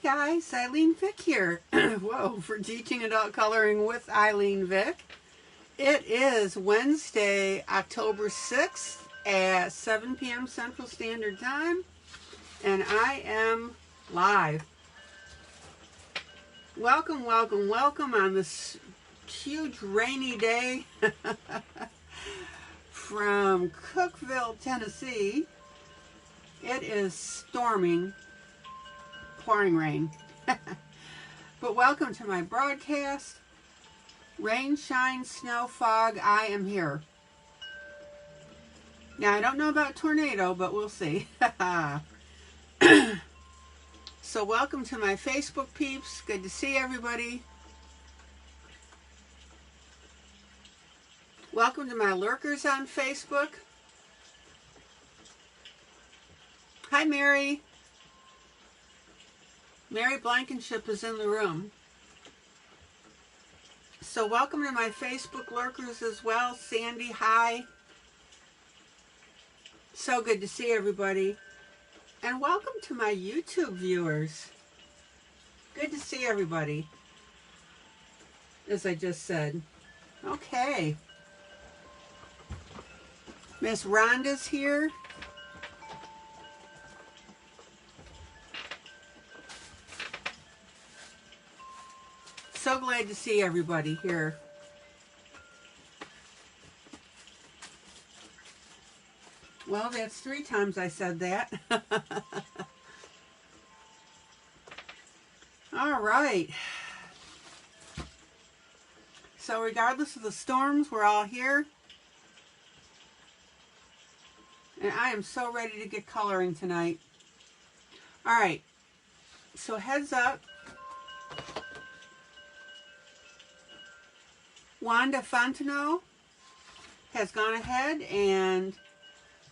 guys, ILene Vick here. Whoa, for teaching adult coloring with ILene Vick. It is Wednesday, October 6th at 7 p.m. Central Standard Time, and I am live. Welcome, welcome, welcome on this huge rainy day from Cookeville, Tennessee. It is storming, pouring rain. But welcome to my broadcast. Rain, shine, snow, fog, I am here. Now, I don't know about tornado, but we'll see. So welcome to my Facebook peeps. Good to see everybody. Welcome to my lurkers on Facebook. Hi, Mary. Mary Blankenship is in the room. So welcome to my Facebook lurkers as well. Sandy, hi. So good to see everybody. And welcome to my YouTube viewers. Good to see everybody, as I just said. Okay. Miss Rhonda's here. So glad to see everybody here. Well, that's 3 times I said that. All right. So regardless of the storms, we're all here. And I am so ready to get coloring tonight. All right. So heads up. WANDA FONTENOT has gone ahead and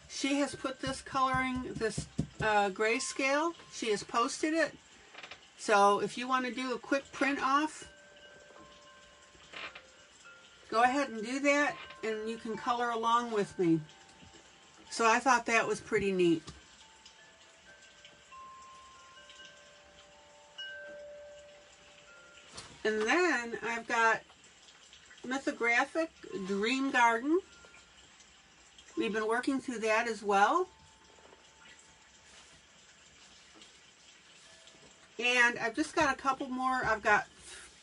she has put this coloring, this grayscale, she has posted it. So if you want to do a quick print off, go ahead and do that and you can color along with me. So I thought that was pretty neat. And then I've got MYTHOGRAPHIC Dream Garden. We've been working through that as well. And I've just got a couple more. I've got,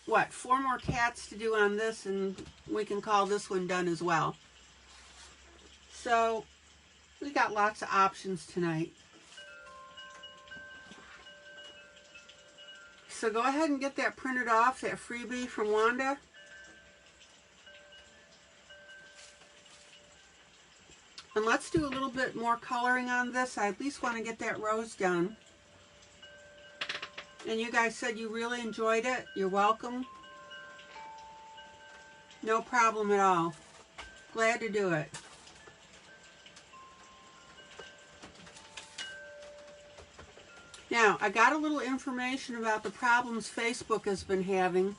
what, 4 more cats to do on this, and we can call this one done as well. So we got lots of options tonight. So go ahead and get that printed off, that freebie from WANDA. And let's do a little bit more coloring on this. I at least want to get that rose done. And you guys said you really enjoyed it. You're welcome. No problem at all. Glad to do it. Now, I got a little information about the problems Facebook has been having.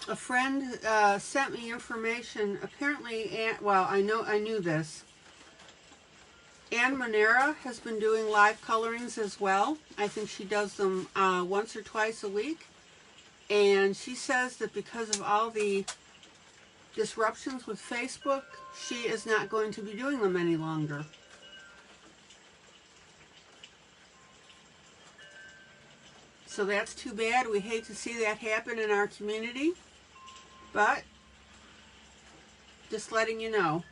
A friend sent me information. Apparently, well, I knew this. Ann Monera has been doing live colorings as well. I think she does them once or twice a week. And she says that because of all the disruptions with Facebook, she is not going to be doing them any longer. So that's too bad. We hate to see that happen in our community. But just letting you know.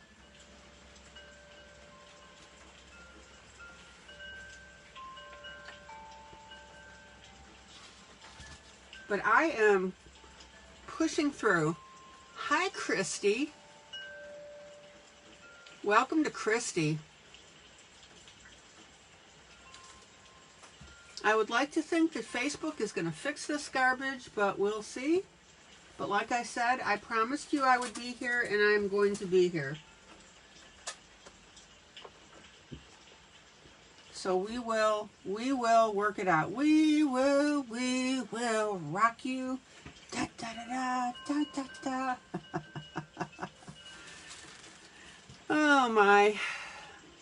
But I am pushing through. Hi, Christy. Welcome to Christy. I would like to think that Facebook is going to fix this garbage, but we'll see. But like I said, I promised you I would be here, and I'm going to be here. So we will work it out. We will rock you. Da da da da da da da. Oh my.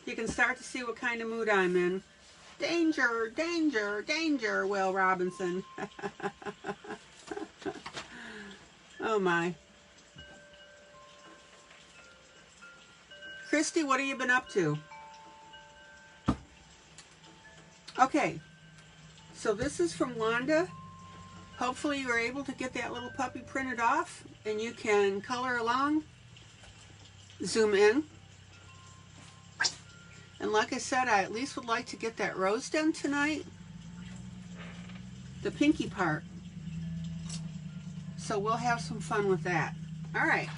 You can start to see what kind of mood I'm in. Danger, danger, danger, Will Robinson. Oh my. Christy, what have you been up to? Okay, so this is from Wanda. Hopefully you were able to get that little puppy printed off and you can color along. Zoom in. And like I said, I at least would like to get that rose done tonight. The pinky part. So we'll have some fun with that. All right.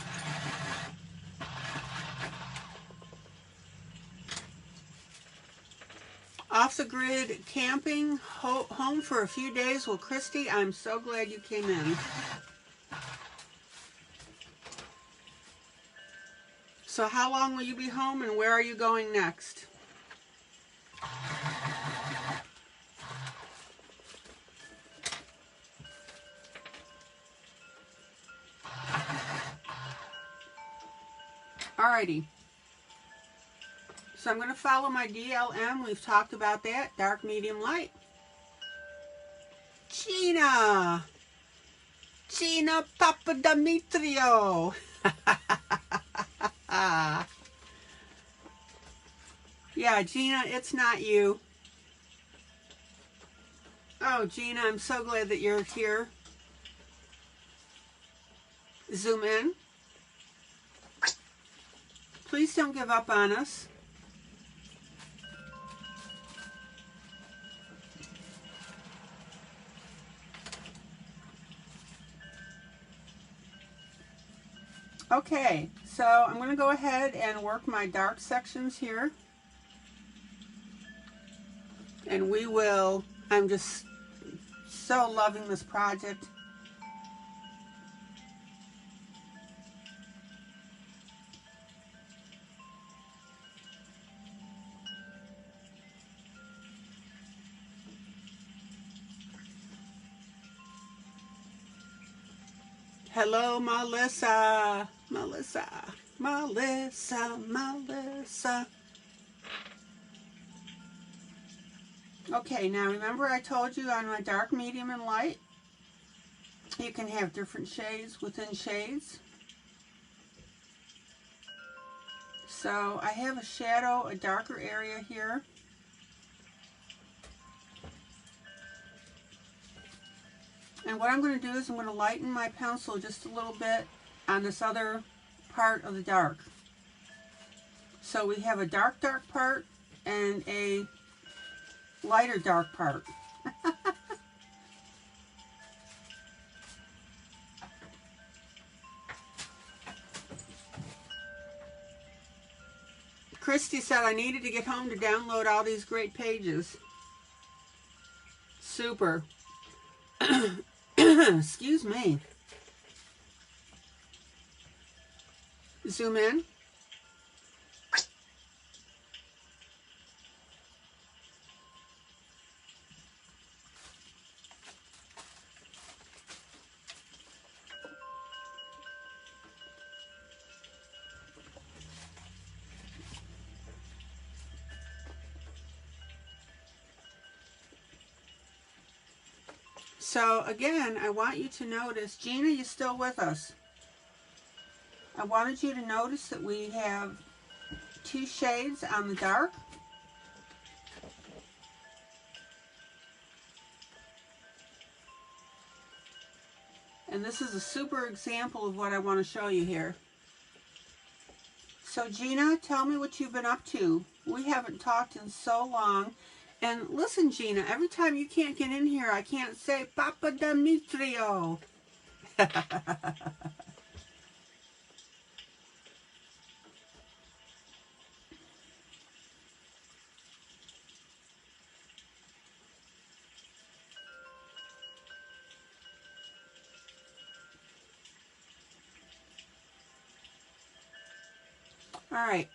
Off the grid camping, home for a few days. Well, Christy, I'm so glad you came in. So how long will you be home and where are you going next? Alrighty. So I'm going to follow my DLM. We've talked about that. Dark, medium, light. Gina! Gina Papadimitriou! Yeah, Gina, it's not you. Oh, Gina, I'm so glad that you're here. Zoom in. Please don't give up on us. Okay, so I'm going to go ahead and work my dark sections here. And we will, I'm just so loving this project. Hello, Melissa. Melissa. Melissa. Melissa. Okay, now remember I told you on my dark, medium, and light, you can have different shades within shades. So I have a shadow, a darker area here. And what I'm going to do is I'm going to lighten my pencil just a little bit on this other part of the dark. So we have a dark, dark part and a lighter dark part. Christy said I needed to get home to download all these great pages. Super. Excuse me. Zoom in. So again, I want you to notice, Gina, you still with us? I wanted you to notice that we have two shades on the dark. And this is a super example of what I want to show you here. So Gina, tell me what you've been up to. We haven't talked in so long. And listen, Gina, every time you can't get in here, I can't say Papadimitriou. All right.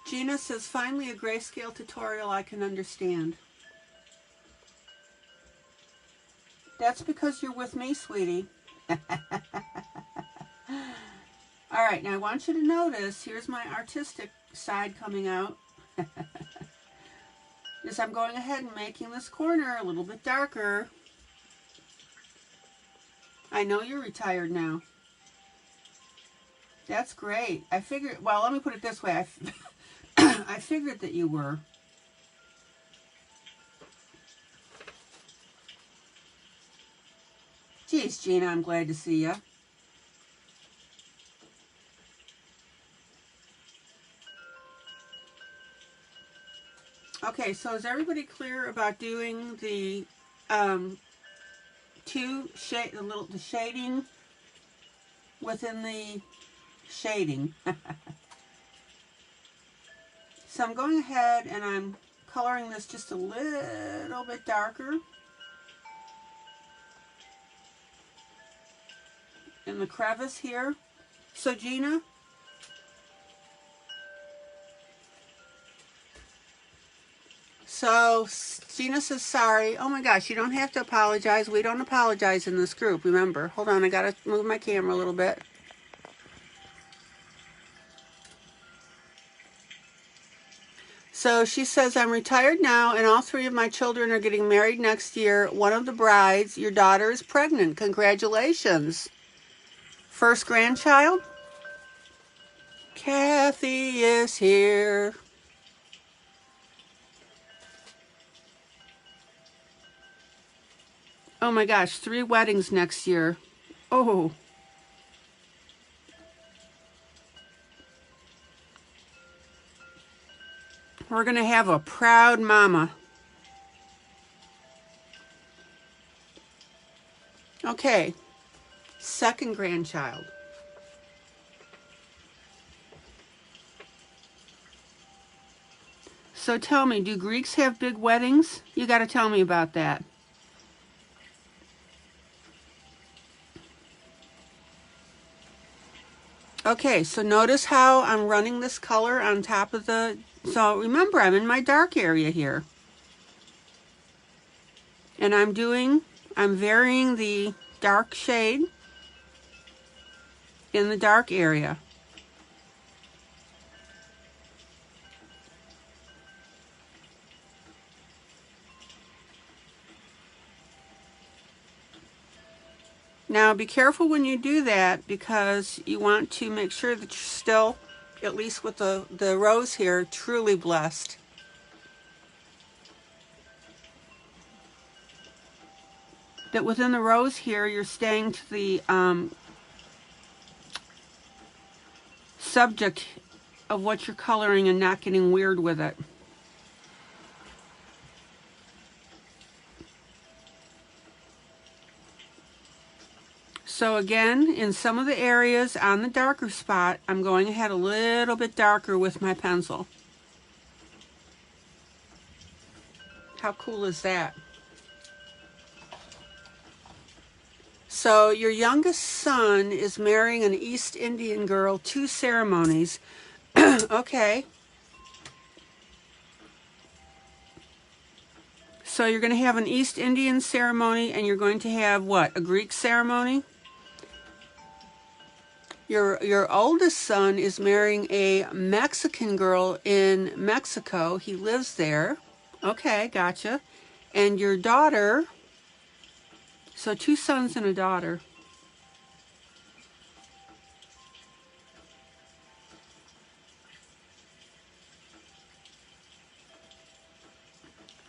Gina says, finally a grayscale tutorial I can understand. That's because you're with me, sweetie. All right, now I want you to notice, here's my artistic side coming out. is I'm going ahead and making this corner a little bit darker. I know you're retired now. That's great. I figured, well, let me put it this way. I figured that you were. Geez, Gina, I'm glad to see you. Okay, so is everybody clear about doing the the shading within the shading? So I'm going ahead and I'm coloring this just a little bit darker in the crevice here. So Gina, Gina says sorry. Oh my gosh, you don't have to apologize. We don't apologize in this group, remember. Hold on, I gotta move my camera a little bit. So she says, I'm retired now and all 3 of my children are getting married next year. One of the brides, your daughter, is pregnant. Congratulations. First grandchild? Kathy is here. Oh my gosh, 3 weddings next year. Oh. We're going to have a proud mama. Okay, second grandchild. So tell me, do Greeks have big weddings? You got to tell me about that. Okay, so notice how I'm running this color on top of the... So remember, I'm in my dark area here. And I'm varying the dark shade in the dark area. Now be careful when you do that because you want to make sure that you're still, at least with the rose here, truly blessed. That within the rose here, you're staying to the subject of what you're coloring and not getting weird with it. So again, in some of the areas on the darker spot, I'm going ahead a little bit darker with my pencil. How cool is that? So your youngest son is marrying an East Indian girl, 2 ceremonies. Okay. So you're going to have an East Indian ceremony and you're going to have what? A Greek ceremony? Your oldest son is marrying a Mexican girl in Mexico. He lives there. Okay, gotcha. And your daughter, so 2 sons and a daughter.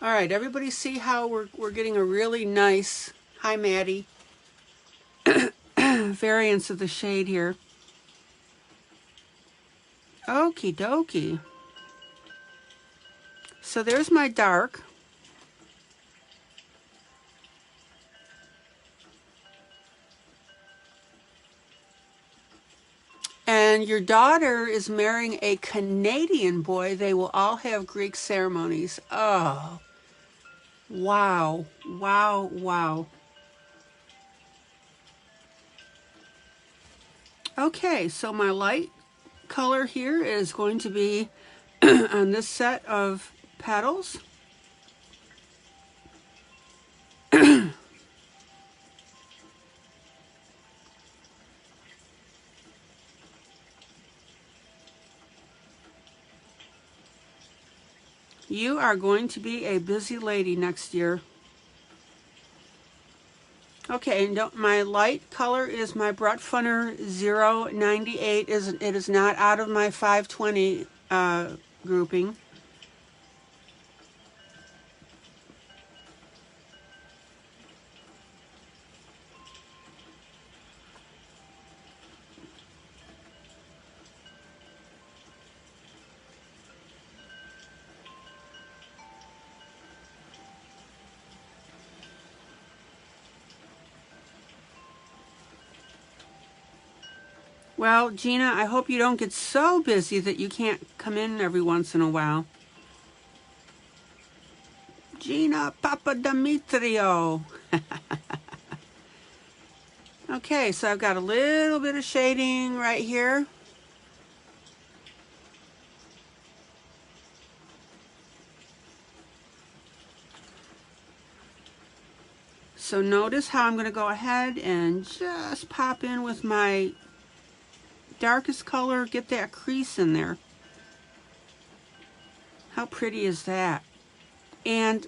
All right, everybody see how we're getting a really nice, hi Maddie, variance of the shade here. Okie dokie. So there's my dark. And your daughter is marrying a Canadian boy. They will all have Greek ceremonies. Oh, wow, wow, wow. Okay, so my light color here is going to be on this set of petals. You are going to be a busy lady next year. Okay, and my light color is my Brut Funner 098. It is not out of my 520 grouping. Well, Gina, I hope you don't get so busy that you can't come in every once in a while. Gina Papademetrio. Okay, so I've got a little bit of shading right here. So notice how I'm going to go ahead and just pop in with my darkest color, get that crease in there. How pretty is that? And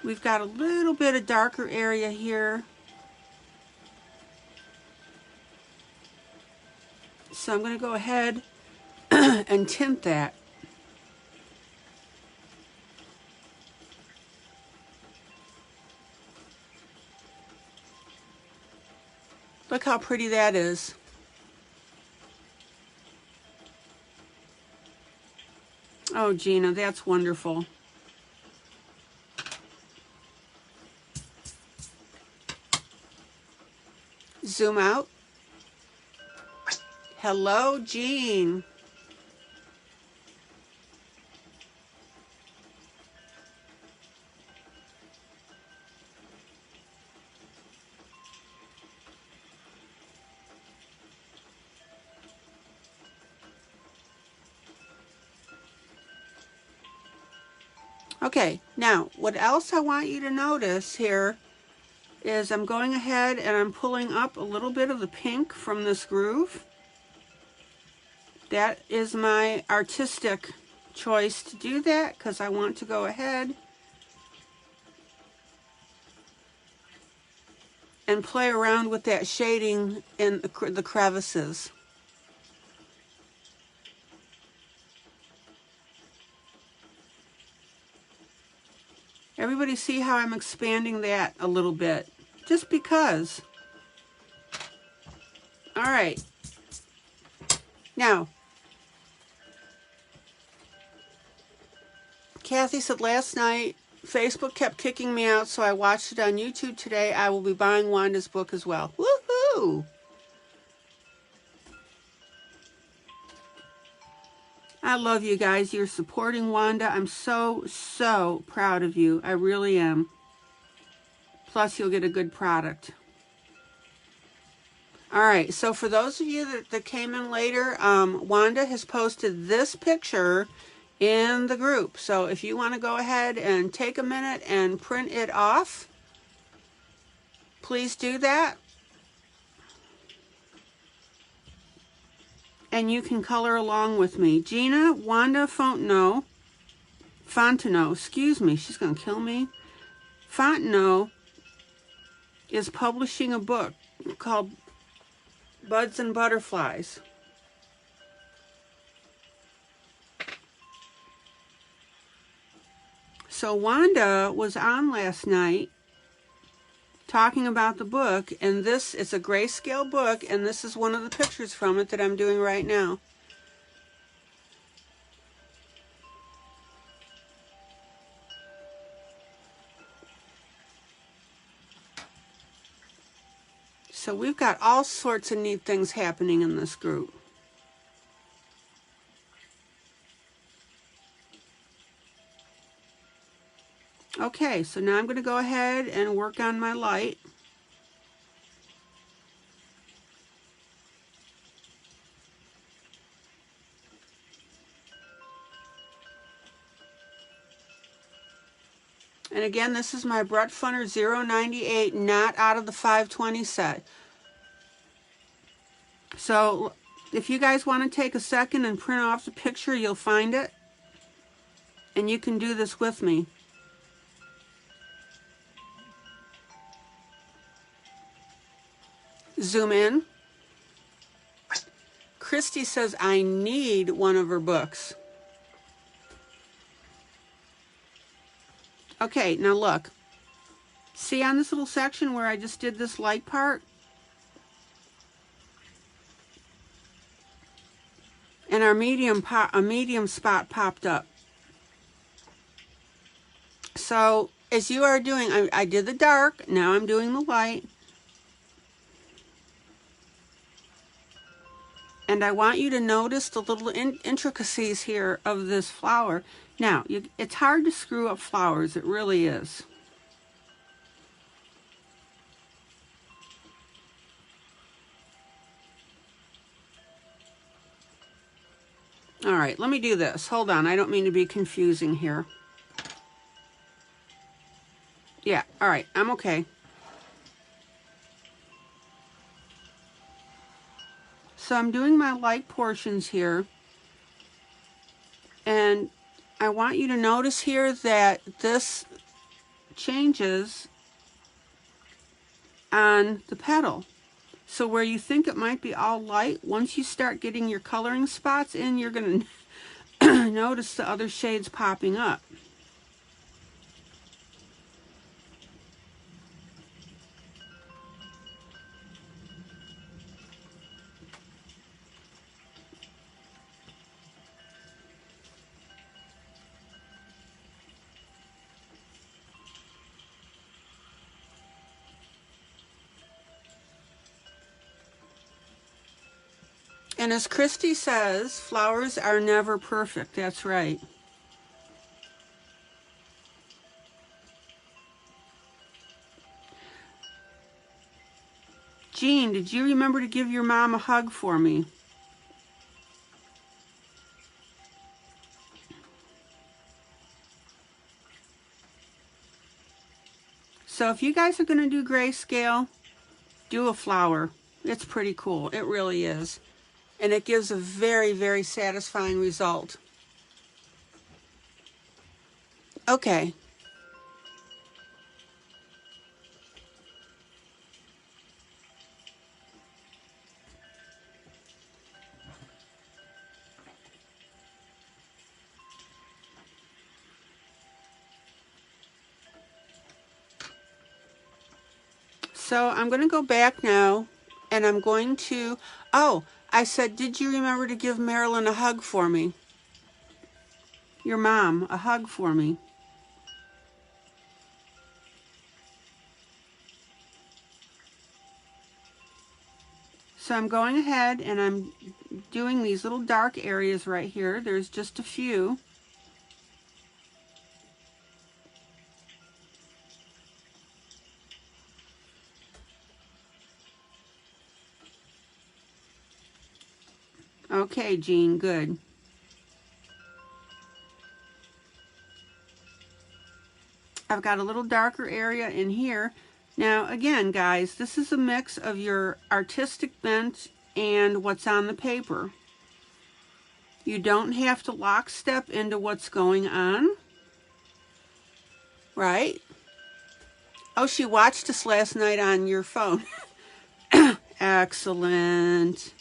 we've got a little bit of darker area here. So I'm going to go ahead and tint that. Look how pretty that is. Oh, Gina, that's wonderful. Zoom out. Hello, Jean. Okay, now what else I want you to notice here is I'm going ahead and I'm pulling up a little bit of the pink from this groove. That is my artistic choice to do that because I want to go ahead and play around with that shading in the crevices. Everybody see how I'm expanding that a little bit? Just because. All right. Now, Kathy said last night, Facebook kept kicking me out, so I watched it on YouTube today. I will be buying Wanda's book as well. Woohoo! I love you guys. You're supporting Wanda. I'm so, so proud of you. I really am. Plus, you'll get a good product. All right, so for those of you that came in later, Wanda has posted this picture in the group. So if you want to go ahead and take a minute and print it off, please do that. And you can color along with me. Gina, Wanda Fontenot, excuse me, she's going to kill me. Fontenot is publishing a book called Buds and Butterflies. So Wanda was on last night talking about the book, and this is a grayscale book, and this is one of the pictures from it that I'm doing right now. So we've got all sorts of neat things happening in this group. Okay, so now I'm going to go ahead and work on my light. And again, this is my Brut Funner 098, not out of the 520 set. So if you guys want to take a second and print off the picture, you'll find it. And you can do this with me. Zoom in. Christy says, I need one of her books. Okay, now look. See on this little section where I just did this light part? And our a medium spot popped up. So as you are doing, I did the dark, now I'm doing the light. And I want you to notice the little intricacies here of this flower. Now, it's hard to screw up flowers, it really is. All right, let me do this. Hold on, I don't mean to be confusing here. Yeah, all right, I'm okay. So I'm doing my light portions here. And I want you to notice here that this changes on the petal. So where you think it might be all light, once you start getting your coloring spots in, you're going to notice the other shades popping up. And as Christy says, flowers are never perfect. That's right. Jean, did you remember to give your mom a hug for me? So if you guys are going to do grayscale, do a flower. It's pretty cool. It really is. And it gives a very, very satisfying result. Okay. So I'm going to go back now, and I'm going to, oh, I said, did you remember to give Marilyn a hug for me? Your mom, a hug for me. So I'm going ahead and I'm doing these little dark areas right here. There's just a few. Okay, Jean, good. I've got a little darker area in here. Now, again, guys, this is a mix of your artistic bent and what's on the paper. You don't have to lockstep into what's going on, right? Oh, she watched us last night on your phone. Excellent.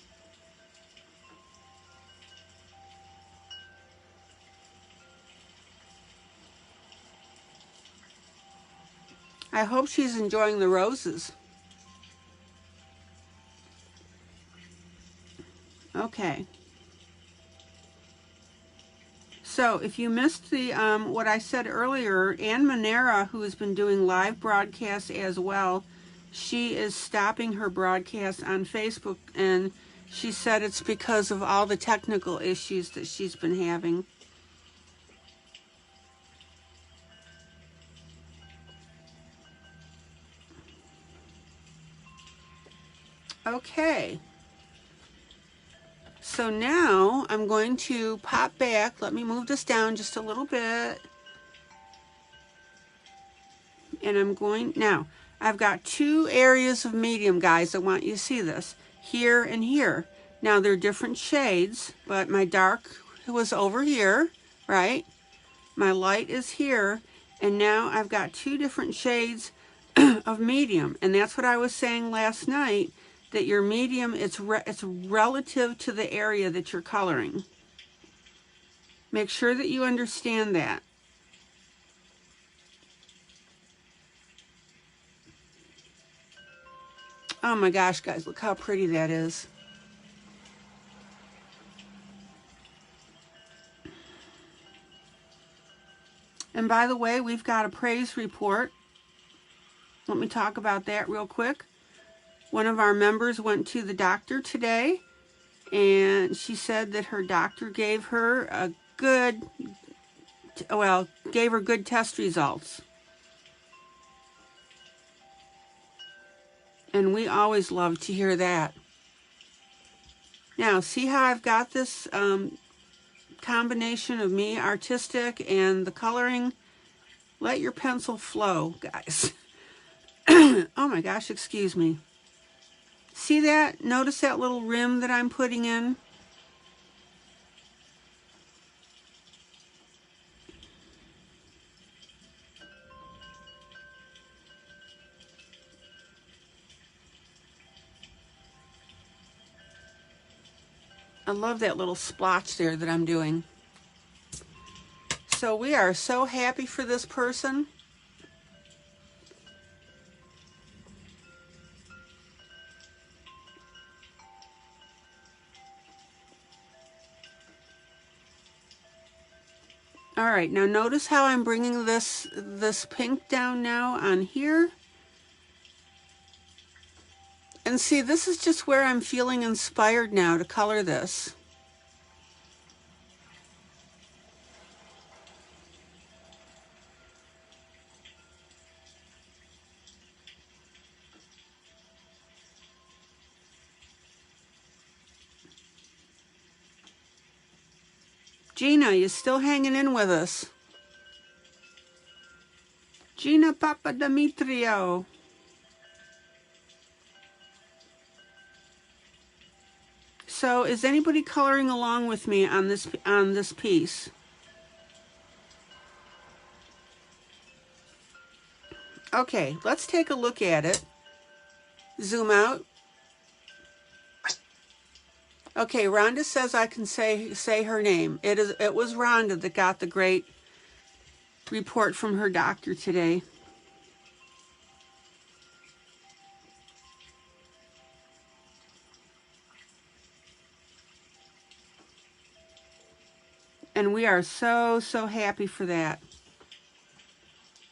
I hope she's enjoying the roses. Okay. So if you missed the what I said earlier, Ann Manera, who has been doing live broadcasts as well, she is stopping her broadcast on Facebook, and she said it's because of all the technical issues that she's been having. Okay. So now I'm going to pop back. Let me move this down just a little bit. And I'm going, now, I've got two areas of medium, guys. I want you to see this, here and here. Now they're different shades, but my dark was over here, right? My light is here, and now I've got two different shades of medium, and that's what I was saying last night, that your medium, it's relative to the area that you're coloring. Make sure that you understand that. Oh my gosh, guys, look how pretty that is. And by the way, we've got a praise report. Let me talk about that real quick. One of our members went to the doctor today, and she said that her doctor gave her a good, well, gave her good test results. And we always love to hear that. Now, see how I've got this combination of me, artistic, and the coloring? Let your pencil flow, guys. Oh my gosh, excuse me. See that? Notice that little rim that I'm putting in? I love that little splotch there that I'm doing. So we are so happy for this person. All right, now notice how I'm bringing this pink down now on here. And see, this is just where I'm feeling inspired now to color this. Gina, you still hanging in with us? Gina Papadimitriou. So is anybody coloring along with me on this piece? Okay, let's take a look at it. Zoom out. Okay, Rhonda says I can say her name. It was Rhonda that got the great report from her doctor today. And we are so, so happy for that.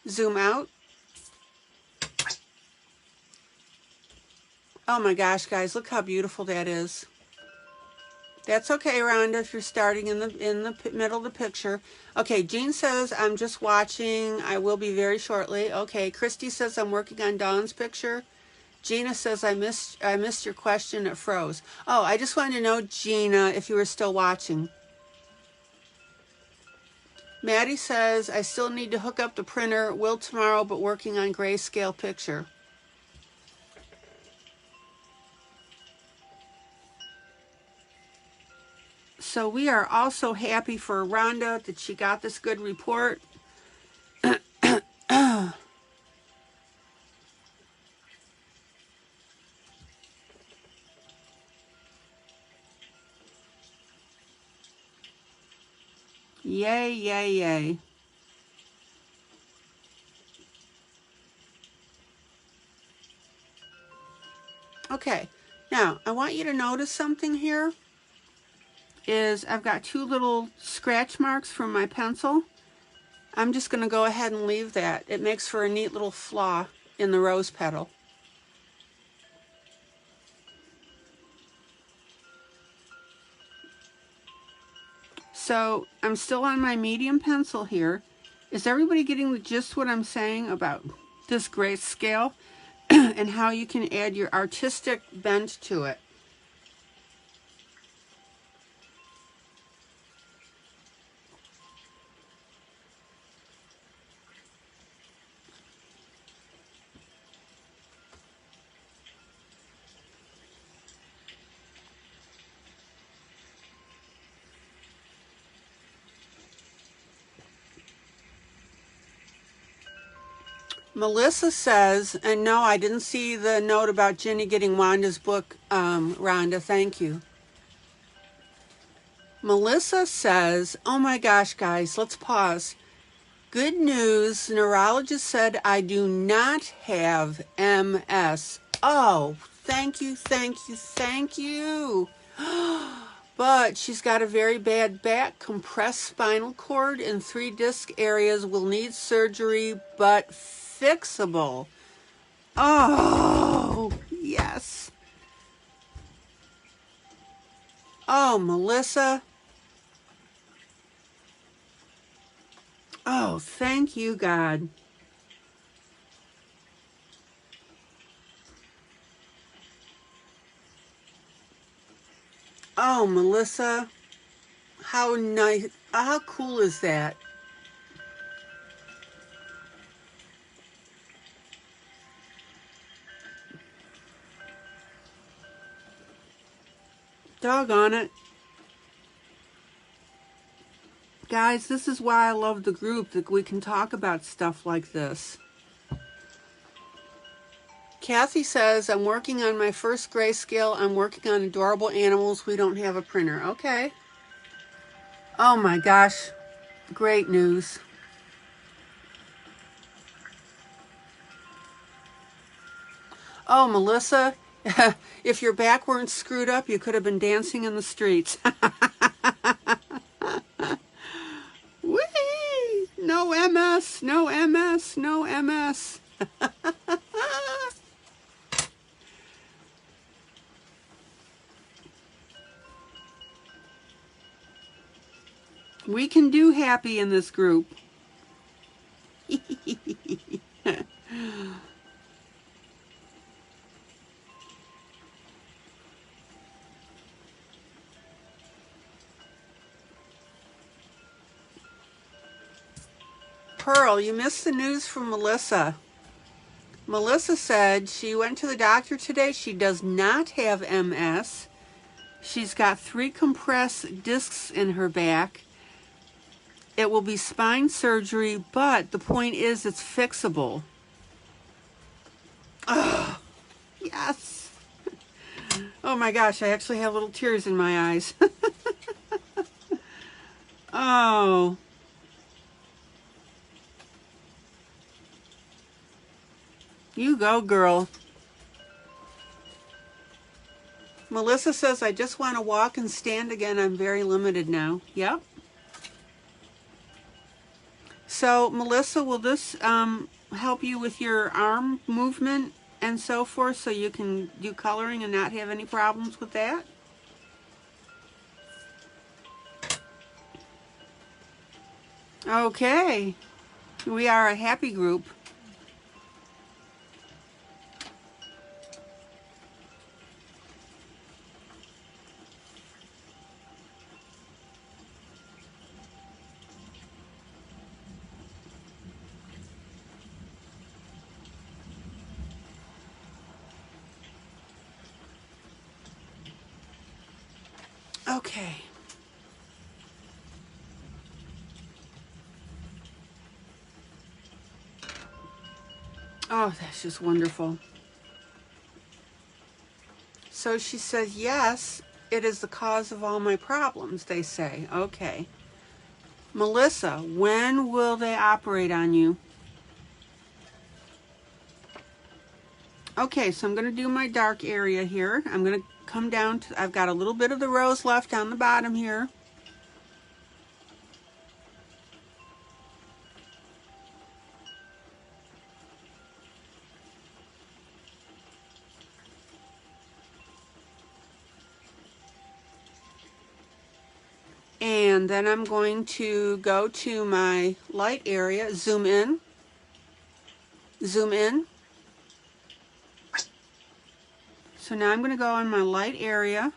Zoom out. Oh my gosh, guys, look how beautiful that is. That's okay, Rhonda, if you're starting in the middle of the picture. Okay, Jean says, I'm just watching. I will be very shortly. Okay, Christy says, I'm working on Dawn's picture. Gina says, I missed your question. It froze. Oh, I just wanted to know, Gina, if you were still watching. Maddie says, I still need to hook up the printer. Will tomorrow, but working on grayscale picture. So we are also happy for Rhonda that she got this good report. Yay, yay, yay. Okay, now I want you to notice something here. Is I've got two little scratch marks from my pencil. I'm just going to go ahead and leave that. It makes for a neat little flaw in the rose petal. So I'm still on my medium pencil here. Is everybody getting the gist what I'm saying about this grayscale and how you can add your artistic bent to it? Melissa says, and no, I didn't see the note about Jenny getting Wanda's book, Rhonda, thank you. Melissa says, oh my gosh, guys, let's pause. Good news, neurologist said I do not have MS. Oh, thank you, thank you, thank you. But she's got a very bad back, compressed spinal cord, and 3 disc areas will need surgery, but fixable. Oh, yes. Oh, Melissa. Oh, thank you, God. Oh, Melissa. How nice. How cool is that? Doggone it. Guys, this is why I love the group, that we can talk about stuff like this. Kathy says, I'm working on my first grayscale. I'm working on adorable animals. We don't have a printer. Okay. Oh my gosh. Great news. Oh, Melissa, if your back weren't screwed up, you could have been dancing in the streets. Whee! No MS, no MS, no MS. We can do happy in this group. Pearl, you missed the news from Melissa. Melissa said she went to the doctor today. She does not have MS. She's got 3 compressed discs in her back. It will be spine surgery, but the point is it's fixable. Oh, yes. Oh my gosh, I actually have little tears in my eyes. Oh. You go, girl. Melissa says, I just want to walk and stand again. I'm very limited now. Yep. So, Melissa, will this help you with your arm movement and so forth, so you can do coloring and not have any problems with that? Okay. We are a happy group. Okay. Oh, that's just wonderful. So she says, yes, it is the cause of all my problems, they say. Okay. Melissa, when will they operate on you? Okay, so I'm going to do my dark area here. I'm going to come down to, I've got a little bit of the rose left on the bottom here. And then I'm going to go to my light area, zoom in, zoom in. So now I'm going to go in my light area.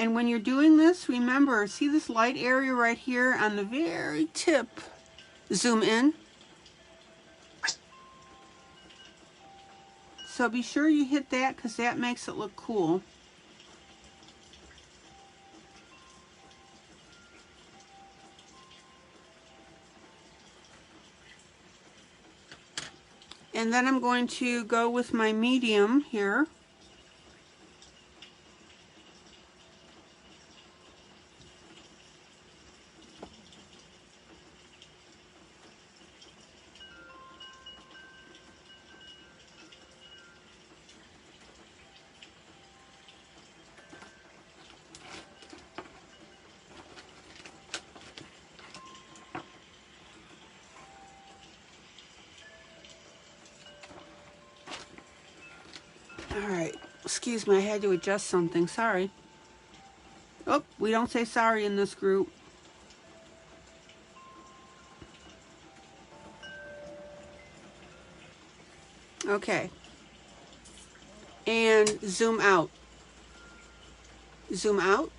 And when you're doing this, remember, see this light area right here on the very tip? Zoom in. So be sure you hit that because that makes it look cool. And then I'm going to go with my medium here. All right, excuse me, I had to adjust something, sorry. Oh, we don't say sorry in this group. Okay. And zoom out. Zoom out.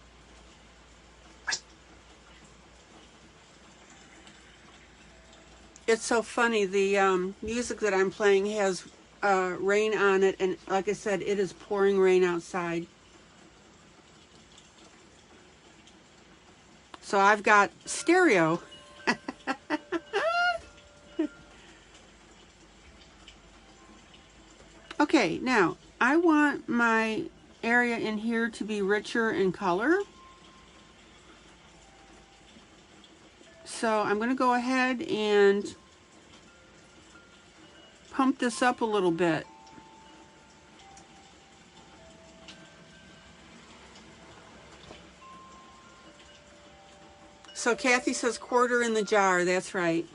It's so funny, the music that I'm playing has rain on it, and like I said, it is pouring rain outside. So I've got stereo. Okay, now I want my area in here to be richer in color. So I'm going to go ahead and pump this up a little bit. So Kathy says quarter in the jar, that's right.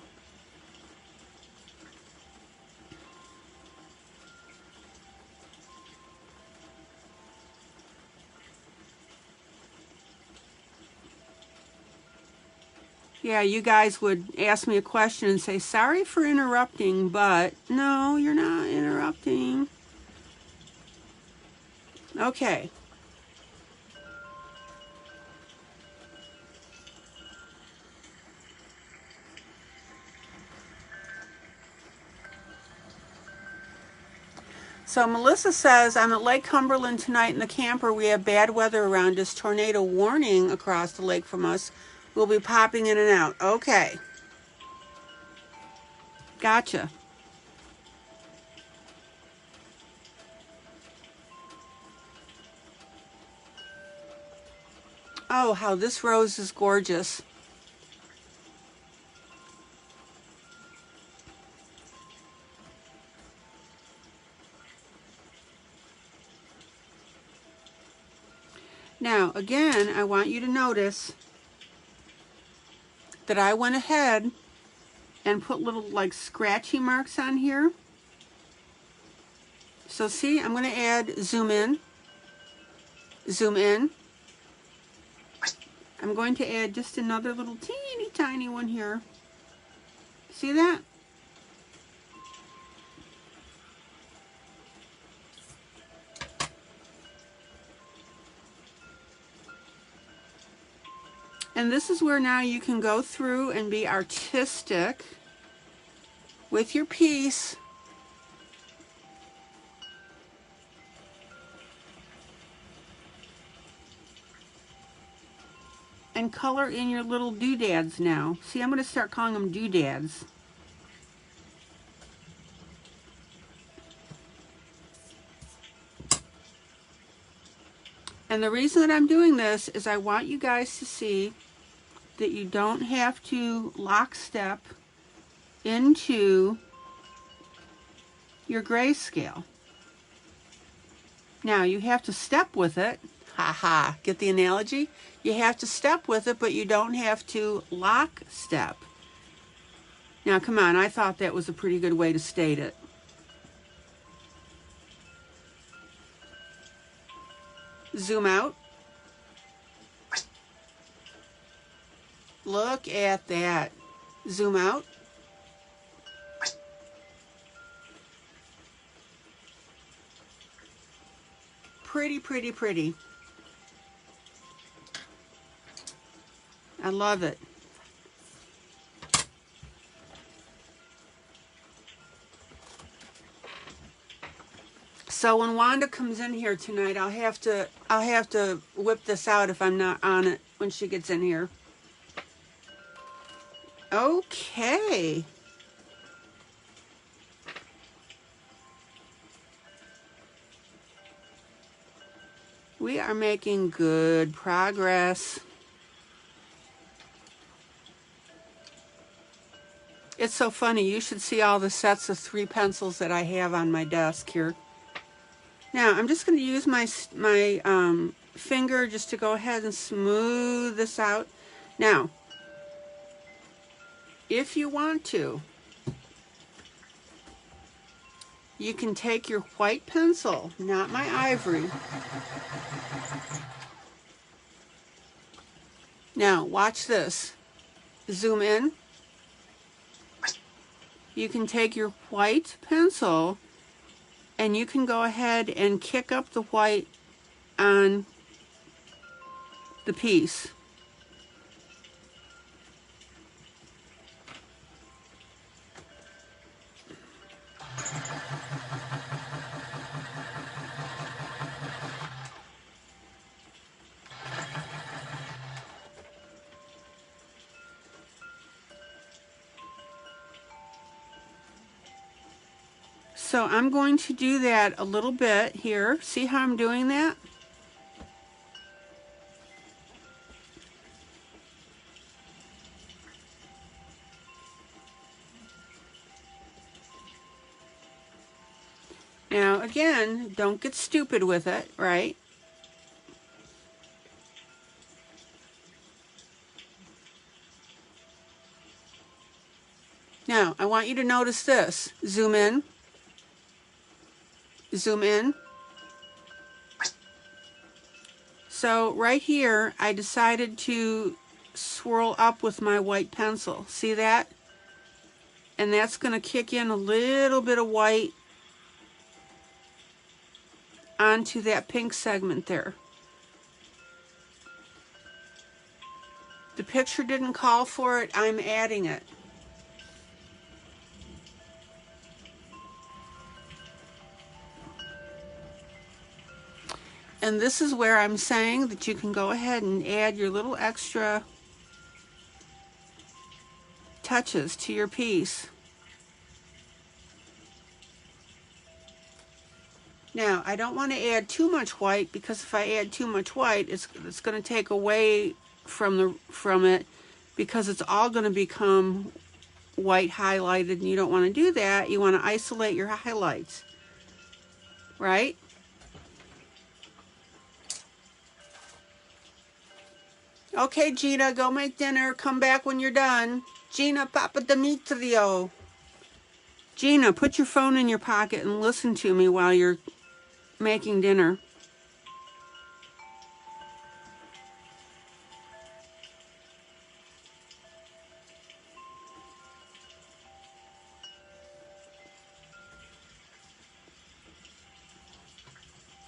Yeah, you guys would ask me a question and say, sorry for interrupting, but no, you're not interrupting. Okay. So Melissa says, I'm at Lake Cumberland tonight in the camper. We have bad weather around us. Tornado warning across the lake from us. We'll be popping in and out. Okay. Gotcha. Oh, how this rose is gorgeous. Now, again, I want you to notice that I went ahead and put little like scratchy marks on here. So see, I'm going to add zoom in, zoom in. I'm going to add just another little teeny tiny one here. See that? And this is where now you can go through and be artistic with your piece. And color in your little doodads now. See, I'm going to start calling them doodads. And the reason that I'm doing this is I want you guys to see that you don't have to lockstep into your grayscale. Now you have to step with it. Ha, get the analogy? You have to step with it, but you don't have to lockstep. Now come on, I thought that was a pretty good way to state it. Zoom out. Look at that. Zoom out. Pretty, pretty, pretty. I love it. So when Wanda comes in here tonight, I'll have to whip this out if I'm not on it when she gets in here. Okay. We are making good progress. It's so funny. You should see all the sets of 3 pencils that I have on my desk here. Now, I'm just going to use my finger just to go ahead and smooth this out. Now, if you want to, you can take your white pencil, not my ivory. Now, watch this. Zoom in. You can take your white pencil and you can go ahead and kick up the white on the piece. So I'm going to do that a little bit here. See how I'm doing that? Now again, don't get stupid with it, right? Now, I want you to notice this. Zoom in. Zoom in. So right here, I decided to swirl up with my white pencil. See that? And that's going to kick in a little bit of white onto that pink segment there. The picture didn't call for it. I'm adding it. And this is where I'm saying that you can go ahead and add your little extra touches to your piece. Now, I don't want to add too much white, because if I add too much white, it's going to take away from it, because it's all going to become white highlighted, and you don't want to do that. You want to isolate your highlights, right? Okay, Gina, go make dinner. Come back when you're done. Gina, Papa Demetrio. Gina, put your phone in your pocket and listen to me while you're making dinner.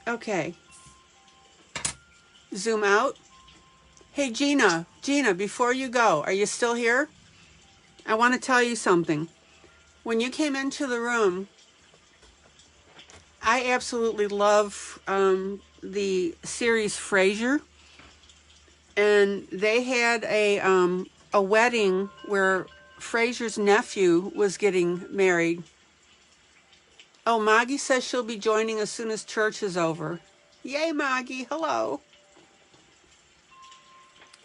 Okay. Zoom out. Hey, Gina, before you go, are you still here? I want to tell you something. When you came into the room, I absolutely love the series Frasier, and they had a wedding where Frasier's nephew was getting married. Oh, Maggie says she'll be joining as soon as church is over. Yay, Maggie, hello.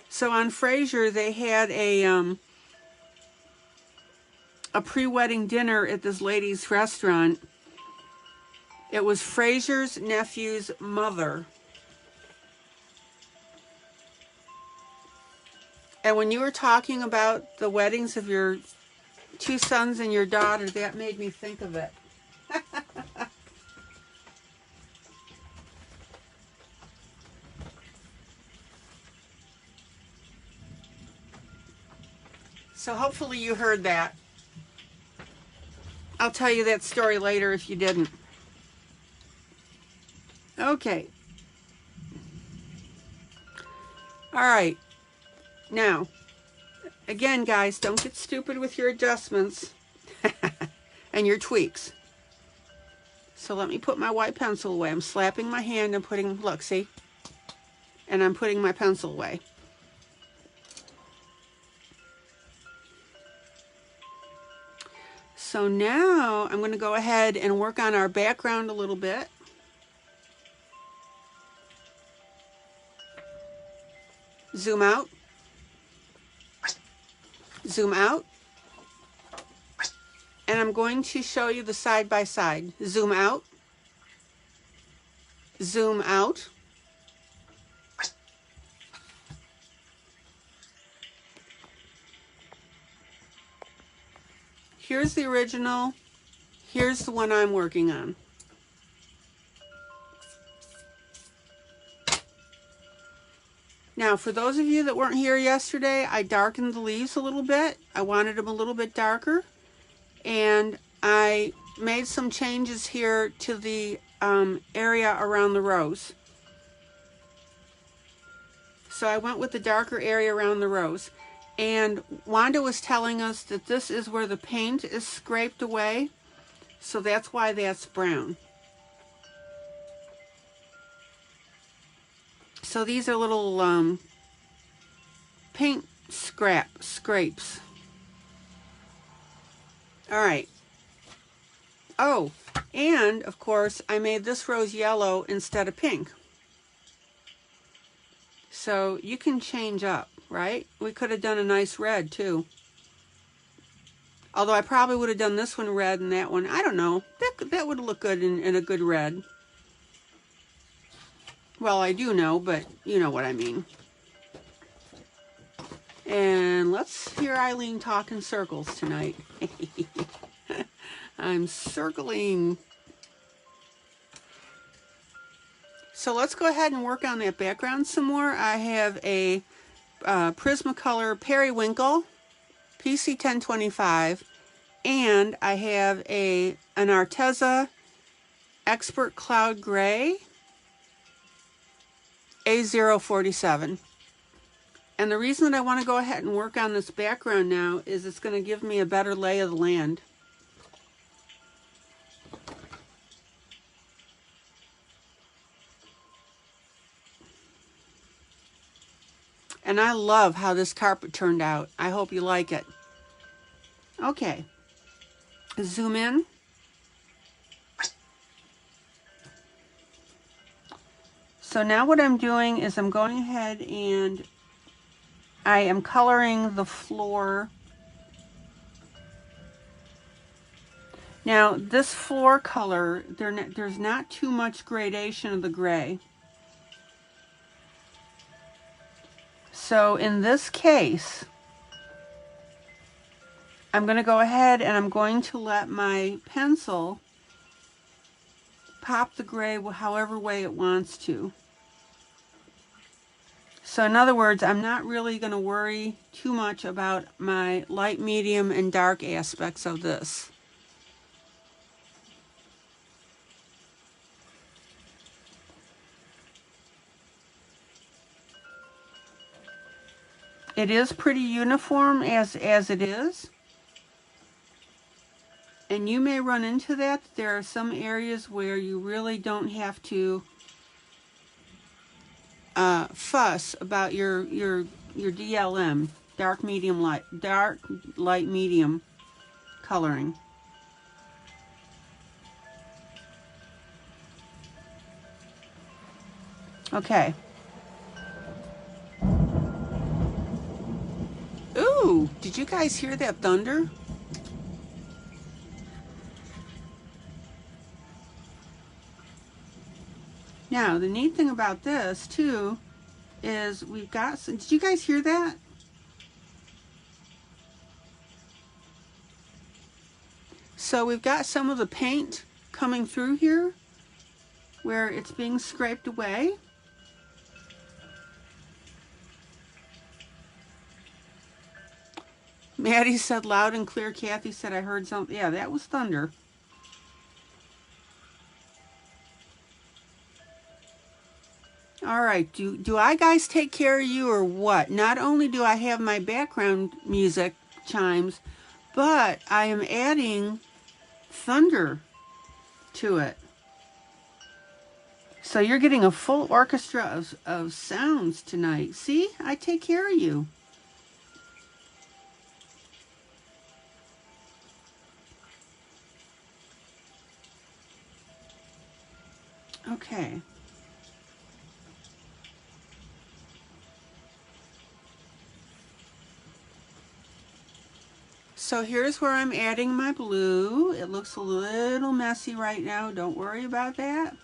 So on Frasier, they had a pre-wedding dinner at this lady's restaurant. It was Frasier's nephew's mother. And when you were talking about the weddings of your 2 sons and your daughter, that made me think of it. So hopefully you heard that. I'll tell you that story later if you didn't. Okay. All right. Now, Again, guys, don't get stupid with your adjustments and your tweaks. So let me put my white pencil away. I'm slapping my hand and putting, look, see? And I'm putting my pencil away. So now I'm going to go ahead and work on our background a little bit. Zoom out. Zoom out. And I'm going to show you the side by side. Zoom out. Zoom out. Here's the original. Here's the one I'm working on. Now, for those of you that weren't here yesterday, I darkened the leaves a little bit. I wanted them a little bit darker. And I made some changes here to the area around the rose. So I went with the darker area around the rose. And Wanda was telling us that this is where the paint is scraped away. So that's why that's brown. So these are little paint scrapes. All right. Oh, and of course I made this rose yellow instead of pink. So you can change up, right? We could have done a nice red too. Although I probably would have done this one red and that one, I don't know. That would look good in a good red. Well, I do know, but you know what I mean. And let's hear ILene talk in circles tonight. I'm circling. So let's go ahead and work on that background some more. I have a Prismacolor Periwinkle PC 1025, and I have an Artez Expert Cloud Gray A047. And the reason that I want to go ahead and work on this background now is it's going to give me a better lay of the land. And I love how this carpet turned out. I hope you like it. Okay. Zoom in. So now what I'm doing is I'm going ahead and I am coloring the floor. Now this floor color, there's not too much gradation of the gray. So in this case, I'm going to go ahead and I'm going to let my pencil pop the gray however way it wants to. So in other words, I'm not really going to worry too much about my light, medium, and dark aspects of this. It is pretty uniform as it is. And you may run into that. There are some areas where you really don't have to fuss about your DLM, dark light medium coloring. Okay. Ooh, did you guys hear that thunder? Now, the neat thing about this, too, is we've got some, did you guys hear that? So we've got some of the paint coming through here where it's being scraped away. Maddie said loud and clear. Kathy said I heard something. Yeah, that was thunder. All right, do I guys take care of you or what? Not only do I have my background music chimes, but I am adding thunder to it. So you're getting a full orchestra of sounds tonight. See, I take care of you. Okay. So here's where I'm adding my blue. It looks a little messy right now. Don't worry about that.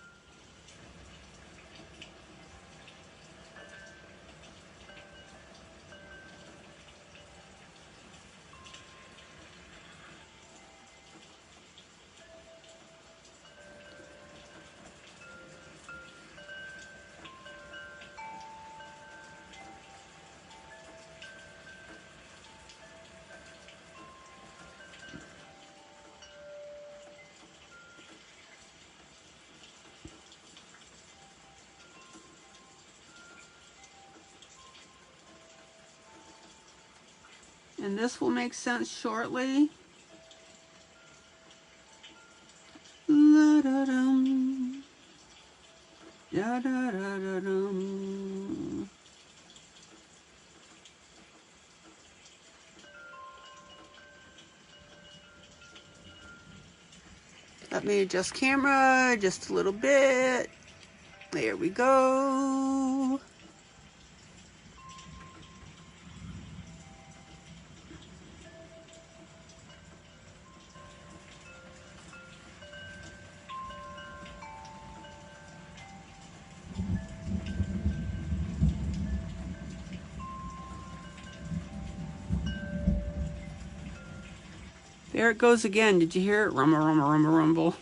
And this will make sense shortly. La-da-dum. Da-da-da-da-dum. Let me adjust camera just a little bit. There we go. There it goes again. Did you hear it? Rumble, rumble, rumble, rumble.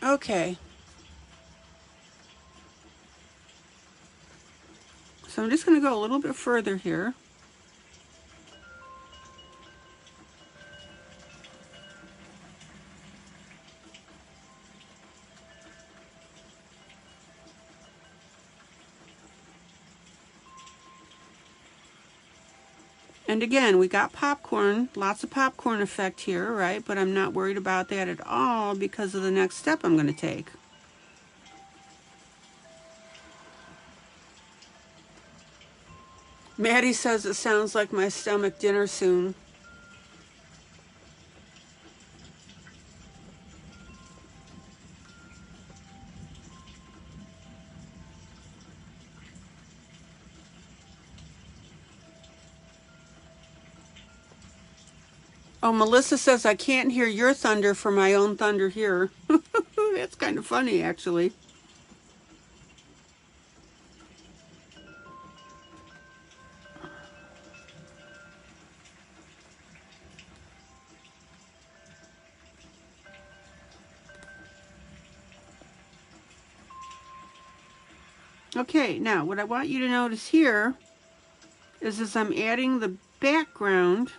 Okay. So I'm just going to go a little bit further here. And again, we got popcorn, lots of popcorn effect here, right? But I'm not worried about that at all because of the next step I'm going to take. Maddie says it sounds like my stomach dinner soon. Oh, Melissa says I can't hear your thunder for my own thunder here. That's kind of funny, actually. Okay, now what I want you to notice here is as I'm adding the background,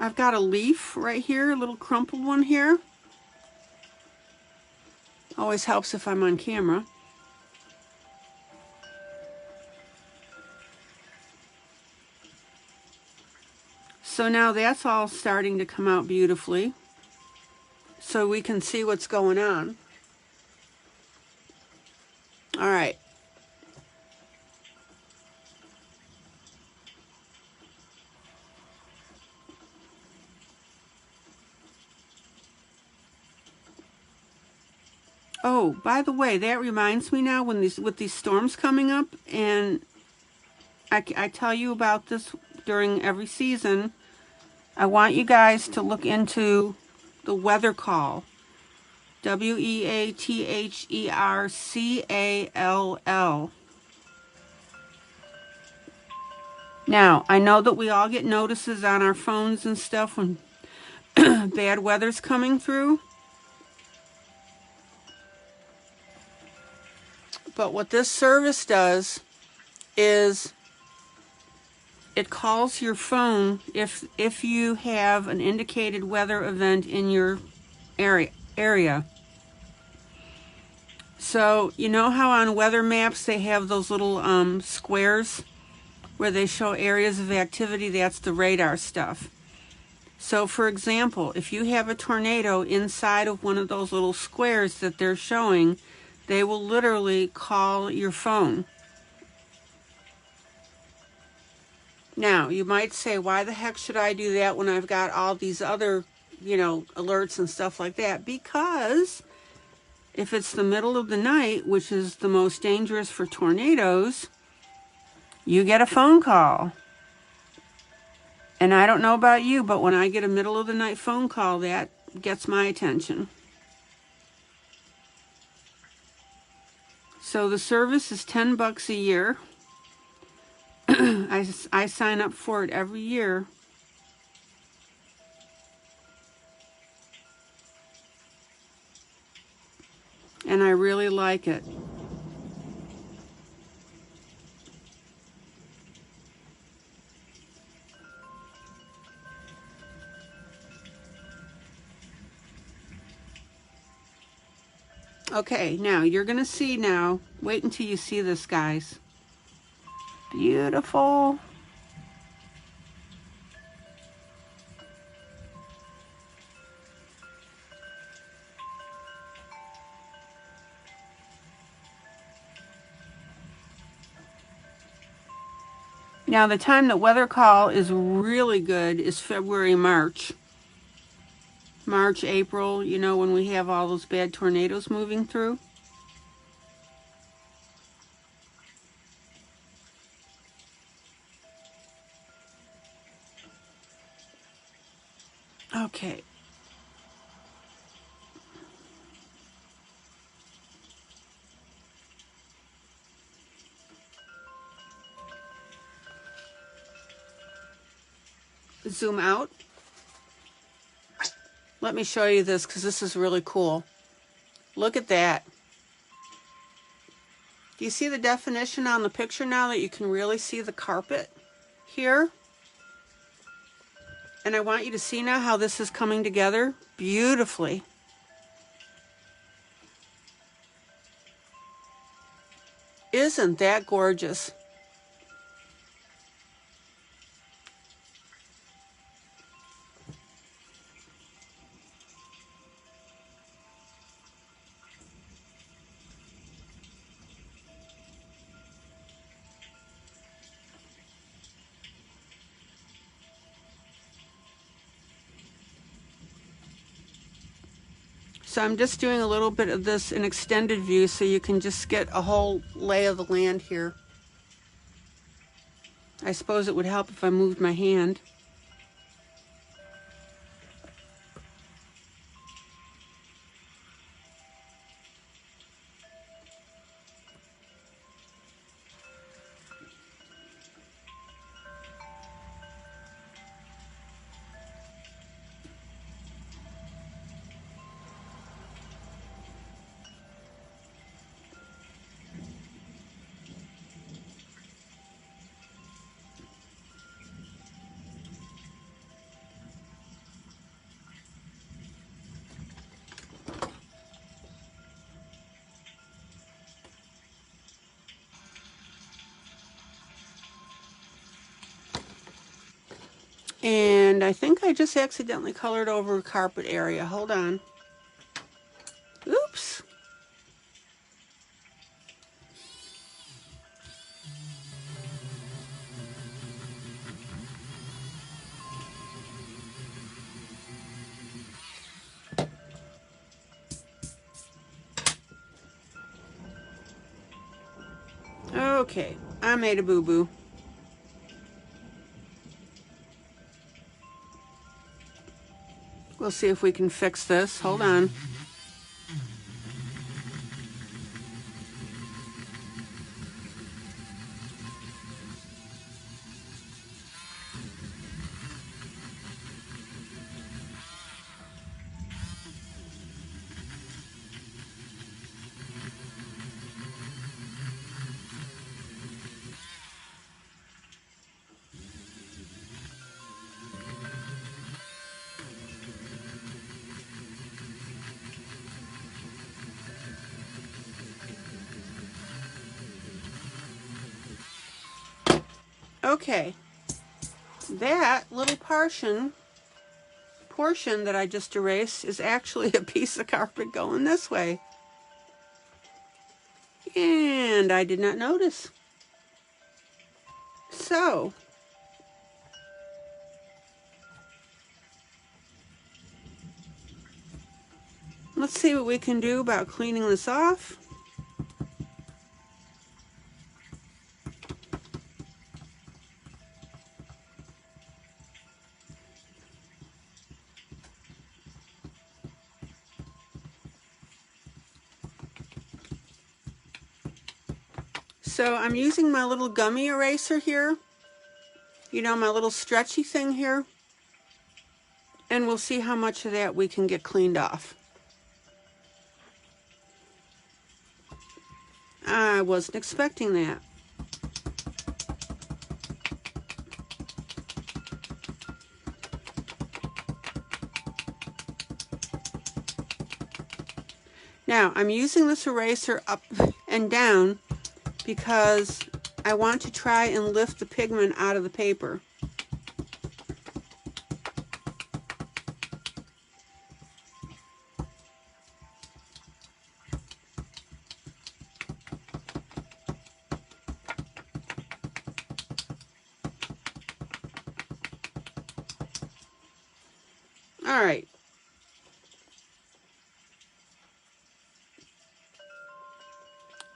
I've got a leaf right here, a little crumpled one here. Always helps if I'm on camera. So now that's all starting to come out beautifully, so we can see what's going on. All right. Oh, by the way, that reminds me now, when with these storms coming up, and I tell you about this during every season, I want you guys to look into the weather call. WEATHERCALL. Now, I know that we all get notices on our phones and stuff when bad weather's coming through. But what this service does is it calls your phone if you have an indicated weather event in your area. So you know how on weather maps they have those little squares where they show areas of activity? That's the radar stuff. So for example, if you have a tornado inside of one of those little squares that they're showing, they will literally call your phone. Now, you might say, why the heck should I do that when I've got all these other, alerts and stuff like that? Because if it's the middle of the night, which is the most dangerous for tornadoes, you get a phone call. And I don't know about you, but when I get a middle of the night phone call, that gets my attention. So the service is $10 a year. I sign up for it every year. And I really like it. Okay, now you're going to see now. Wait until you see this, guys. Beautiful. Now the time that weather call is really good is February, March. March, April, when we have all those bad tornadoes moving through. Okay. Zoom out. Let me show you this because this is really cool. Look at that. Do you see the definition on the picture now that you can really see the carpet here? And I want you to see now how this is coming together beautifully. Isn't that gorgeous? So I'm just doing a little bit of this in extended view so you can just get a whole lay of the land here. I suppose it would help if I moved my hand. And I think I just accidentally colored over a carpet area. Hold on. Oops. Okay, I made a boo-boo. We'll see if we can fix this. Hold on. Okay, that little portion that I just erased is actually a piece of carpet going this way. And I did not notice. So, let's see what we can do about cleaning this off. So I'm using my little gummy eraser here, you know, my little stretchy thing here, and we'll see how much of that we can get cleaned off. I wasn't expecting that. Now, I'm using this eraser up and down because I want to try and lift the pigment out of the paper. All right.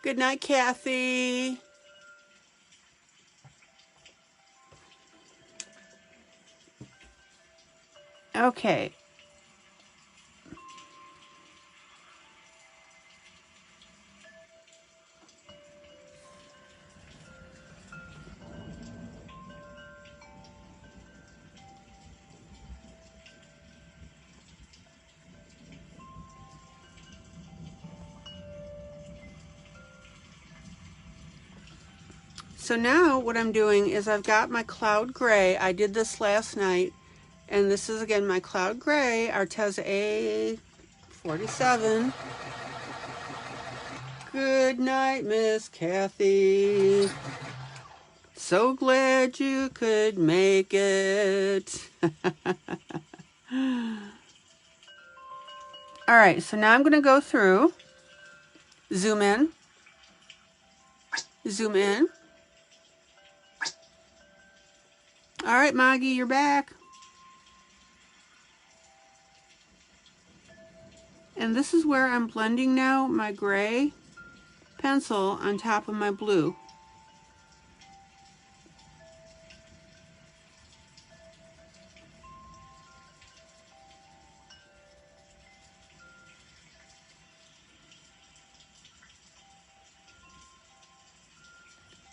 Good night, Kathy. Okay. So now what I'm doing is I've got my cloud gray. I did this last night, and this is again my cloud gray, Artez A47. Good night, Miss Kathy. So glad you could make it. All right, so now I'm going to go through, zoom in, zoom in. All right, Maggie, you're back. And this is where I'm blending now my gray pencil on top of my blue.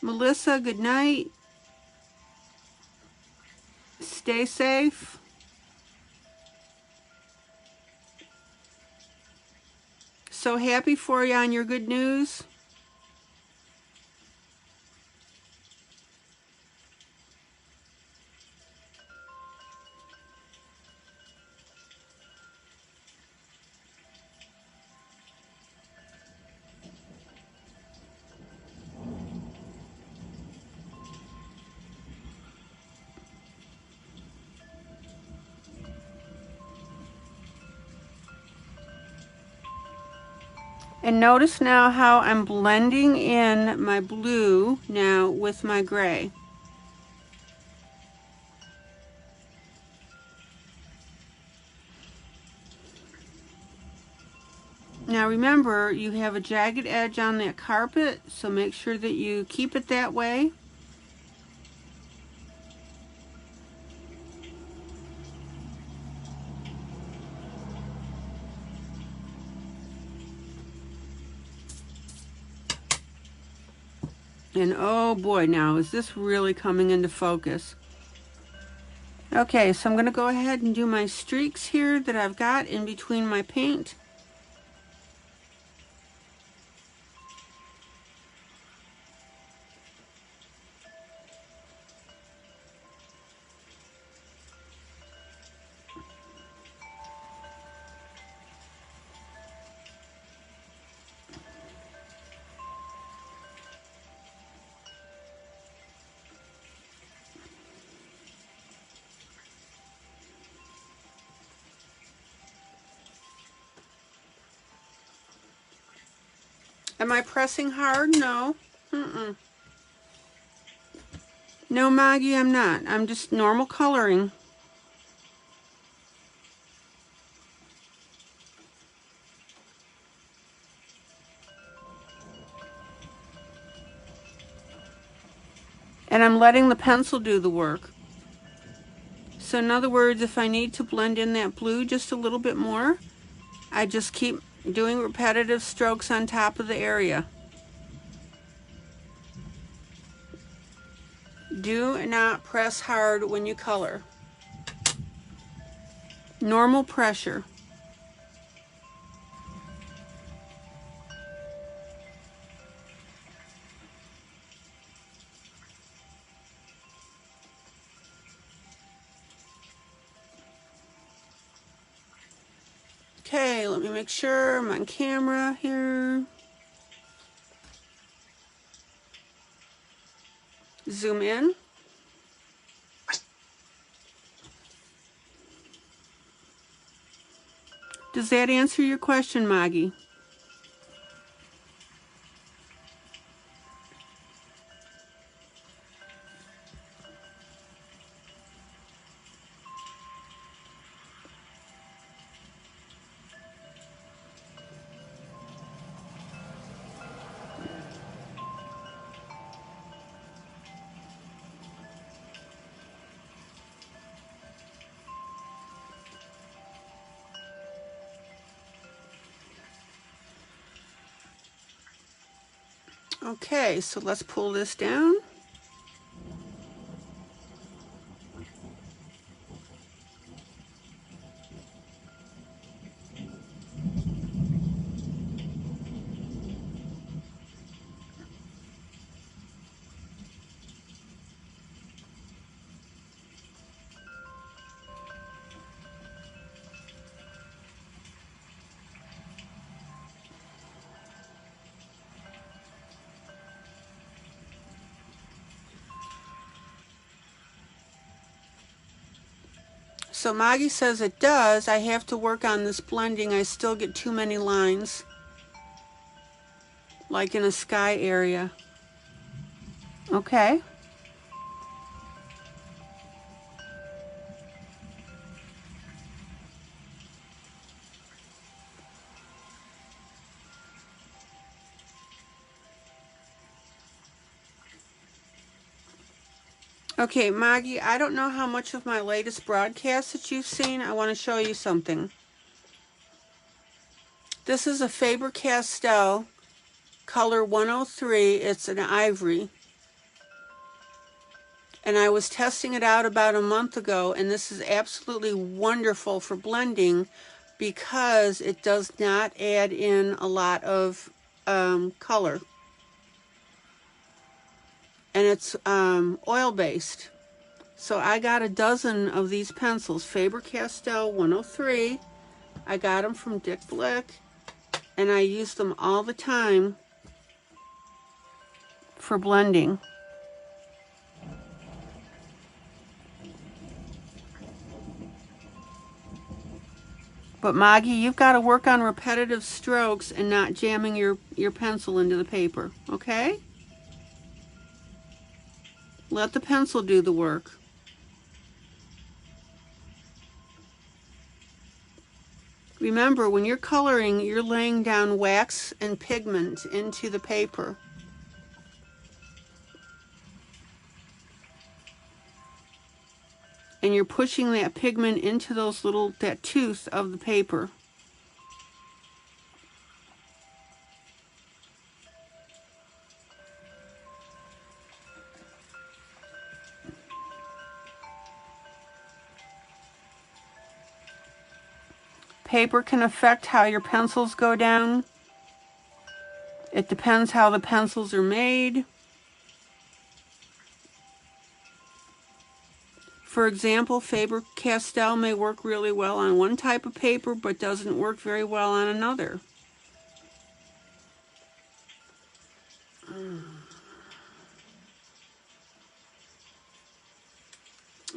Melissa, good night. Stay safe. So happy for you on your good news. And notice now how I'm blending in my blue now with my gray. Now remember, you have a jagged edge on that carpet, so make sure that you keep it that way. And oh boy, now is this really coming into focus. Okay, so I'm going to go ahead and do my streaks here that I've got in between my paint. Am I pressing hard? No. Mm-mm. No, Maggie, I'm not. I'm just normal coloring. And I'm letting the pencil do the work. So in other words, if I need to blend in that blue just a little bit more, I just keep doing repetitive strokes on top of the area. Do not press hard when you color. Normal pressure. Okay, let me make sure I'm on camera here. Zoom in. Does that answer your question, Maggie? Okay, so let's pull this down. So Maggie says it does. I have to work on this blending. I still get too many lines, like in a sky area. Okay. Okay, Maggie, I don't know how much of my latest broadcast that you've seen. I want to show you something. This is a Faber-Castell color 103. It's an ivory. And I was testing it out about a month ago, and this is absolutely wonderful for blending because it does not add in a lot of color. And it's oil-based. So I got a dozen of these pencils, Faber-Castell 103. I got them from Dick Blick, and I use them all the time for blending. But Maggie, you've got to work on repetitive strokes and not jamming your pencil into the paper, okay? Let the pencil do the work. Remember, when you're coloring, you're laying down wax and pigment into the paper. And you're pushing that pigment into that tooth of the paper. Paper can affect how your pencils go down. It depends how the pencils are made. For example, Faber-Castell may work really well on one type of paper, but doesn't work very well on another.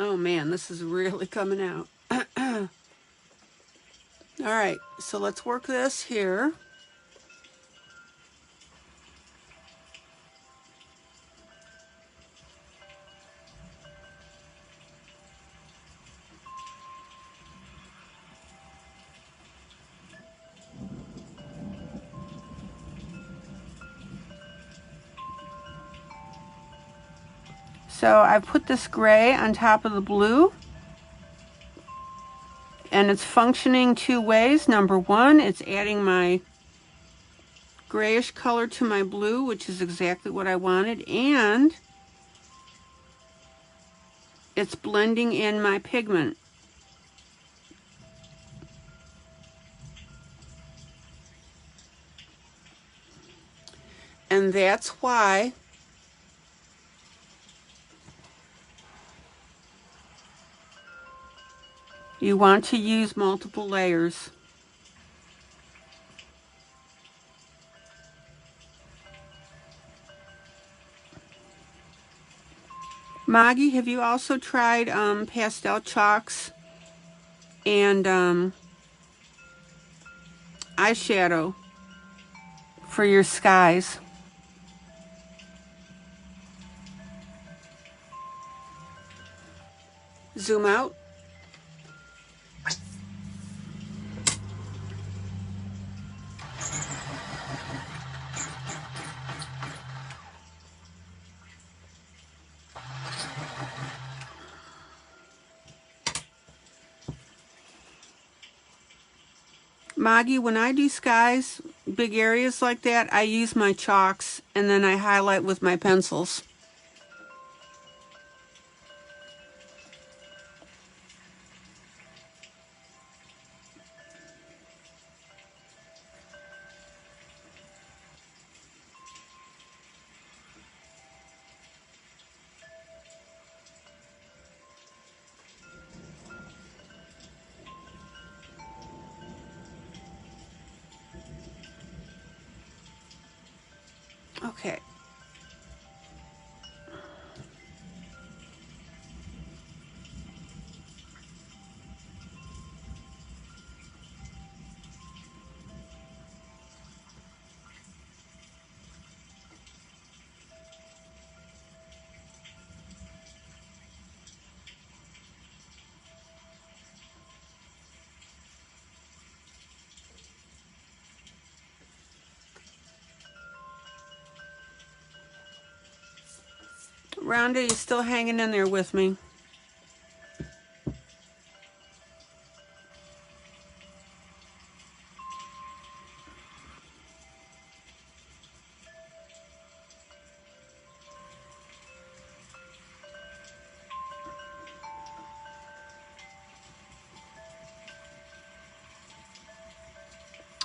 Oh man, this is really coming out. All right, so let's work this here. So I put this gray on top of the blue, and it's functioning two ways. Number one, it's adding my grayish color to my blue, which is exactly what I wanted, and it's blending in my pigment. And that's why you want to use multiple layers. Maggie, have you also tried pastel chalks and eyeshadow for your skies? Zoom out. Maggie, when I do skies, big areas like that, I use my chalks and then I highlight with my pencils. Okay. Rhonda, you still hanging in there with me?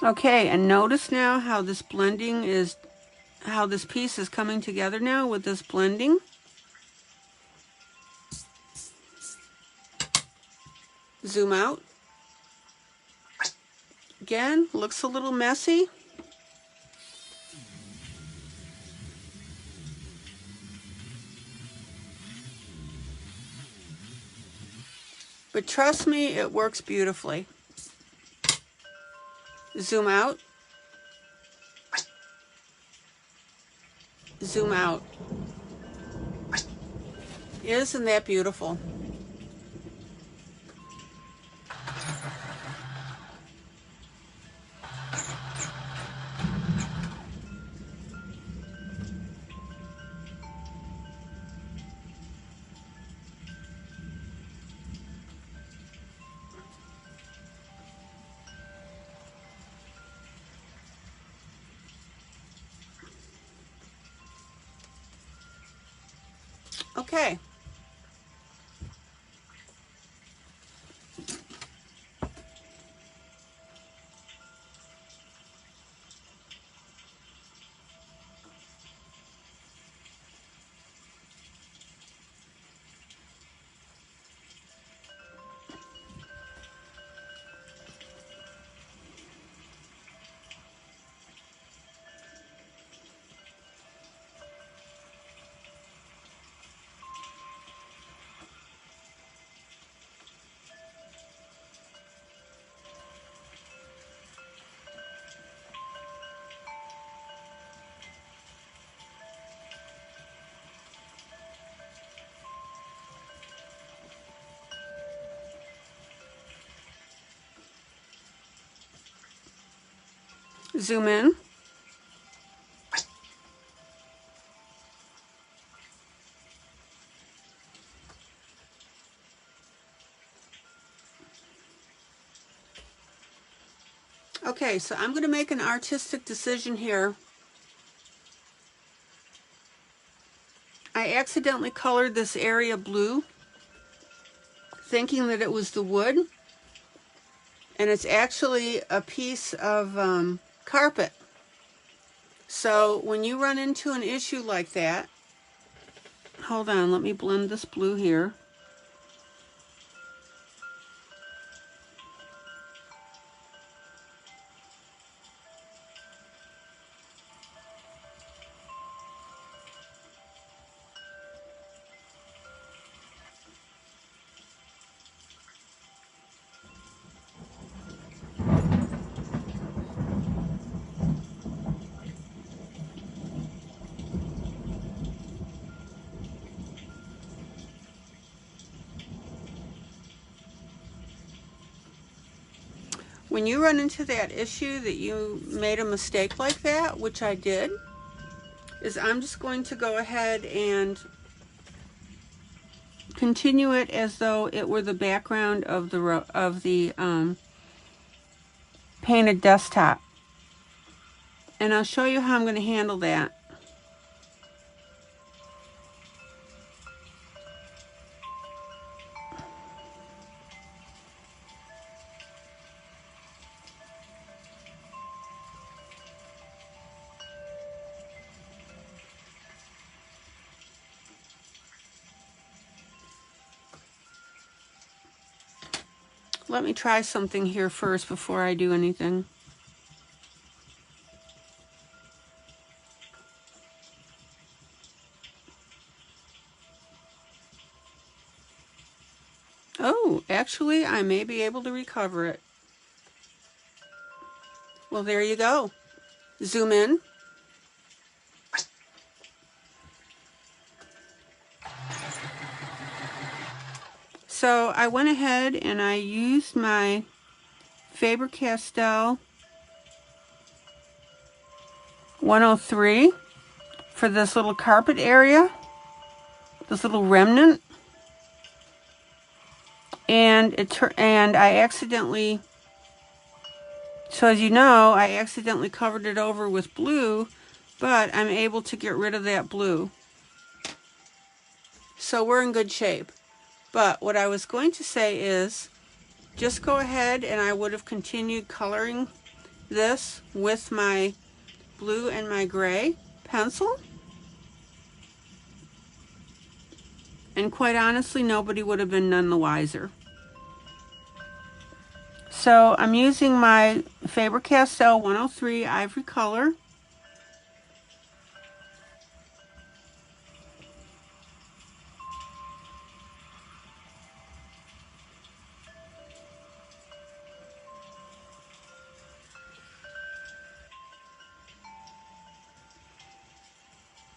Okay, and notice now how this blending is, how this piece is coming together now with this blending. Zoom out. Again, looks a little messy. But trust me, it works beautifully. Zoom out. Zoom out. Isn't that beautiful? Okay. Zoom in. Okay, so I'm going to make an artistic decision here. I accidentally colored this area blue, thinking that it was the wood, and it's actually a piece of carpet. So when you run into an issue like that, hold on, let me blend this blue here. When you run into that issue that you made a mistake like that, which I did, is I'm just going to go ahead and continue it as though it were the background of the painted desktop. And I'll show you how I'm going to handle that. Let me try something here first before I do anything. Oh, actually, I may be able to recover it. Well, there you go. Zoom in. So I went ahead and I used my Faber-Castell 103 for this little carpet area, this little remnant, and I accidentally, so as you know, I accidentally covered it over with blue, but I'm able to get rid of that blue. So we're in good shape. But what I was going to say is, just go ahead and I would have continued coloring this with my blue and my gray pencil. And quite honestly, nobody would have been none the wiser. So I'm using my Faber-Castell 103 Ivory Color.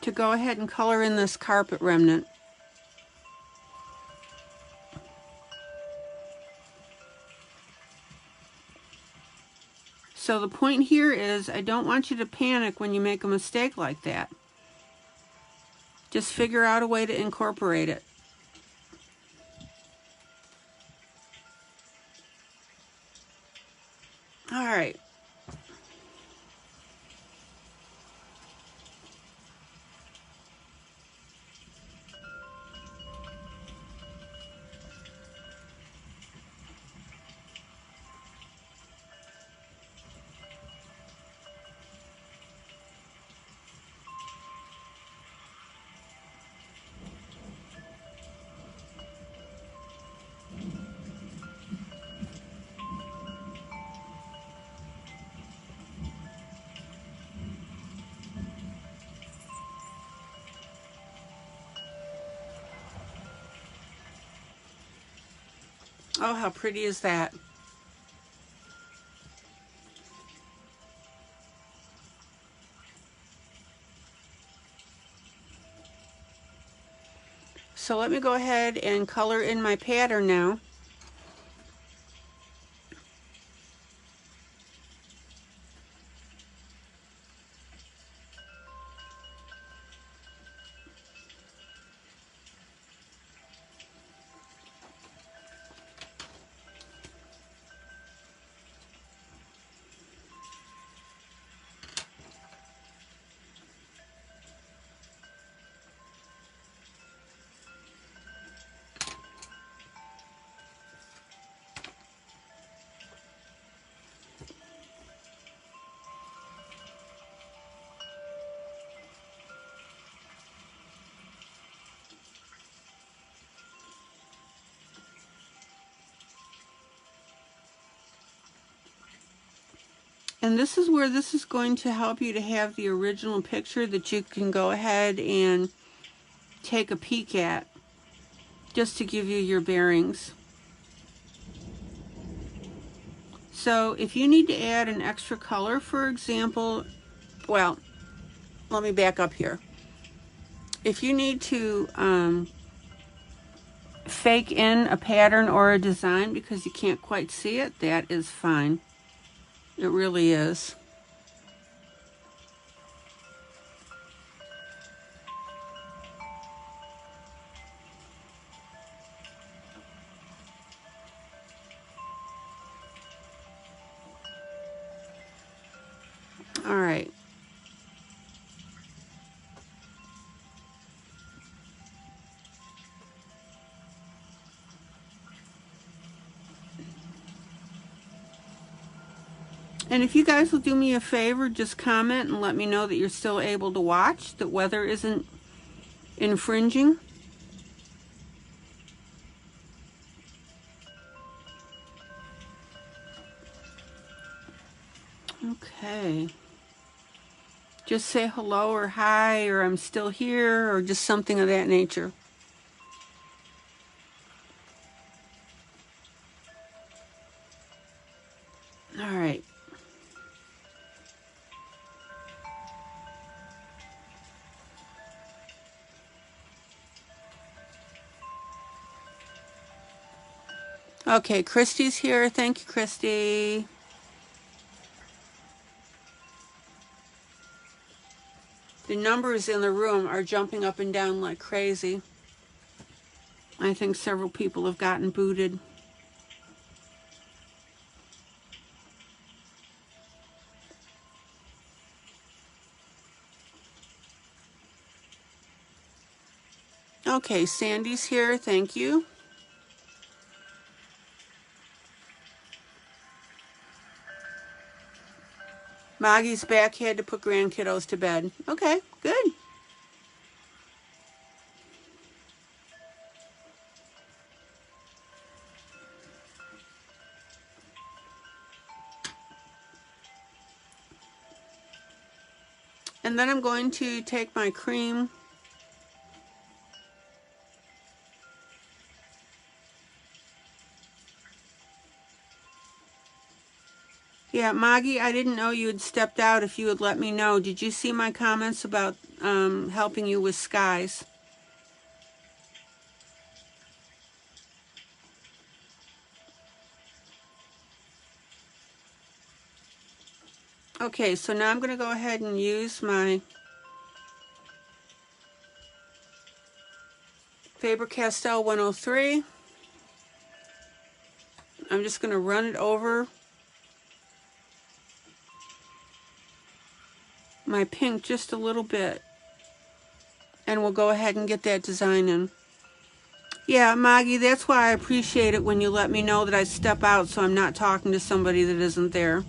To go ahead and color in this carpet remnant. So the point here is, I don't want you to panic when you make a mistake like that. Just figure out a way to incorporate it. All right. Oh, how pretty is that? So let me go ahead and color in my pattern now. And this is where this is going to help you to have the original picture that you can go ahead and take a peek at, just to give you your bearings. So if you need to add an extra color, for example, well, let me back up here. If you need to fake in a pattern or a design because you can't quite see it, that is fine. It really is. All right. And if you guys will do me a favor, just comment and let me know that you're still able to watch, that weather isn't infringing. Okay. Just say hello or hi or I'm still here or just something of that nature. All right. Okay, Christy's here. Thank you, Christy. The numbers in the room are jumping up and down like crazy. I think several people have gotten booted. Okay, Sandy's here. Thank you. Maggie's back, had to put grandkiddos to bed. Okay, good. And then I'm going to take my cream . Yeah, Maggie, I didn't know you had stepped out. If you would let me know. Did you see my comments about helping you with skies? Okay, so now I'm going to go ahead and use my Faber-Castell 103. I'm just going to run it over my pink just a little bit. And we'll go ahead and get that design in. Yeah, Maggie, that's why I appreciate it when you let me know that I step out so I'm not talking to somebody that isn't there.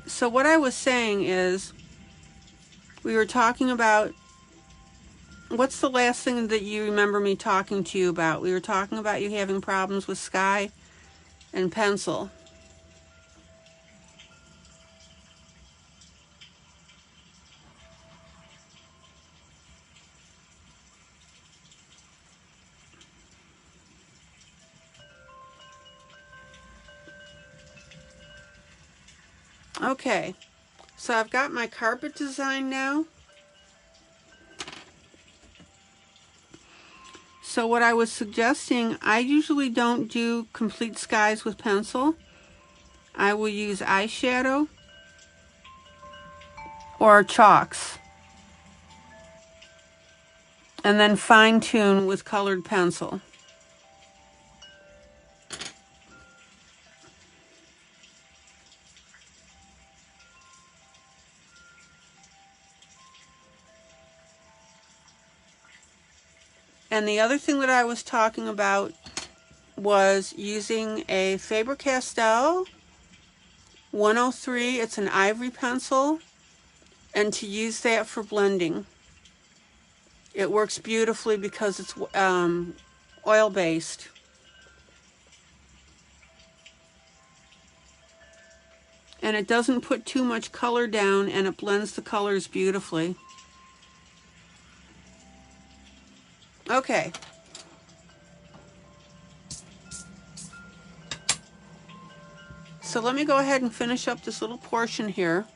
So what I was saying is, we were talking about, what's the last thing that you remember me talking to you about? We were talking about you having problems with sky and pencil. Okay, so I've got my carpet design now. So what I was suggesting, I usually don't do complete skies with pencil. I will use eyeshadow or chalks, and then fine tune with colored pencil. And the other thing that I was talking about was using a Faber-Castell 103. It's an ivory pencil, and to use that for blending. It works beautifully because it's oil-based. and it doesn't put too much color down, and it blends the colors beautifully. Okay. So let me go ahead and finish up this little portion here.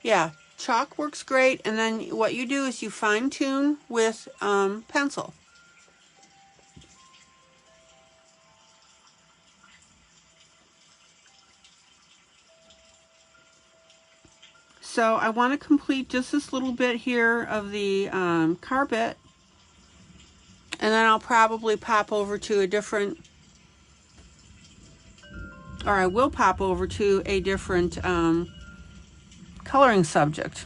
Yeah, chalk works great, and then what you do is you fine tune with pencil. So I want to complete just this little bit here of the carpet, and then I'll probably pop over to a different, or I will pop over to a different coloring subject.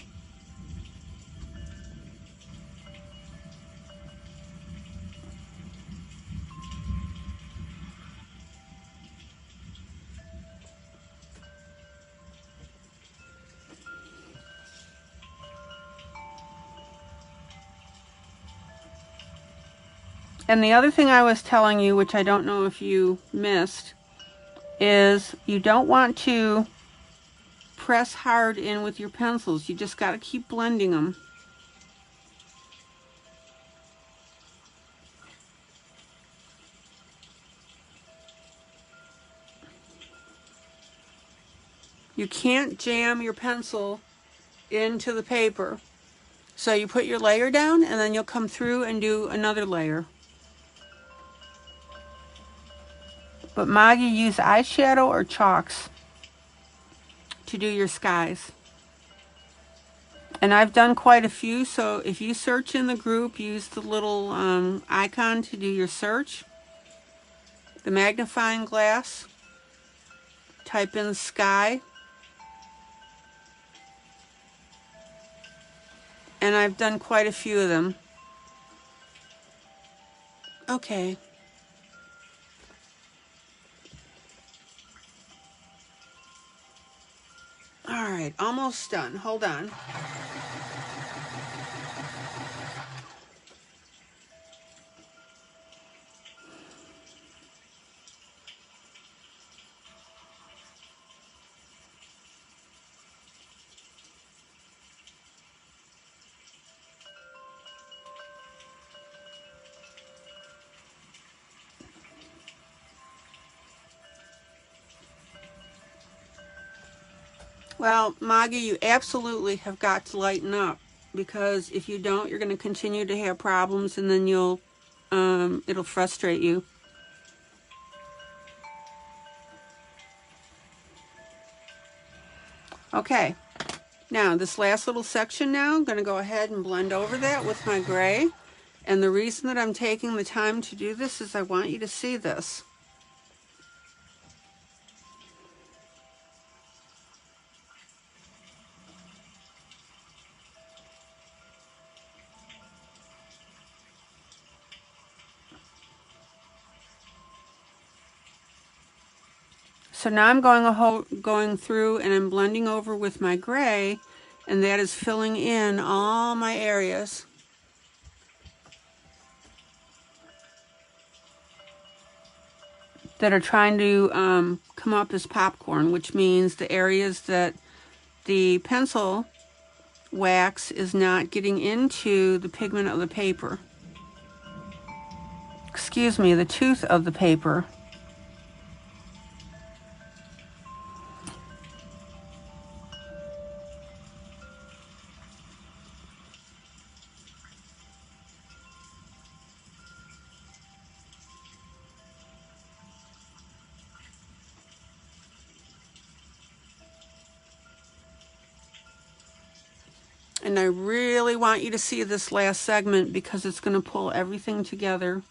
And the other thing I was telling you, which I don't know if you missed, is you don't want to press hard in with your pencils. You just got to keep blending them. You can't jam your pencil into the paper. So you put your layer down, and then you'll come through and do another layer. But Maggie, use eyeshadow or chalks to do your skies. And I've done quite a few, so if you search in the group, use the little icon to do your search. The magnifying glass, type in sky, and I've done quite a few of them. Okay. All right, almost done. Hold on. Well, Maggie, you absolutely have got to lighten up, because if you don't, you're going to continue to have problems, and then it'll frustrate you. Okay, now this last little section now, I'm going to go ahead and blend over that with my gray. And the reason that I'm taking the time to do this is I want you to see this. So now I'm going through and I'm blending over with my gray, and that is filling in all my areas. That are trying to come up as popcorn, which means the areas that the pencil wax is not getting into the pigment of the paper. Excuse me, the tooth of the paper. And I really want you to see this last segment, because it's going to pull everything together.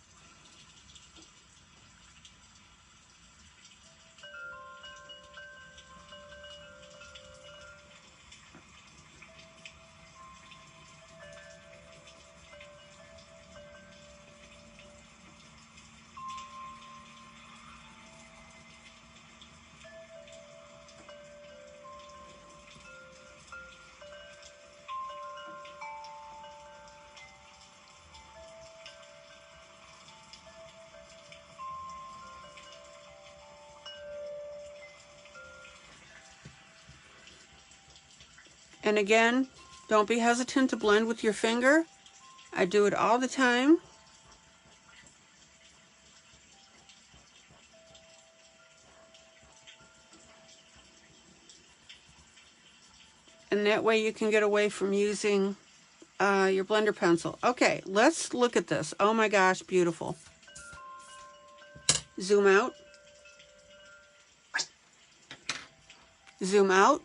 And again, don't be hesitant to blend with your finger. I do it all the time. And that way you can get away from using your blender pencil. Okay, let's look at this. Oh my gosh, beautiful. Zoom out. Zoom out.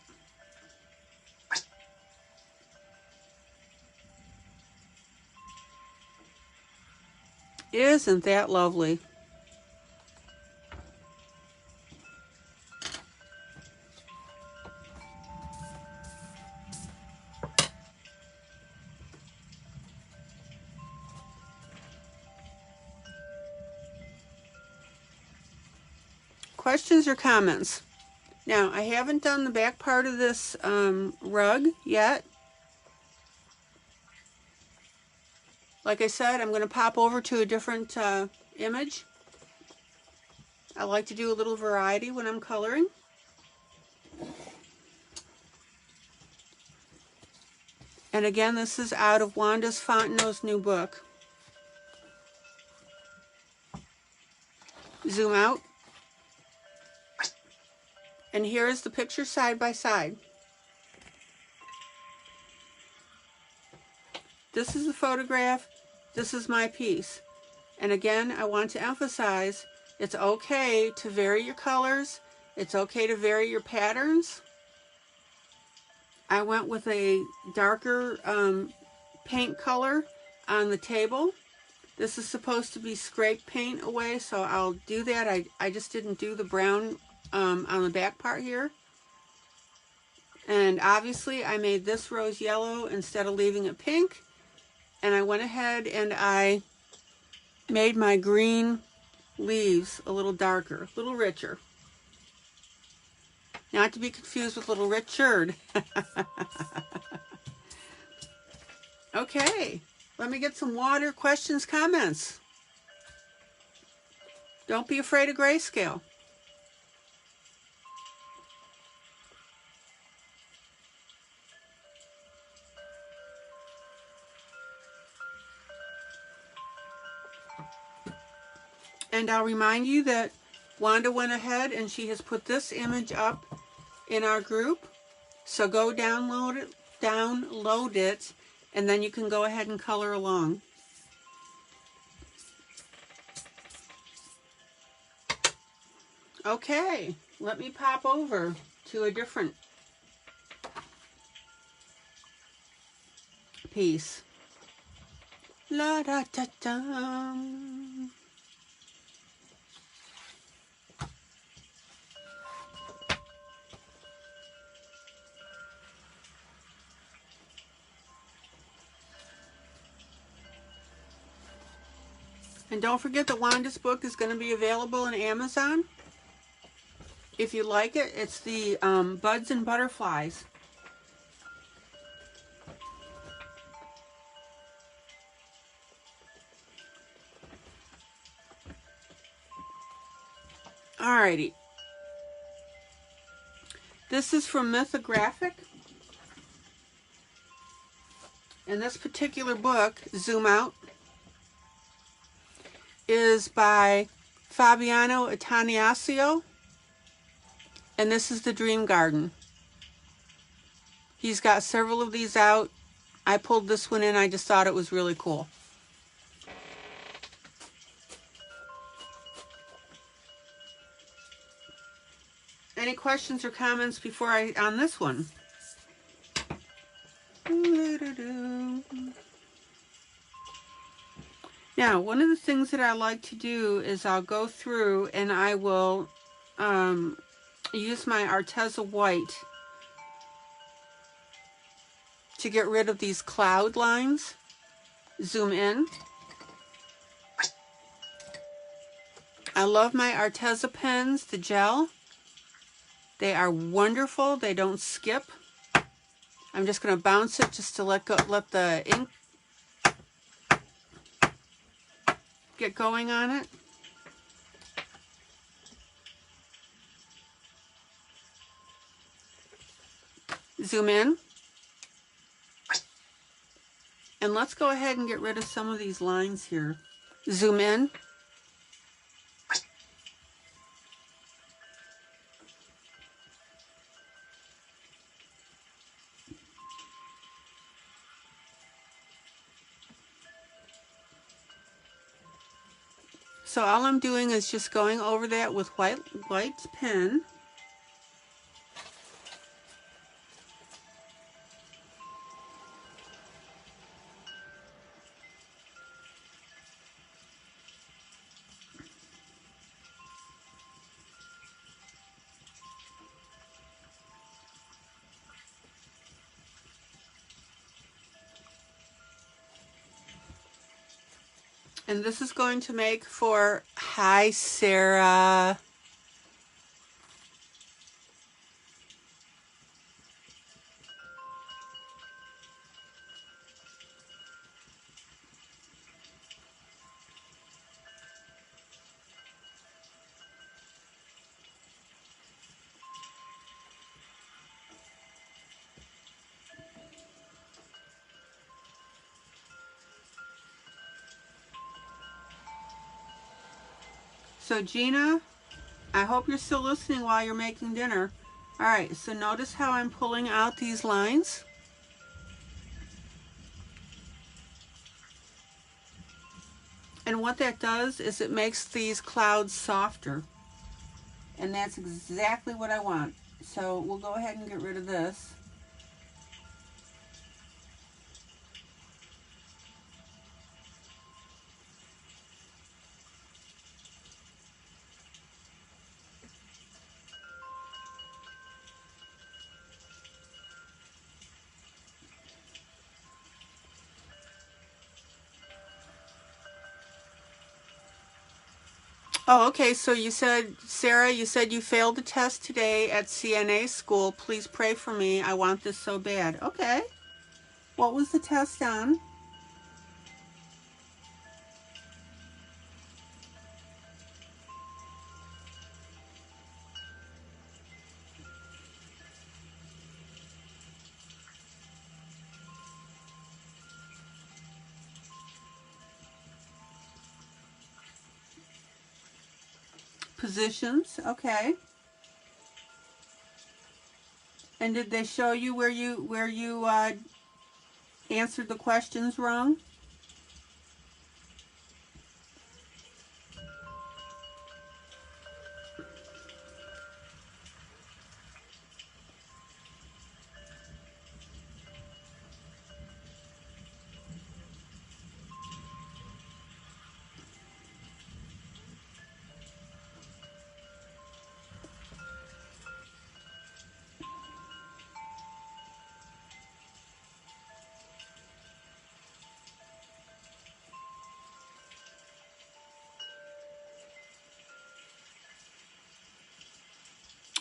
Isn't that lovely? Questions or comments? Now, I haven't done the back part of this rug yet. Like I said, I'm going to pop over to a different image. I like to do a little variety when I'm coloring. And again, this is out of Wanda's FONTENOT's new book. Zoom out. And here is the picture side by side. This is the photograph. This is my piece. And again, I want to emphasize, it's okay to vary your colors. It's okay to vary your patterns. I went with a darker paint color on the table. This is supposed to be scrape paint away, so I'll do that. I just didn't do the brown on the back part here. And obviously I made this rose yellow instead of leaving it pink. And I went ahead and I made my green leaves a little darker, a little richer. Not to be confused with Little Richard. Okay, let me get some water. Questions, comments? Don't be afraid of grayscale. And I'll remind you that Wanda went ahead and she has put this image up in our group. So go download it, and then you can go ahead and color along. Okay, let me pop over to a different piece. La da da da. And don't forget that Wanda's book is going to be available on Amazon. If you like it, it's the Buds and Butterflies. Alrighty. This is from MYTHOGRAPHIC. And this particular book, Zoom Out, is by FABIANA ATTANASIO, and this is the Dream Garden. He's got several of these out. I pulled this one in. I just thought it was really cool. Any questions or comments before on this one? Now, one of the things that I like to do is I'll go through and I will use my Artez White to get rid of these cloud lines. Zoom in. I love my Artez pens, the gel. They are wonderful. They don't skip. I'm just going to bounce it just to let the ink get going on it. Zoom in. And let's go ahead and get rid of some of these lines here. Zoom in. So all I'm doing is just going over that with white pen. And this is going to make for, hi Sarah. So Gina, I hope you're still listening while you're making dinner. All right, so notice how I'm pulling out these lines. And what that does is it makes these clouds softer. And that's exactly what I want. So we'll go ahead and get rid of this. Oh, okay, so you said, Sarah, you said you failed the test today at CNA school. Please pray for me. I want this so bad. Okay. What was the test on? Positions, okay. And did they show you where you answered the questions wrong?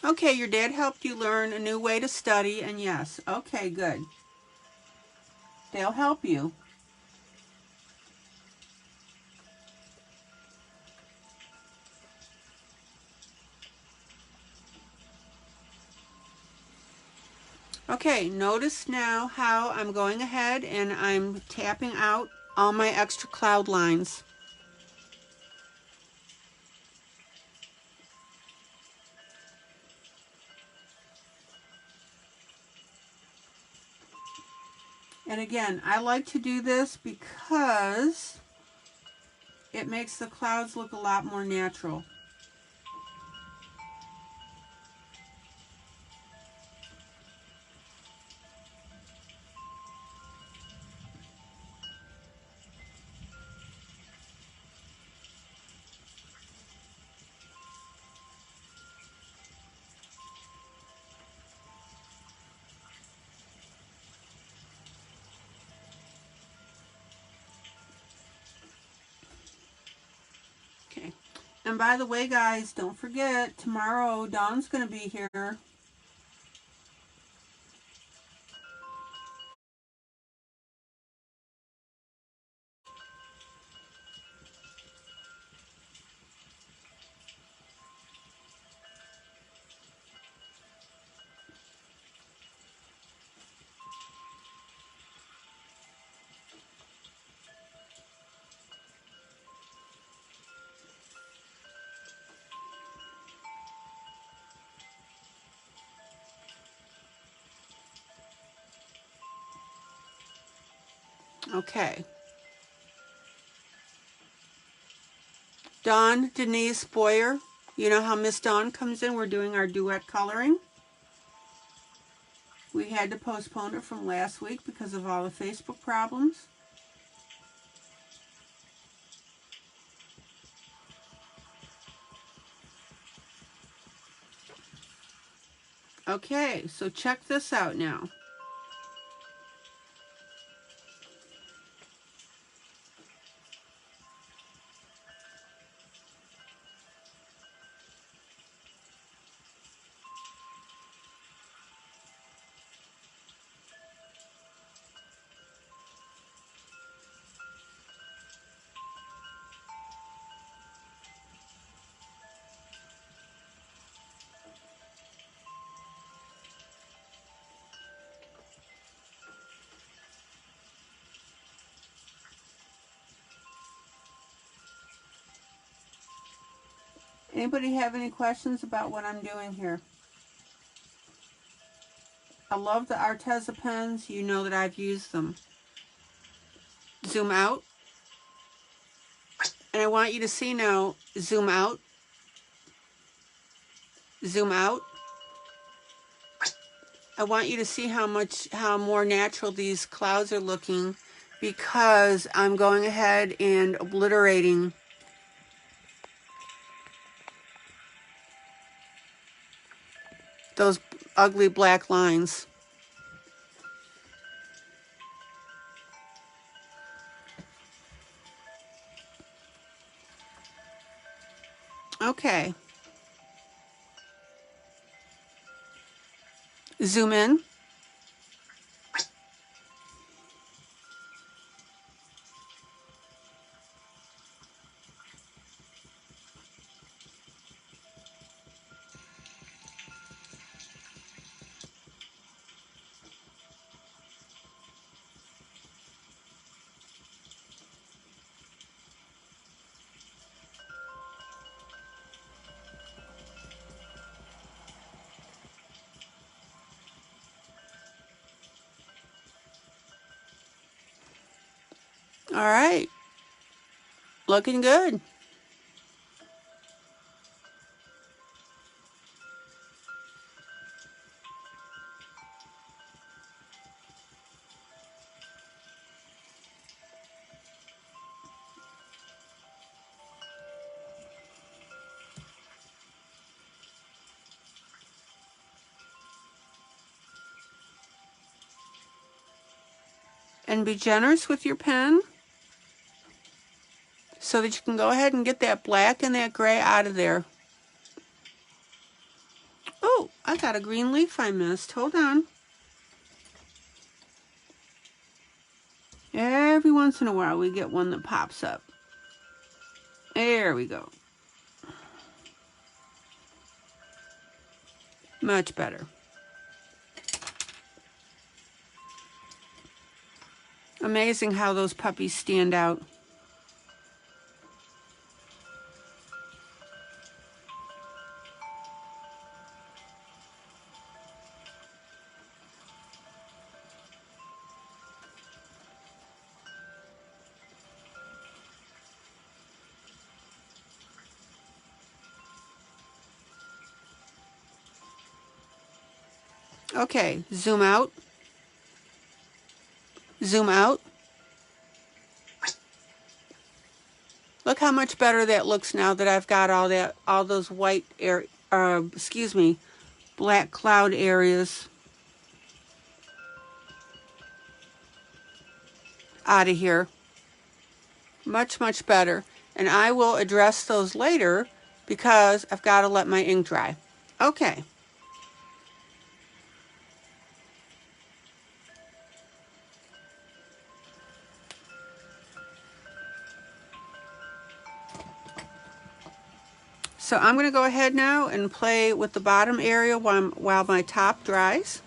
Okay, your dad helped you learn a new way to study, and yes, okay, good. They'll help you. Okay, notice now how I'm going ahead and I'm tapping out all my extra cloud lines. And again, I like to do this because it makes the clouds look a lot more natural. Okay. And by the way, guys, don't forget, tomorrow Dawn's going to be here. Okay. Dawn Denise Boyer. You know how Miss Dawn comes in? We're doing our duet coloring. We had to postpone it from last week because of all the Facebook problems. Okay, so check this out now. Anybody have any questions about what I'm doing here? I love the Artez pens. You know that I've used them. Zoom out. And I want you to see now, zoom out. Zoom out. I want you to see how more natural these clouds are looking because I'm going ahead and obliterating those ugly black lines. Okay. Zoom in. All right. Looking good. And be generous with your pen so that you can go ahead and get that black and that gray out of there. Oh, I got a green leaf I missed. Hold on. Every once in a while we get one that pops up. There we go. Much better. Amazing how those puppies stand out. Okay, zoom out. Zoom out. Look how much better that looks now that I've got all those white black cloud areas out of here. Much, much better. And I will address those later because I've got to let my ink dry. Okay. So I'm going to go ahead now and play with the bottom area while my top dries.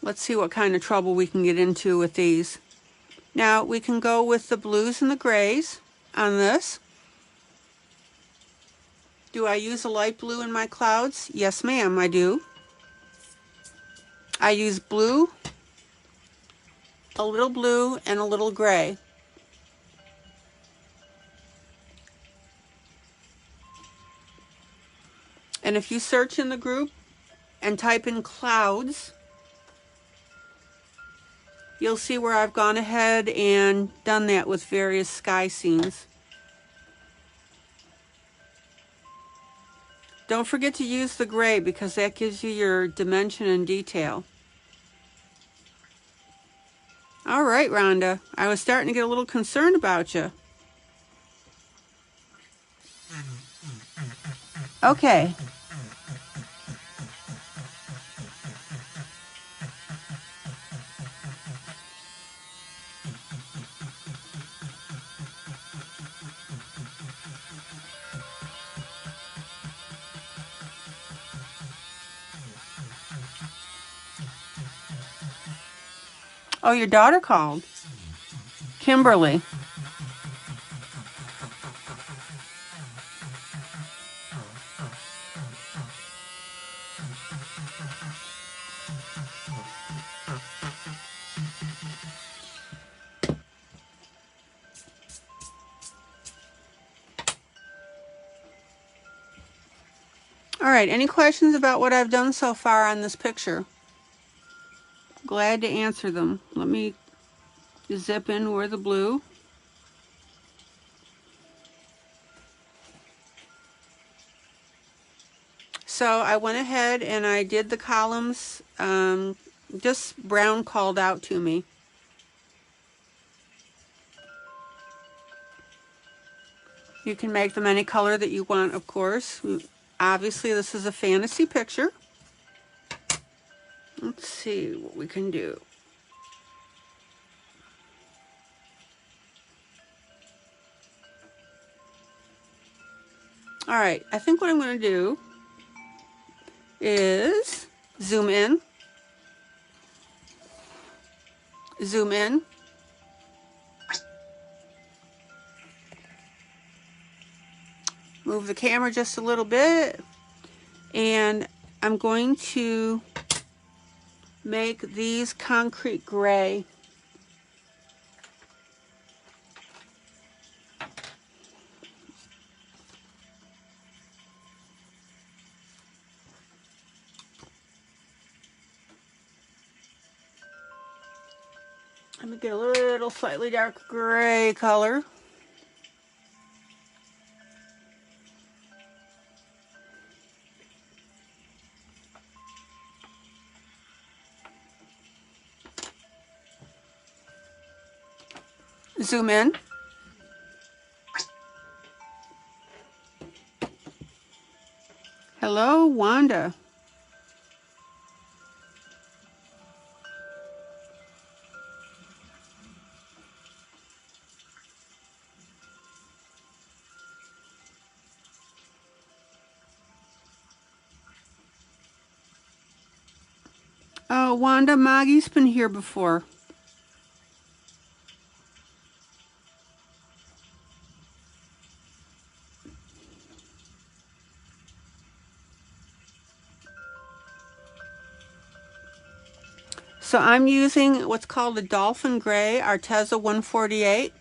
Let's see what kind of trouble we can get into with these. Now we can go with the blues and the grays on this. Do I use a light blue in my clouds? Yes, ma'am, I do. I use blue, a little blue, and a little gray. And if you search in the group and type in clouds, you'll see where I've gone ahead and done that with various sky scenes. Don't forget to use the gray because that gives you your dimension and detail. All right, Rhonda. I was starting to get a little concerned about you. Okay. Oh, your daughter called. Kimberly. All right, any questions about what I've done so far on this picture? Glad to answer them. Let me zip in where the blue. So I went ahead and I did the columns, just brown called out to me. You can make them any color that you want, of course. Obviously, this is a fantasy picture. Let's see what we can do. All right, I think what I'm going to do is zoom in, move the camera just a little bit, and I'm going to make these concrete gray. Let me get a little slightly dark gray color. Zoom in. Hello, Wanda. Oh, Wanda, Maggie's been here before. So I'm using what's called a Dolphin Gray, Artez 148.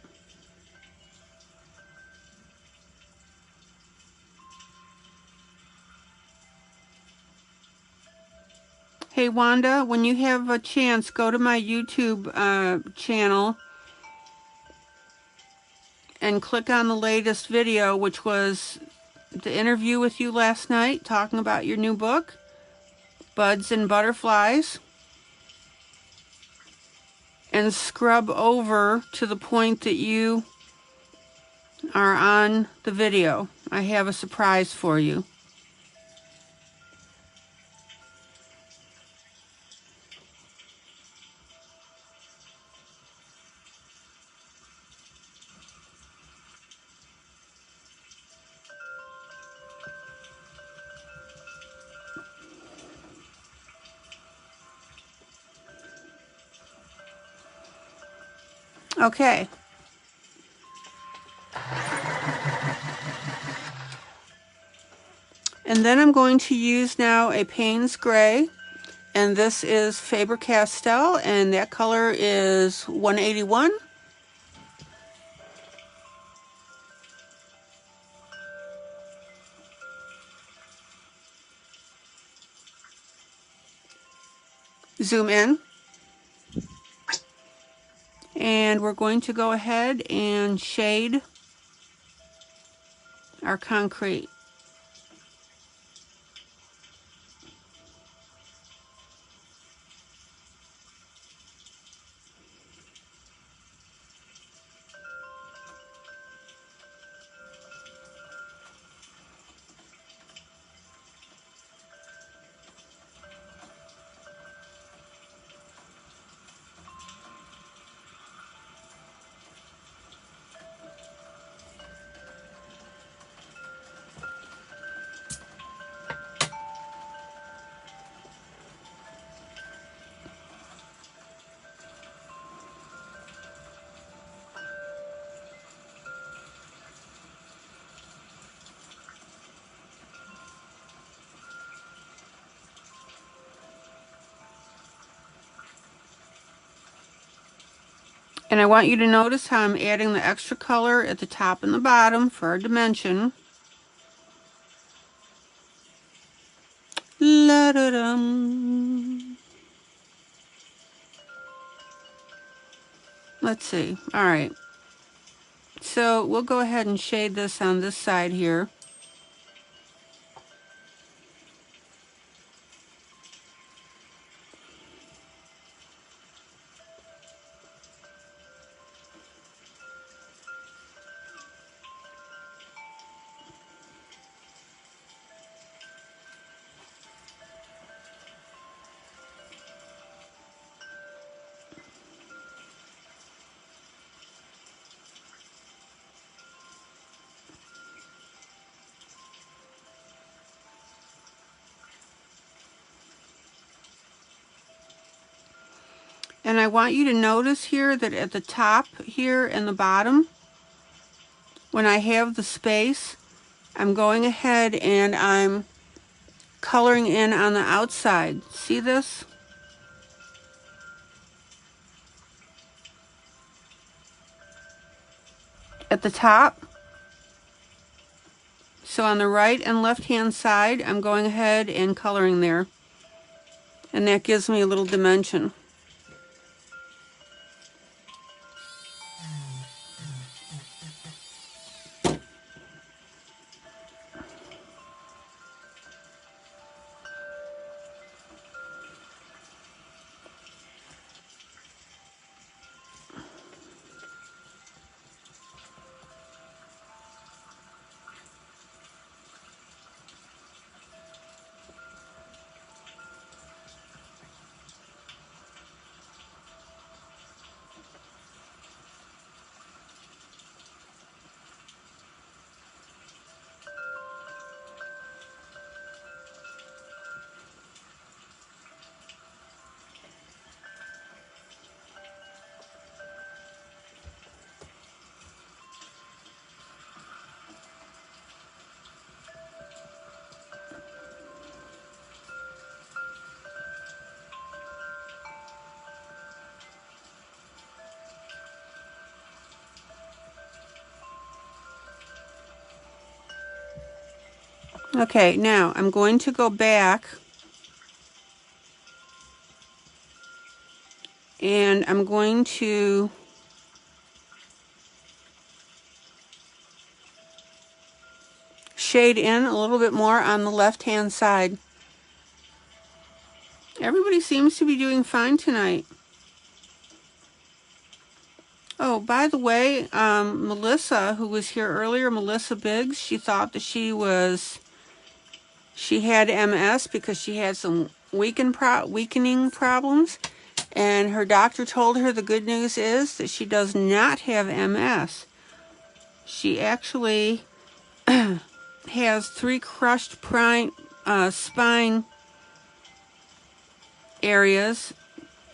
Hey Wanda, when you have a chance, go to my YouTube channel and click on the latest video, which was the interview with you last night, talking about your new book, Buds and Butterflies, and scrub over to the point that you are on the video. I have a surprise for you. Okay. And then I'm going to use now a Payne's Gray, and this is Faber-Castell, and that color is 181. Zoom in. And we're going to go ahead and shade our concrete. And I want you to notice how I'm adding the extra color at the top and the bottom for our dimension. La-da-dum. Let's see. All right. So we'll go ahead and shade this on this side here. And I want you to notice here that at the top here and the bottom, when I have the space, I'm going ahead and I'm coloring in on the outside. See this? At the top. So on the right and left hand side, I'm going ahead and coloring there. And that gives me a little dimension. Okay, now I'm going to go back and I'm going to shade in a little bit more on the left hand side. Everybody seems to be doing fine tonight. Oh, by the way, Melissa, who was here earlier, Melissa Biggs, she thought that she had MS because she had some weakening problems, and her doctor told her the good news is that she does not have MS. She actually has 3 crushed spine areas,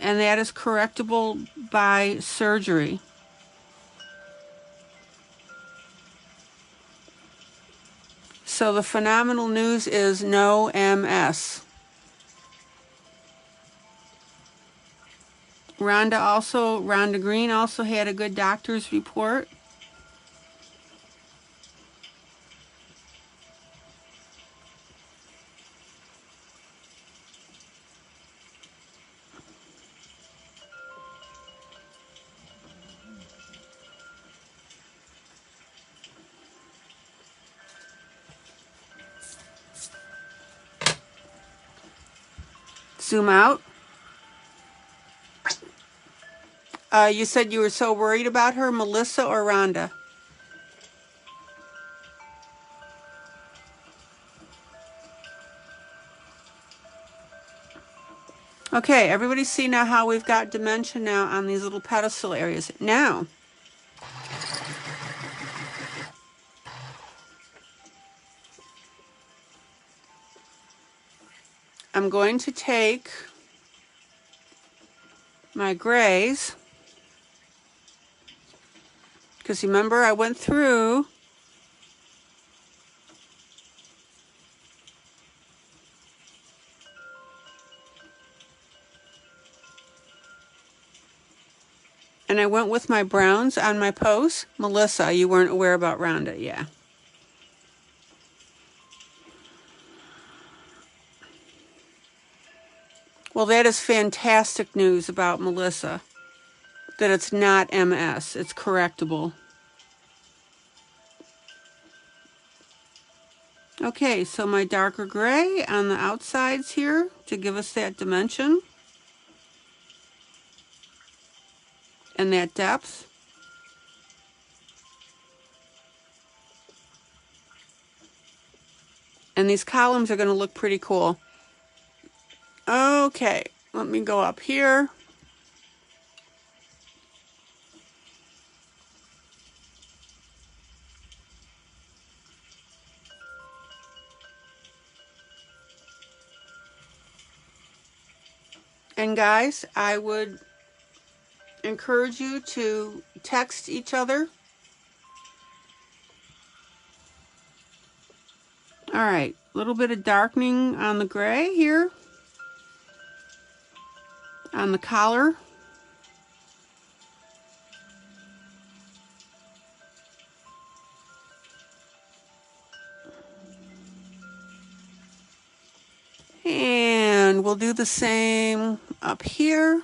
and that is correctable by surgery. So the phenomenal news is no MS. Rhonda Green also had a good doctor's report. Zoom out. You said you were so worried about her, Melissa or Rhonda? Okay, everybody see now how we've got dimension now on these little pedestal areas. Now, I'm going to take my grays, because remember I went through and I went with my browns on my post. Melissa, you weren't aware about Rhonda, yeah. Well, that is fantastic news about Melissa, that it's not MS, it's correctable. Okay, so my darker gray on the outsides here to give us that dimension and that depth. And these columns are going to look pretty cool. Okay, let me go up here. And guys, I would encourage you to text each other. All right, a little bit of darkening on the gray here, on the collar. And we'll do the same up here.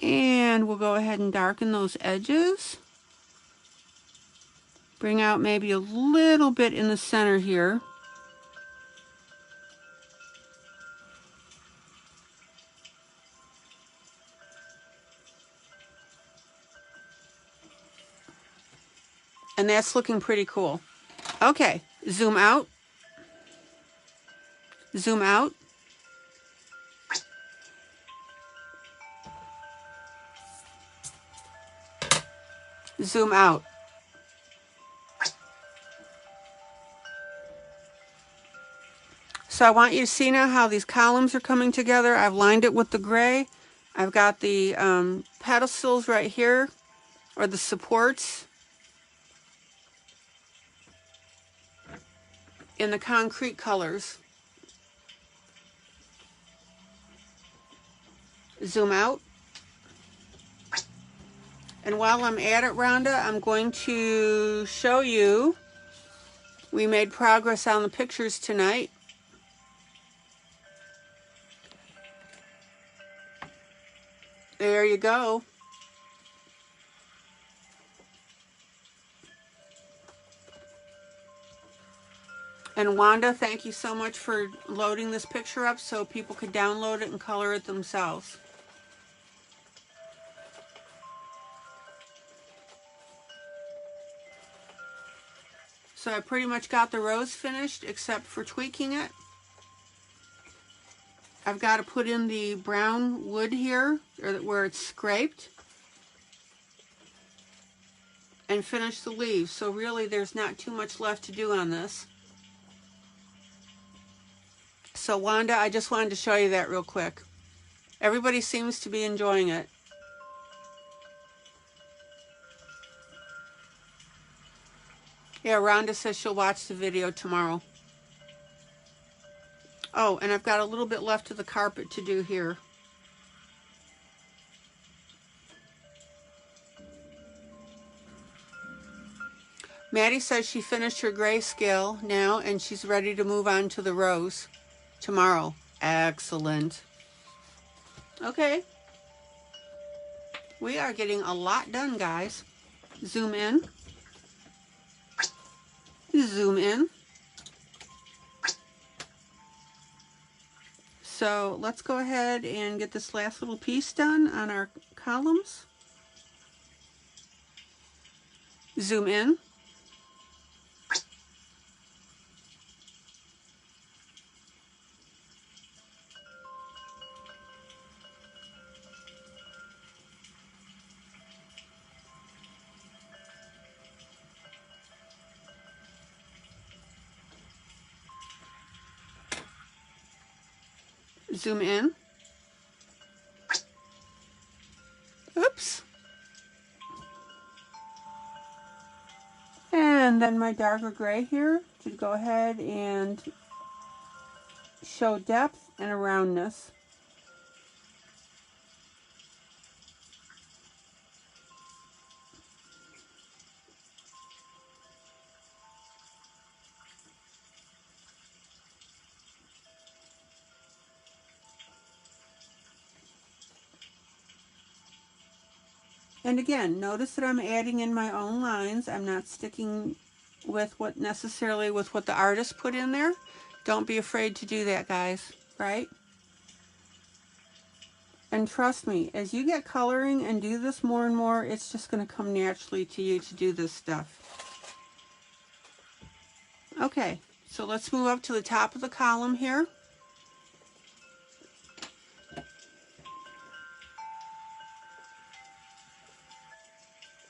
And we'll go ahead and darken those edges. Bring out maybe a little bit in the center here. And that's looking pretty cool. Okay, zoom out. Zoom out. Zoom out. So I want you to see now how these columns are coming together. I've lined it with the gray. I've got the pedestals right here, or the supports, in the concrete colors. Zoom out. And while I'm at it, Rhonda, I'm going to show you, we made progress on the pictures tonight. There you go. And Wanda, thank you so much for loading this picture up so people could download it and color it themselves. So I pretty much got the rose finished except for tweaking it. I've got to put in the brown wood here, or where it's scraped, and finish the leaves. So really there's not too much left to do on this. So Wanda, I just wanted to show you that real quick. Everybody seems to be enjoying it. Yeah, Rhonda says she'll watch the video tomorrow. Oh, and I've got a little bit left of the carpet to do here. Maddie says she finished her grayscale now and she's ready to move on to the rose tomorrow. Excellent. Okay. We are getting a lot done, guys. Zoom in. Zoom in. So let's go ahead and get this last little piece done on our columns. Zoom in. Zoom in. Oops. And then my darker gray here to go ahead and show depth and a roundness. And again, notice that I'm adding in my own lines. I'm not sticking with what the artist put in there. Don't be afraid to do that, guys, right? And trust me, as you get coloring and do this more and more, it's just going to come naturally to you to do this stuff. Okay, so let's move up to the top of the column here.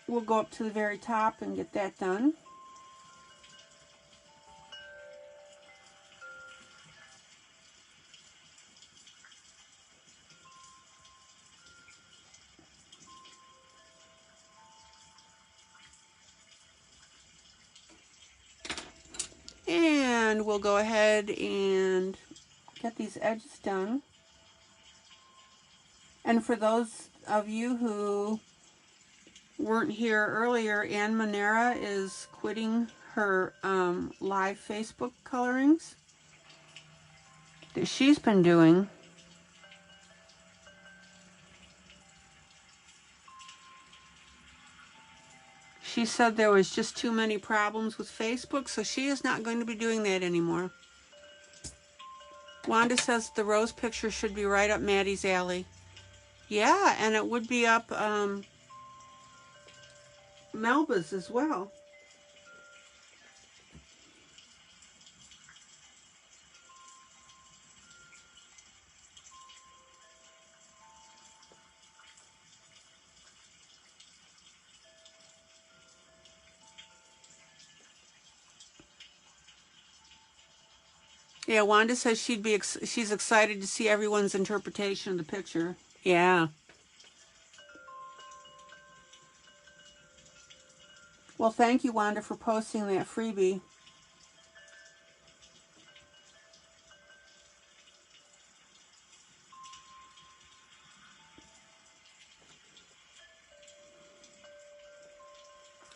We'll go up to the very top and get that done. And we'll go ahead and get these edges done. And for those of you who weren't here earlier, Anne Monera is quitting her live Facebook colorings that she's been doing. She said there was just too many problems with Facebook, so she is not going to be doing that anymore. Wanda says the rose picture should be right up Maddie's alley. Yeah, and it would be up Melba's as well. Yeah, Wanda says she's excited to see everyone's interpretation of the picture. Yeah. Well, thank you, Wanda, for posting that freebie.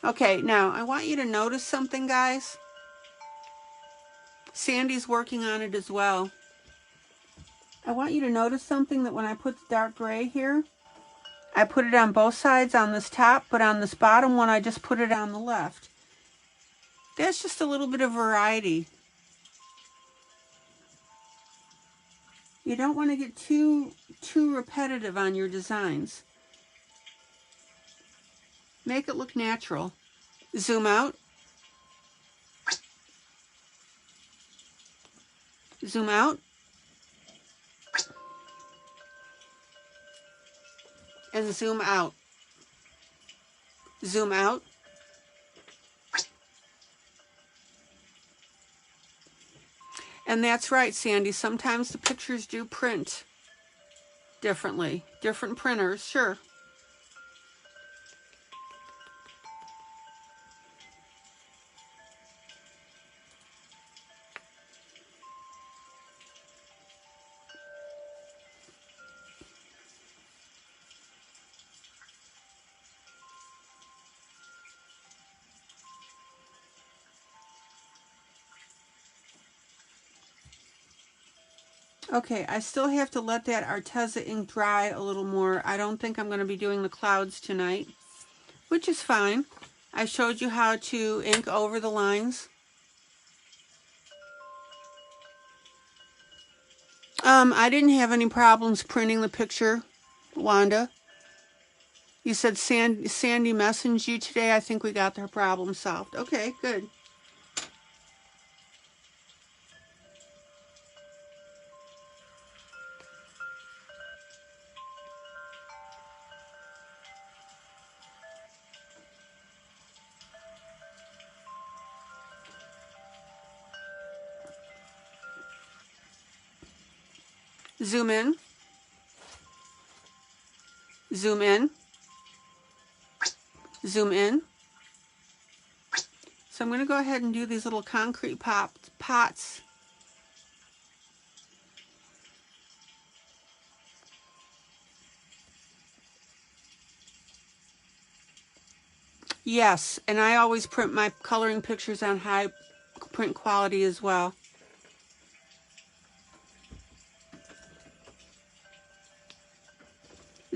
Okay, now I want you to notice something, guys. Sandy's working on it as well. I want you to notice something, that when I put the dark gray here, I put it on both sides on this top, but on this bottom one, I just put it on the left. That's just a little bit of variety. You don't want to get too repetitive on your designs. Make it look natural. Zoom out. Zoom out. And zoom out. Zoom out. And that's right, Sandy. Sometimes the pictures do print differently. Different printers, sure. Okay, I still have to let that Artez ink dry a little more. I don't think I'm going to be doing the clouds tonight, which is fine. I showed you how to ink over the lines. I didn't have any problems printing the picture, Wanda. You said Sandy messaged you today. I think we got their problem solved. Okay, good. Zoom in. Zoom in. Zoom in. So I'm going to go ahead and do these little concrete pots. Yes, and I always print my coloring pictures on high print quality as well.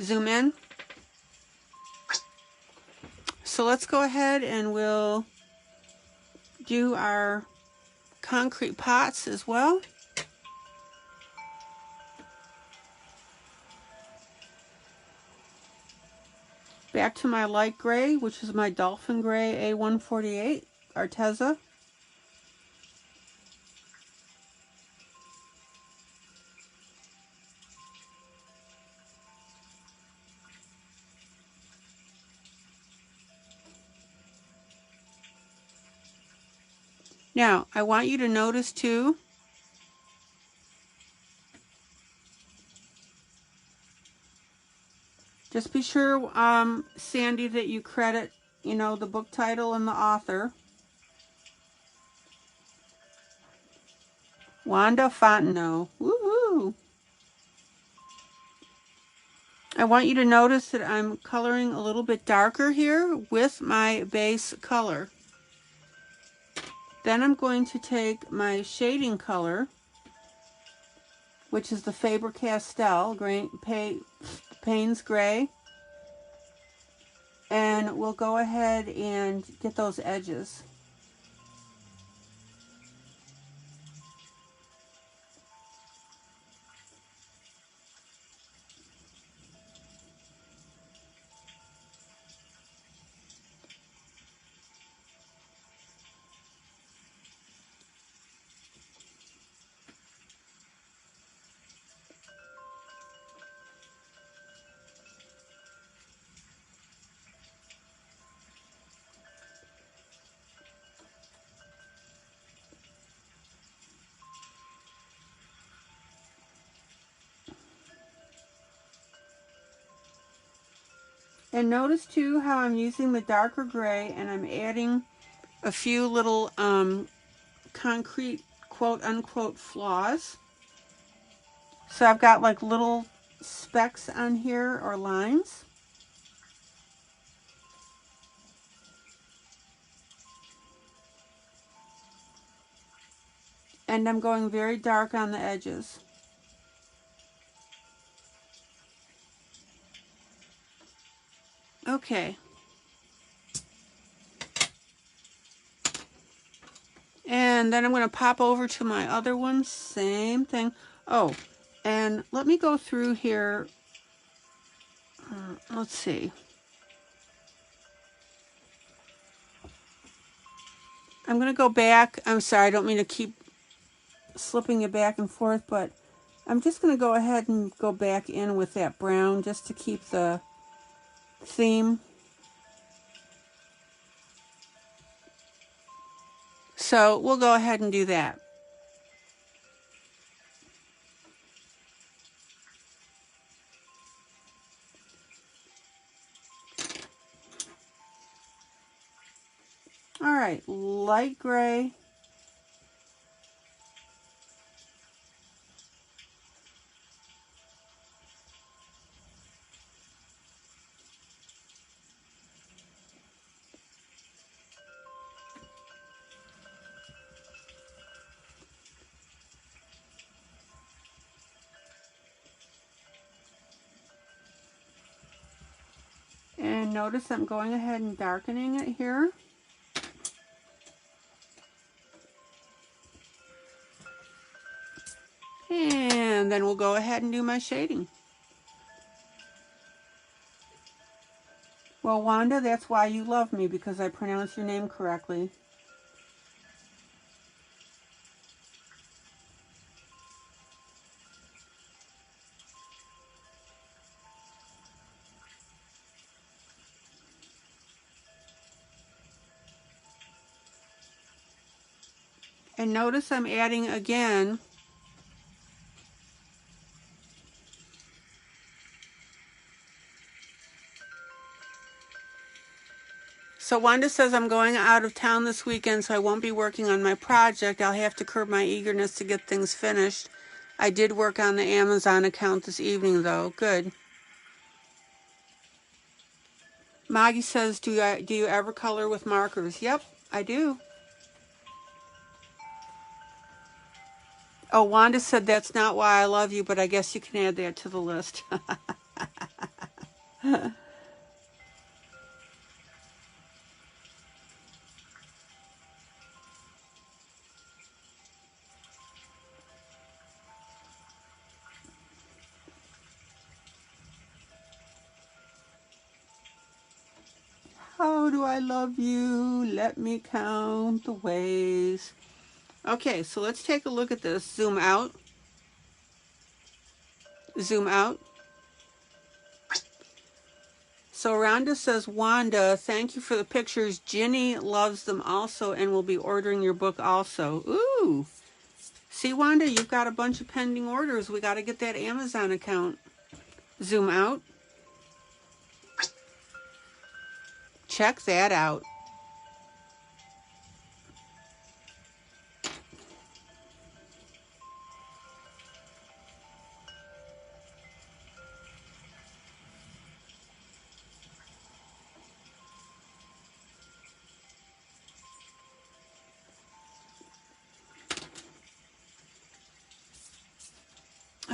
Zoom in. So let's go ahead and we'll do our concrete pots as well. Back to my light gray, which is my Dolphin Gray A148 Arteza. Now, I want you to notice too, just be sure, Sandy, that you credit, you know, the book title and the author. Wanda FONTENOT. Woohoo! I want you to notice that I'm coloring a little bit darker here with my base color. Then I'm going to take my shading color, which is the Faber-Castell Payne's Gray, and we'll go ahead and get those edges. And notice too how I'm using the darker gray and I'm adding a few little concrete quote-unquote flaws. So I've got like little specks on here or lines. And I'm going very dark on the edges. Okay. And then I'm going to pop over to my other one. Same thing. Oh, and let me go through here. Let's see. I'm going to go back. I'm sorry, I don't mean to keep slipping it back and forth, but I'm just going to go ahead and go back in with that brown just to keep the theme. So we'll go ahead and do that. right, light gray. And notice I'm going ahead and darkening it here. And then we'll go ahead and do my shading. Well, Wanda, that's why you love me, because I pronounce your name correctly. And notice I'm adding again so Wanda says I'm going out of town this weekend, so I won't be working on my project. I'll have to curb my eagerness to get things finished. I did work on the Amazon account this evening, though. Good. Maggie says, do you ever color with markers? Yep, I do. Oh, Wanda said that's not why I love you, but I guess you can add that to the list. How do I love you? Let me count the ways. Okay, so let's take a look at this. Zoom out. Zoom out. So Rhonda says, Wanda, thank you for the pictures. Ginny loves them also and will be ordering your book also. Ooh. See, Wanda, you've got a bunch of pending orders. We got to get that Amazon account. Zoom out. Check that out.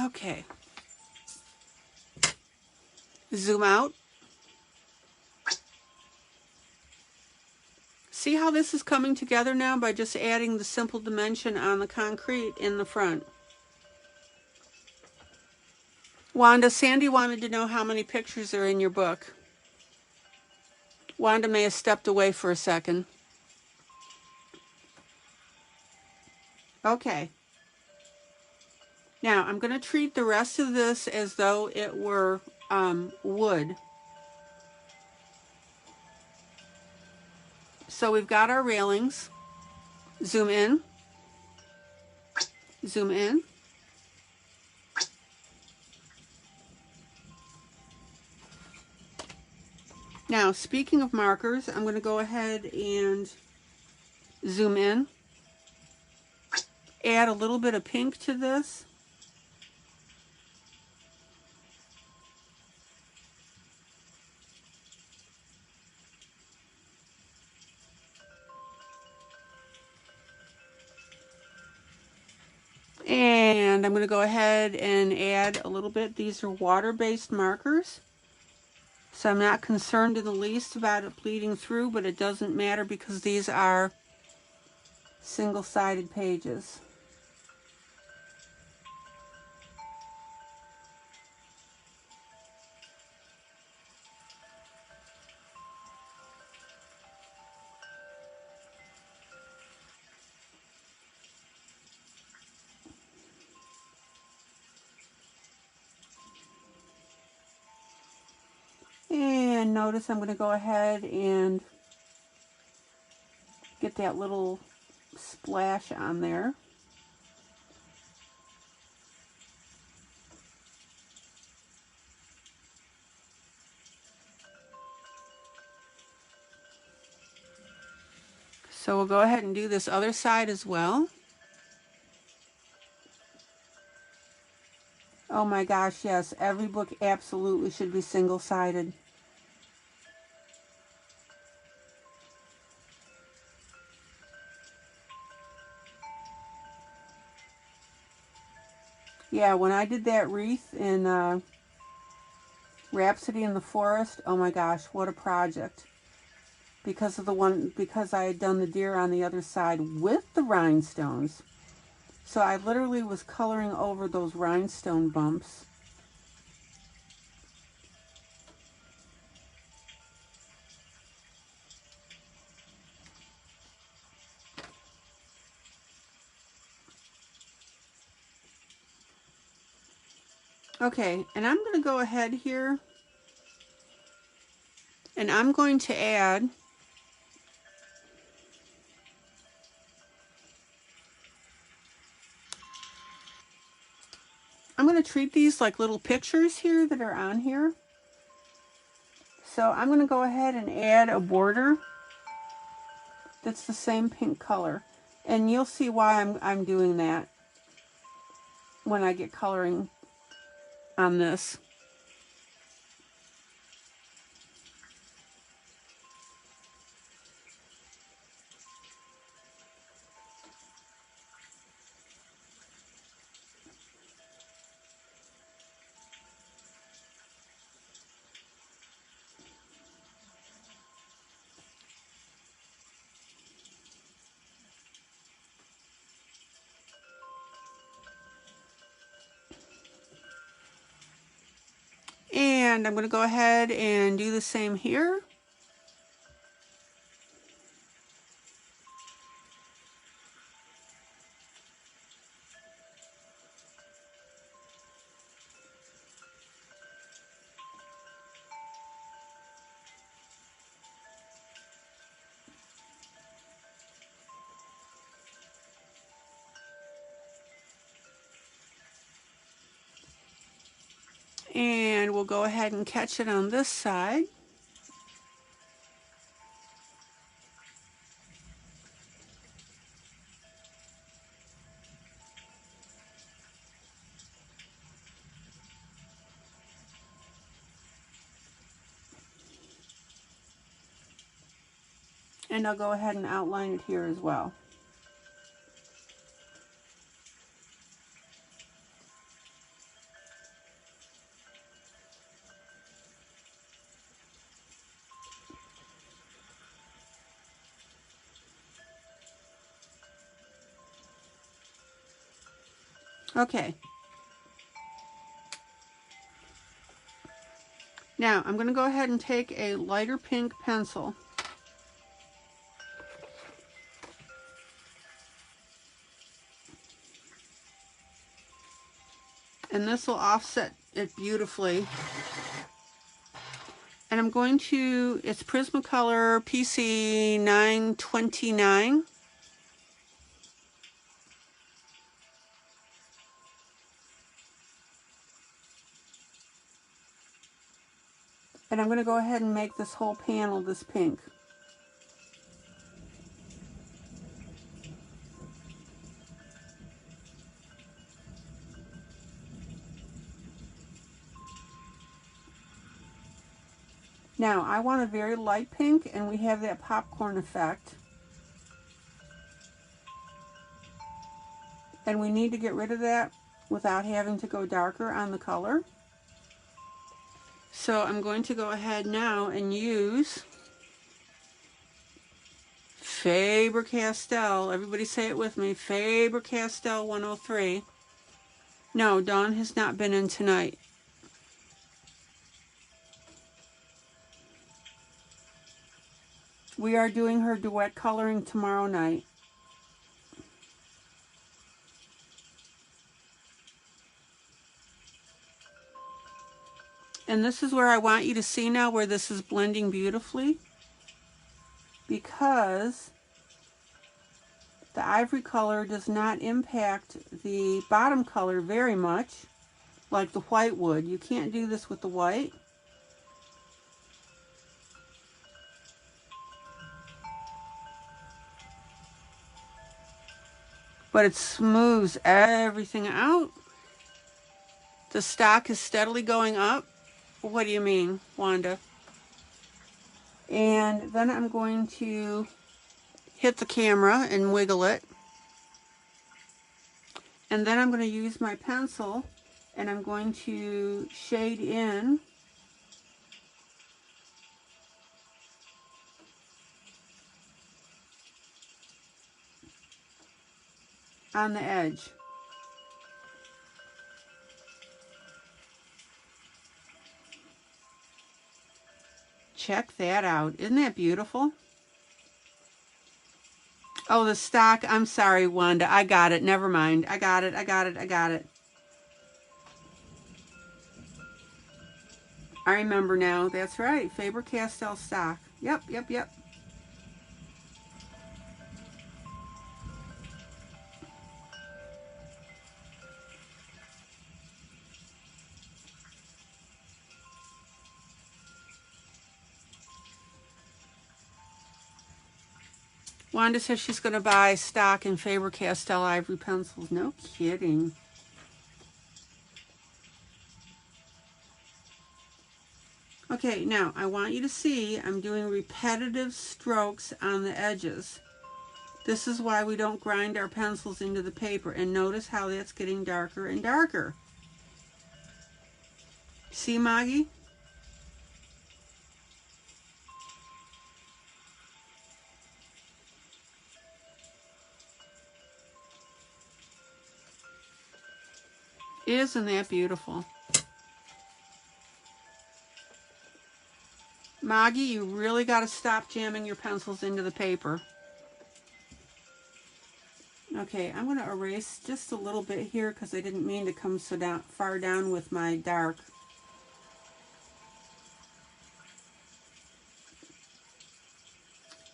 Okay. Zoom out. See how this is coming together now by just adding the simple dimension on the concrete in the front. Wanda, Sandy wanted to know how many pictures are in your book. Wanda may have stepped away for a second. Okay. Now, I'm going to treat the rest of this as though it were wood. So we've got our railings. Zoom in. Zoom in. Now, speaking of markers, I'm going to go ahead and zoom in. Add a little bit of pink to this. And I'm going to go ahead and add a little bit. These are water-based markers. So I'm not concerned in the least about it bleeding through, but it doesn't matter because these are single-sided pages. And notice I'm going to go ahead and get that little splash on there. So we'll go ahead and do this other side as well. Oh my gosh, yes, every book absolutely should be single-sided. Yeah, when I did that wreath in Rhapsody in the Forest, oh my gosh, what a project. Because I had done the deer on the other side with the rhinestones. So I literally was coloring over those rhinestone bumps. Okay, and I'm going to go ahead here and I'm going to add I'm going to treat these like little pictures here that are on here. So I'm going to go ahead and add a border that's the same pink color. And you'll see why I'm doing that when I get coloring on this. And I'm going to go ahead and do the same here. And we'll go ahead and catch it on this side. And I'll go ahead and outline it here as well. Okay. Now I'm going to go ahead and take a lighter pink pencil. And this will offset it beautifully. And I'm going to, it's Prismacolor PC 929. And I'm going to go ahead and make this whole panel this pink. Now, I want a very light pink, and we have that popcorn effect. And we need to get rid of that without having to go darker on the color. So I'm going to go ahead now and use Faber-Castell. Everybody say it with me. Faber-Castell 103. No, Dawn has not been in tonight. We are doing her duet coloring tomorrow night. And this is where I want you to see now where this is blending beautifully. Because the ivory color does not impact the bottom color very much, like the white would. You can't do this with the white. but it smooths everything out. The stock is steadily going up. What do you mean, Wanda? And then I'm going to hit the camera and wiggle it. And then I'm going to use my pencil and I'm going to shade in on the edge. Check that out. Isn't that beautiful? Oh, the stock. I'm sorry, Wanda. I got it. Never mind. I got it. I got it. I got it. I remember now. That's right. Faber-Castell stock. Yep, yep, yep. Wanda says she's going to buy stock in Faber-Castell ivory pencils. No kidding. Okay, now I want you to see I'm doing repetitive strokes on the edges. This is why we don't grind our pencils into the paper. And notice how that's getting darker and darker. See, Maggie? Isn't that beautiful? Maggie, you really got to stop jamming your pencils into the paper. Okay, I'm going to erase just a little bit here because I didn't mean to come so far down with my dark.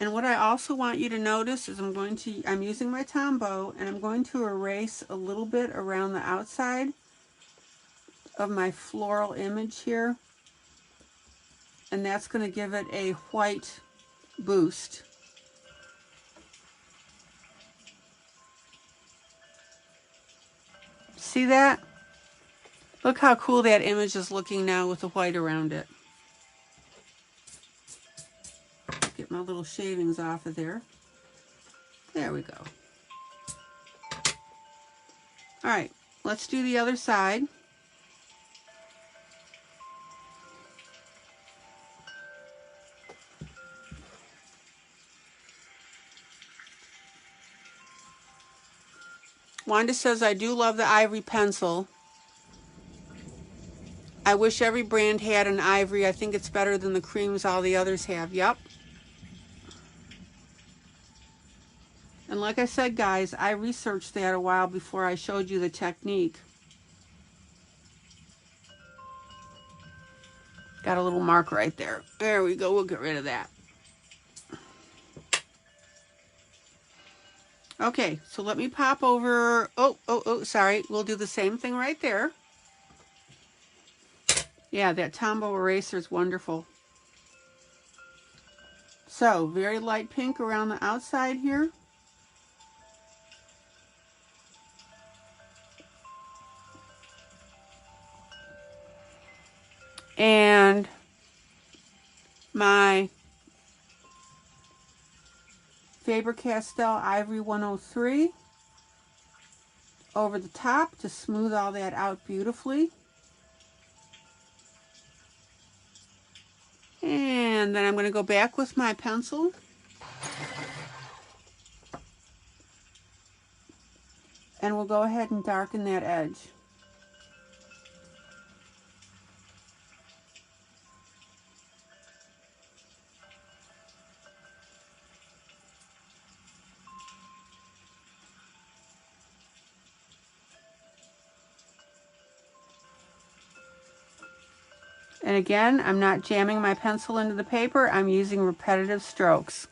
And what I also want you to notice is I'm using my Tombow and I'm going to erase a little bit around the outside of my floral image here. And that's going to give it a white boost. See that? Look how cool that image is looking now with the white around it. Get my little shavings off of there. There we go. All right, let's do the other side. Wanda says, I do love the ivory pencil. I wish every brand had an ivory. I think it's better than the creams all the others have. Yep. And like I said, guys, I researched that a while before I showed you the technique. Got a little mark right there. There we go. We'll get rid of that. Okay, so let me pop over. Oh, sorry. We'll do the same thing right there. Yeah, that Tombow eraser is wonderful. So, very light pink around the outside here. And my Faber-Castell Ivory 103 over the top to smooth all that out beautifully. And then I'm going to go back with my pencil. And we'll go ahead and darken that edge. And again, I'm not jamming my pencil into the paper. I'm using repetitive strokes.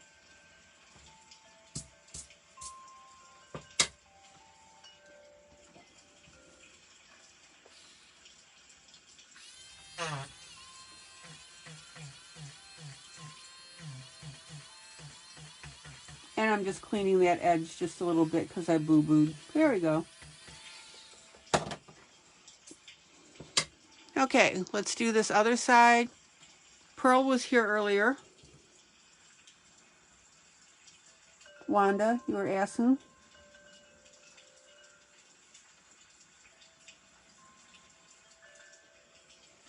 And I'm just cleaning that edge just a little bit because I boo-booed. There we go. Okay, let's do this other side. Pearl was here earlier. Wanda, you were asking?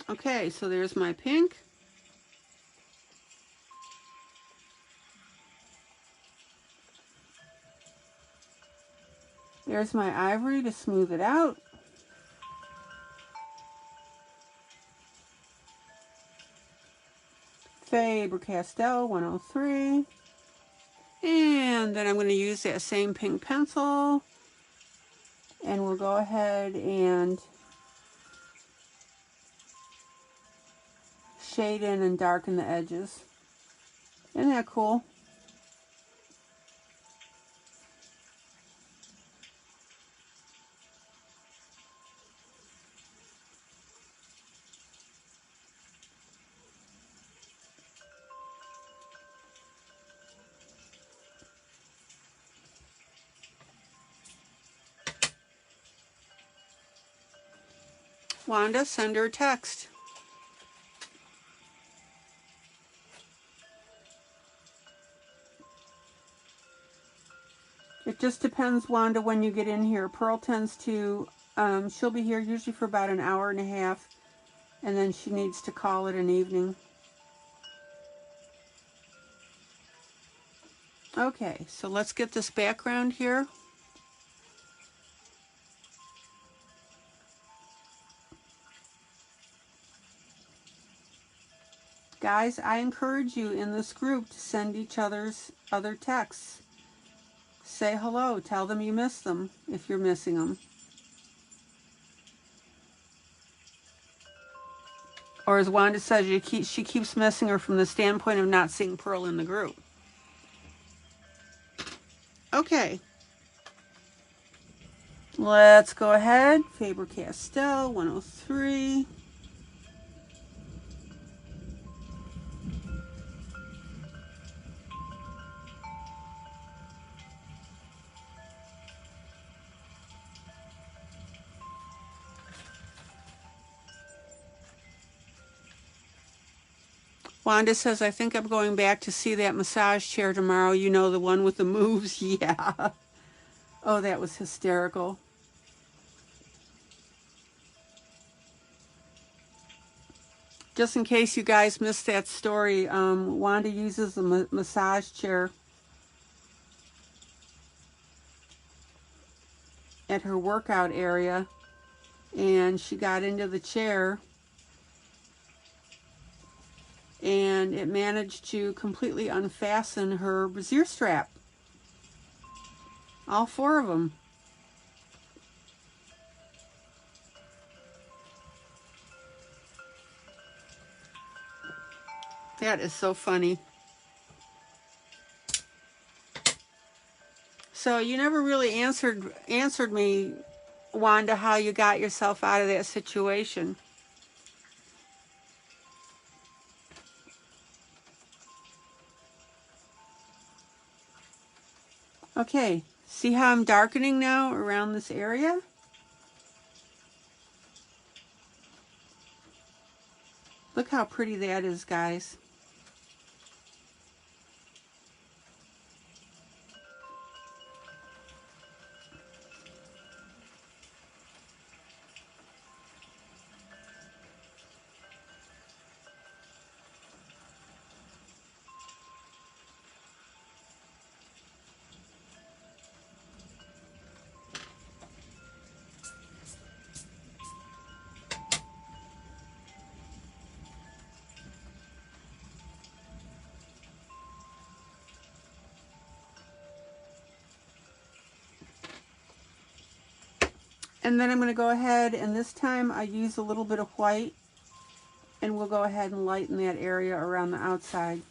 Okay, so there's my pink. There's my ivory to smooth it out. Faber-Castell 103. And then I'm going to use that same pink pencil. And we'll go ahead and shade in and darken the edges. Isn't that cool? Wanda, send her a text. It just depends, Wanda, when you get in here. Pearl tends to, she'll be here usually for about an hour and a half, and then she needs to call it an evening. Okay, so let's get this background here. Guys, I encourage you in this group to send each other texts. Say hello, tell them you miss them if you're missing them. Or as Wanda says, she keeps missing her from the standpoint of not seeing Pearl in the group. Okay. Let's go ahead. Faber-Castell 103. Wanda says, I think I'm going back to see that massage chair tomorrow. You know, the one with the moves? Yeah. Oh, that was hysterical. Just in case you guys missed that story, Wanda uses a massage chair at her workout area, and she got into the chair and it managed to completely unfasten her brassiere strap. All four of them. That is so funny. So you never really answered me, Wanda, how you got yourself out of that situation. Okay, see how I'm darkening now around this area? Look how pretty that is, guys. And then I'm going to go ahead, and this time I use a little bit of white, and we'll go ahead and lighten that area around the outside.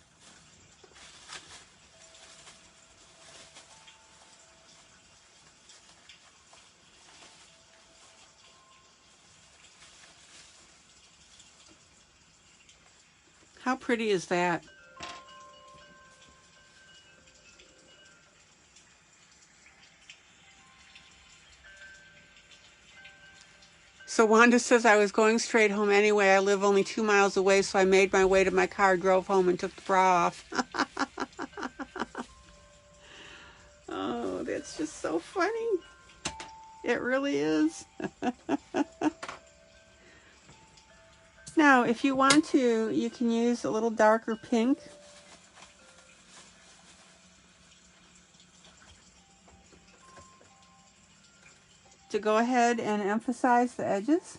How pretty is that? So Wanda says, I was going straight home anyway. I live only 2 miles away, so I made my way to my car, drove home, and took the bra off. Oh, that's just so funny. It really is. Now, if you want to, you can use a little darker pink. To go ahead and emphasize the edges.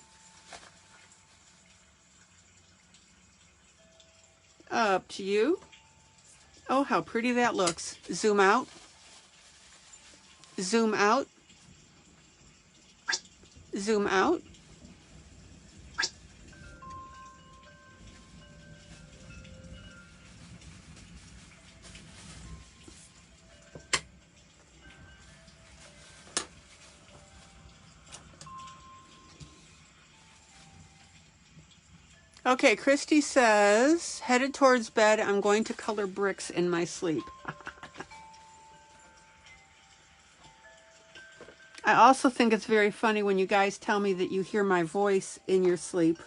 Up to you. Oh, how pretty that looks. Zoom out. Zoom out. Zoom out. Okay, Christy says, headed towards bed, I'm going to color bricks in my sleep. I also think it's very funny when you guys tell me that you hear my voice in your sleep.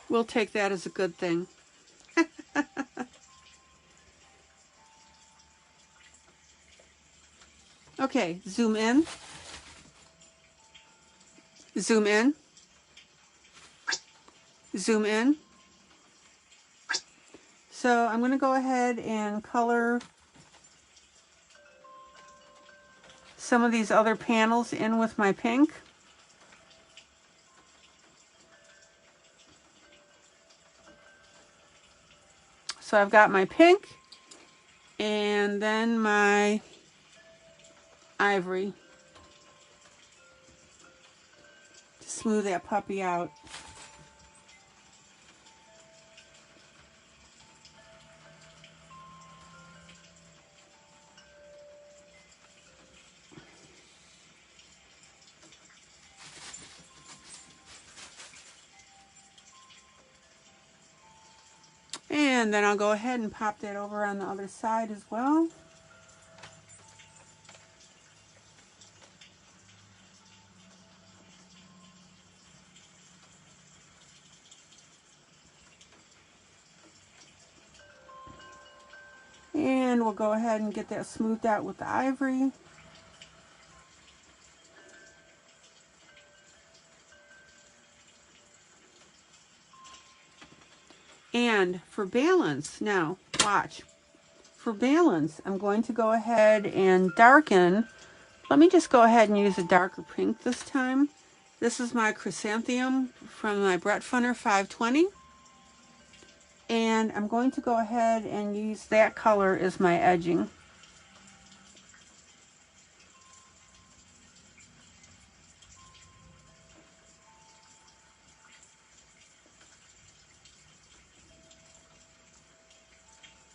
We'll take that as a good thing. Okay, zoom in. Zoom in. Zoom in. So I'm going to go ahead and color some of these other panels in with my pink. So I've got my pink and then my ivory. Smooth that puppy out. And then I'll go ahead and pop that over on the other side as well. And we'll go ahead and get that smoothed out with the ivory. And for balance, now watch. For balance, I'm going to go ahead and darken. Let me just go ahead and use a darker pink this time. This is my chrysanthemum from my Brett Funner 520. And I'm going to go ahead and use that color as my edging.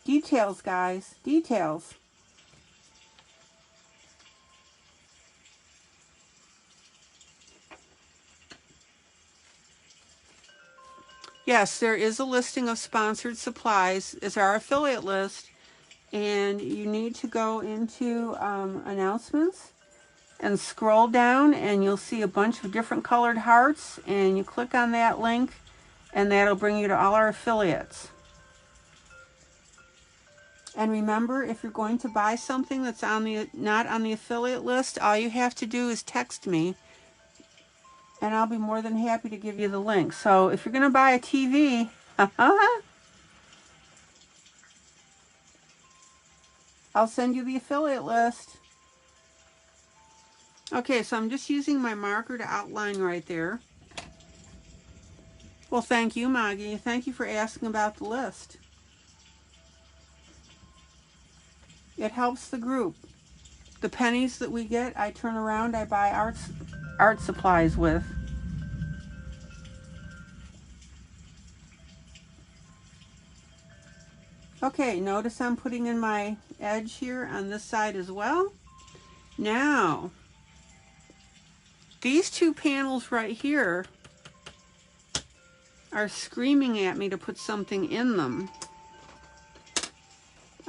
Details, guys, details. Yes, there is a listing of sponsored supplies. It's our affiliate list, and you need to go into announcements and scroll down, and you'll see a bunch of different colored hearts, and you click on that link, and that'll bring you to all our affiliates. And remember, if you're going to buy something that's not on the affiliate list, all you have to do is text me, and I'll be more than happy to give you the link. So if you're going to buy a TV, I'll send you the affiliate list. Okay, so I'm just using my marker to outline right there. Well, thank you, Maggie. Thank you for asking about the list. It helps the group. The pennies that we get, I turn around, I buy art supplies with. Okay, notice I'm putting in my edge here on this side as well. Now, these two panels right here are screaming at me to put something in them.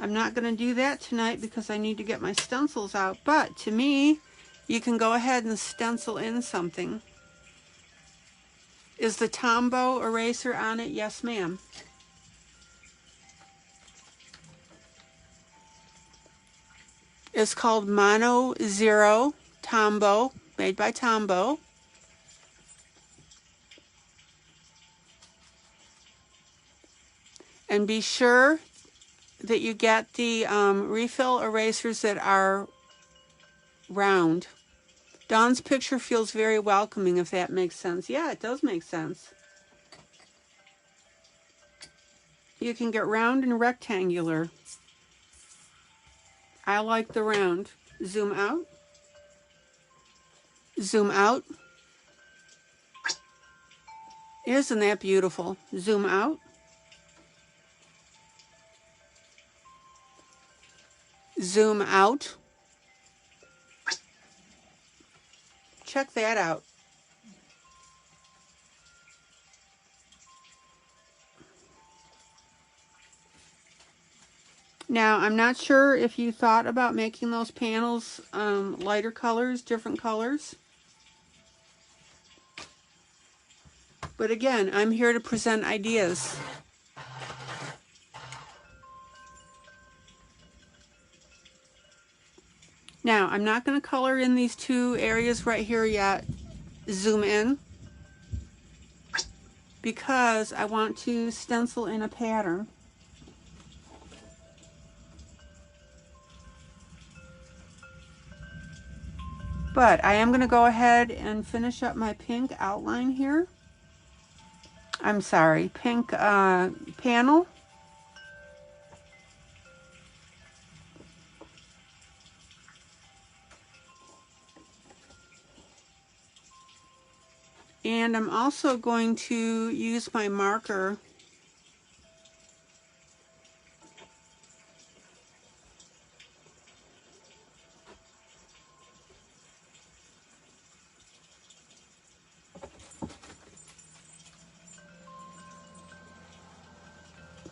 I'm not going to do that tonight because I need to get my stencils out. But to me, you can go ahead and stencil in something. Is the Tombow eraser on it? Yes, ma'am. It's called Mono Zero Tombow, made by Tombow. And be sure that you get the refill erasers that are round. Dawn's picture feels very welcoming, if that makes sense. Yeah, it does make sense. You can get round and rectangular. I like the round. Zoom out. Zoom out. Isn't that beautiful? Zoom out. Zoom out. Check that out. Now, I'm not sure if you thought about making those panels lighter colors, different colors. But again, I'm here to present ideas. Now, I'm not going to color in these two areas right here yet. Zoom in. Because I want to stencil in a pattern. But I am going to go ahead and finish up my pink outline here. I'm sorry, pink panel. And I'm also going to use my marker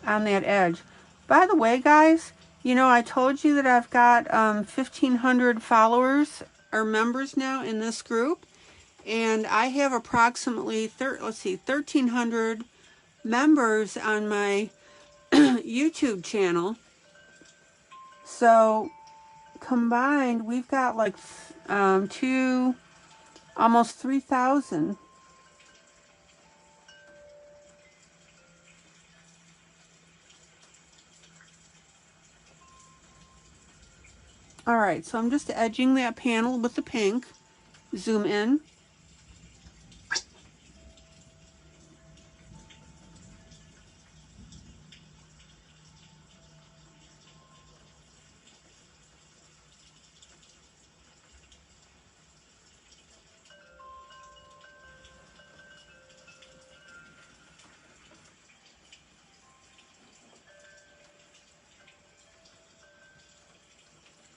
on that edge. By the way, guys, you know, I told you that I've got 1,500 followers or members now in this group, and I have approximately 1,300 members on my YouTube channel. So combined, we've got like almost 3,000. All right, so I'm just edging that panel with the pink. Zoom in.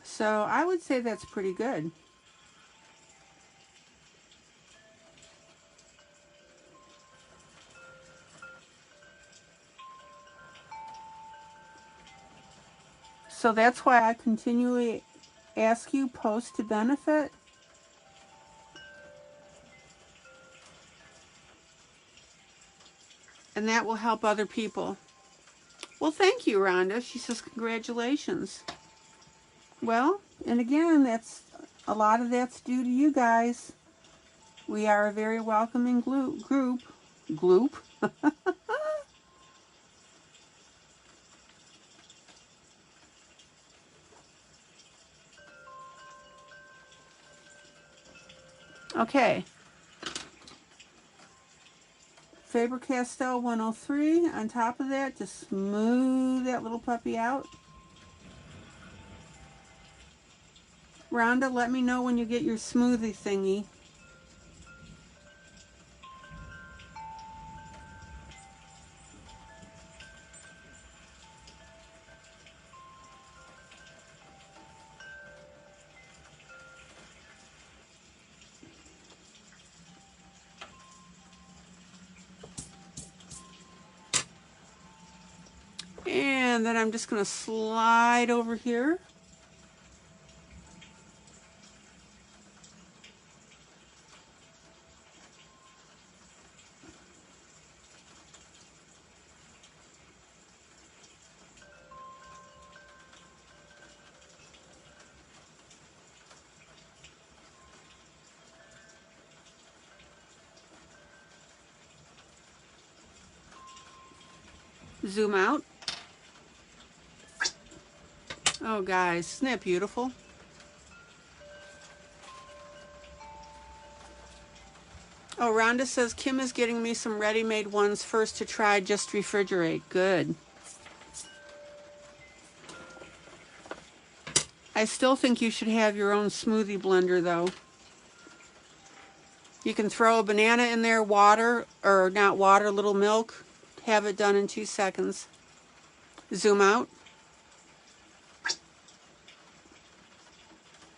So I would say that's pretty good. So that's why I continually ask you, post to benefit. And that will help other people. Well, thank you, Rhonda. She says, congratulations. Well, and again, that's a lot of that's due to you guys. We are a very welcoming group. Okay. Faber-Castell 103 on top of that to smooth that little puppy out. Rhonda, let me know when you get your smoothie thingy. And then I'm just going to slide over here. Zoom out. Oh guys, isn't that beautiful? Oh, Rhonda says Kim is getting me some ready-made ones first to try, just refrigerate. Good. I still think you should have your own smoothie blender though. You can throw a banana in there, water, or not water, a little milk. Have it done in 2 seconds. Zoom out.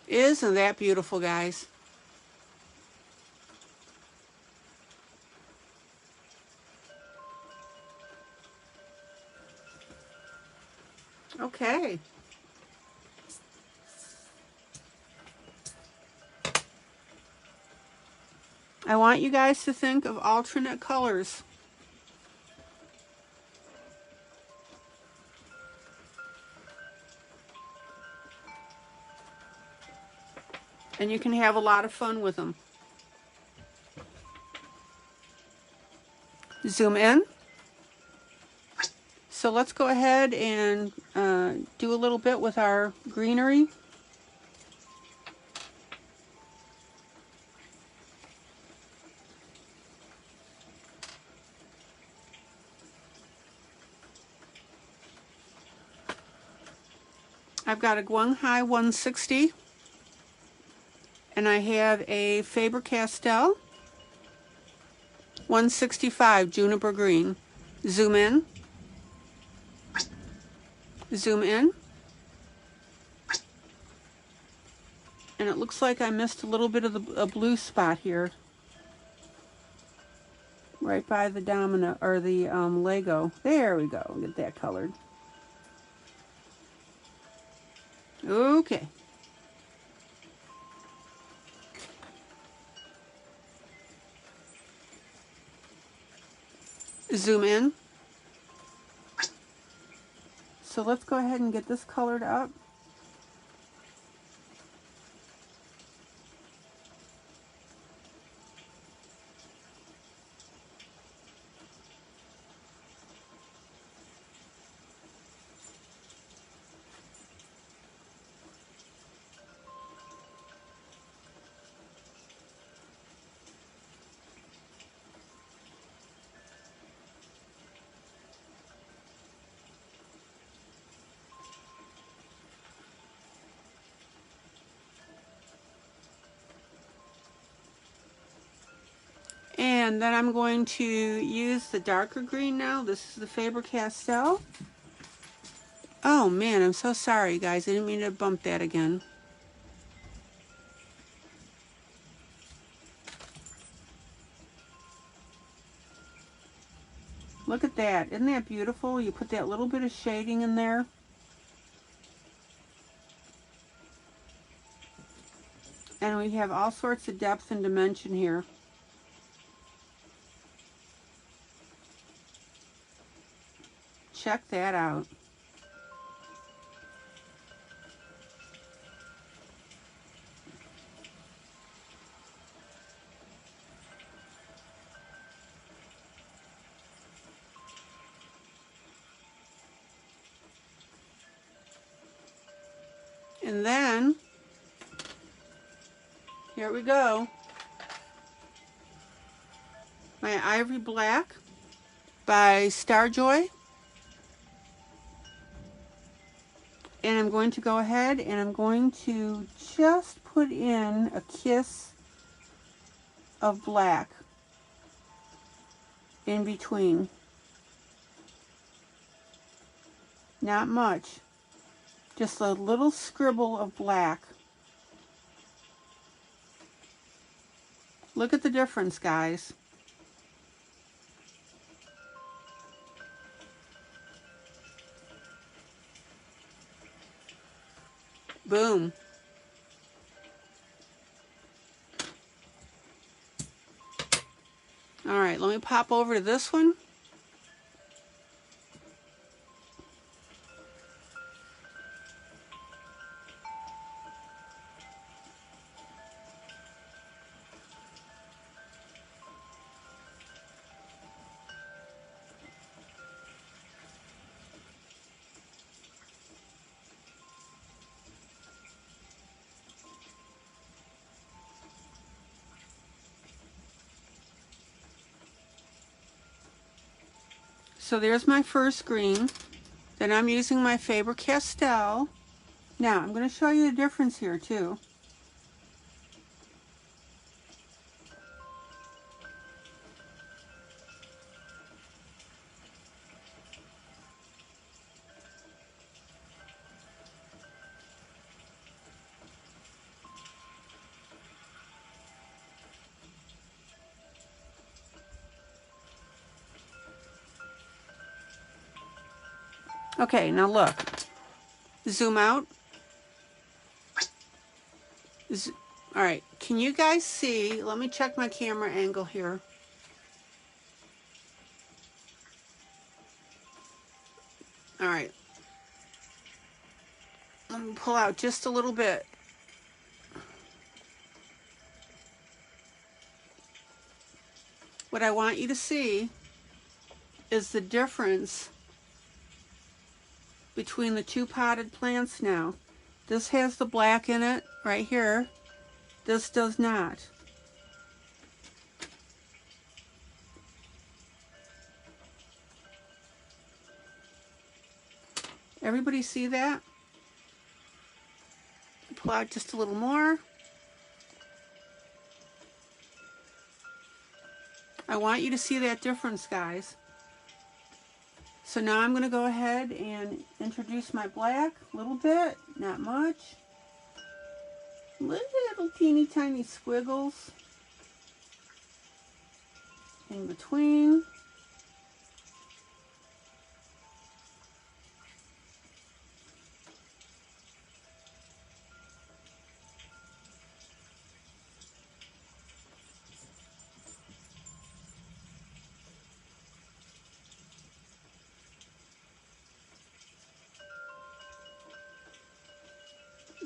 Isn't that beautiful, guys? Okay. I want you guys to think of alternate colors. And you can have a lot of fun with them. Zoom in. So let's go ahead and do a little bit with our greenery. I've got a Guanghai 160 and I have a Faber-Castell 165 Juniper Green. Zoom in. Zoom in. And it looks like I missed a little bit of a blue spot here. Right by the domino, or the Lego. There we go. Get that colored. Okay. Zoom in. So let's go ahead and get this colored up. And then I'm going to use the darker green now. This is the Faber-Castell. Oh man, I'm so sorry guys. I didn't mean to bump that again. Look at that. Isn't that beautiful? You put that little bit of shading in there. And we have all sorts of depth and dimension here. Check that out. And then, here we go. My Ivory Black by Starjoy. And I'm going to go ahead and I'm going to just put in a kiss of black in between. Not much. Just a little scribble of black. Look at the difference, guys. Boom. All right, let me pop over to this one. So there's my first green. Then I'm using my Faber-Castell. Now I'm going to show you the difference here too. Okay, now look. Zoom out. All right, can you guys see? Let me check my camera angle here. All right. Let me pull out just a little bit. What I want you to see is the difference between the two potted plants now. This has the black in it right here. This does not. Everybody see that? Pull out just a little more. I want you to see that difference, guys. So now I'm going to go ahead and introduce my black a little bit, not much. Little teeny tiny squiggles in between.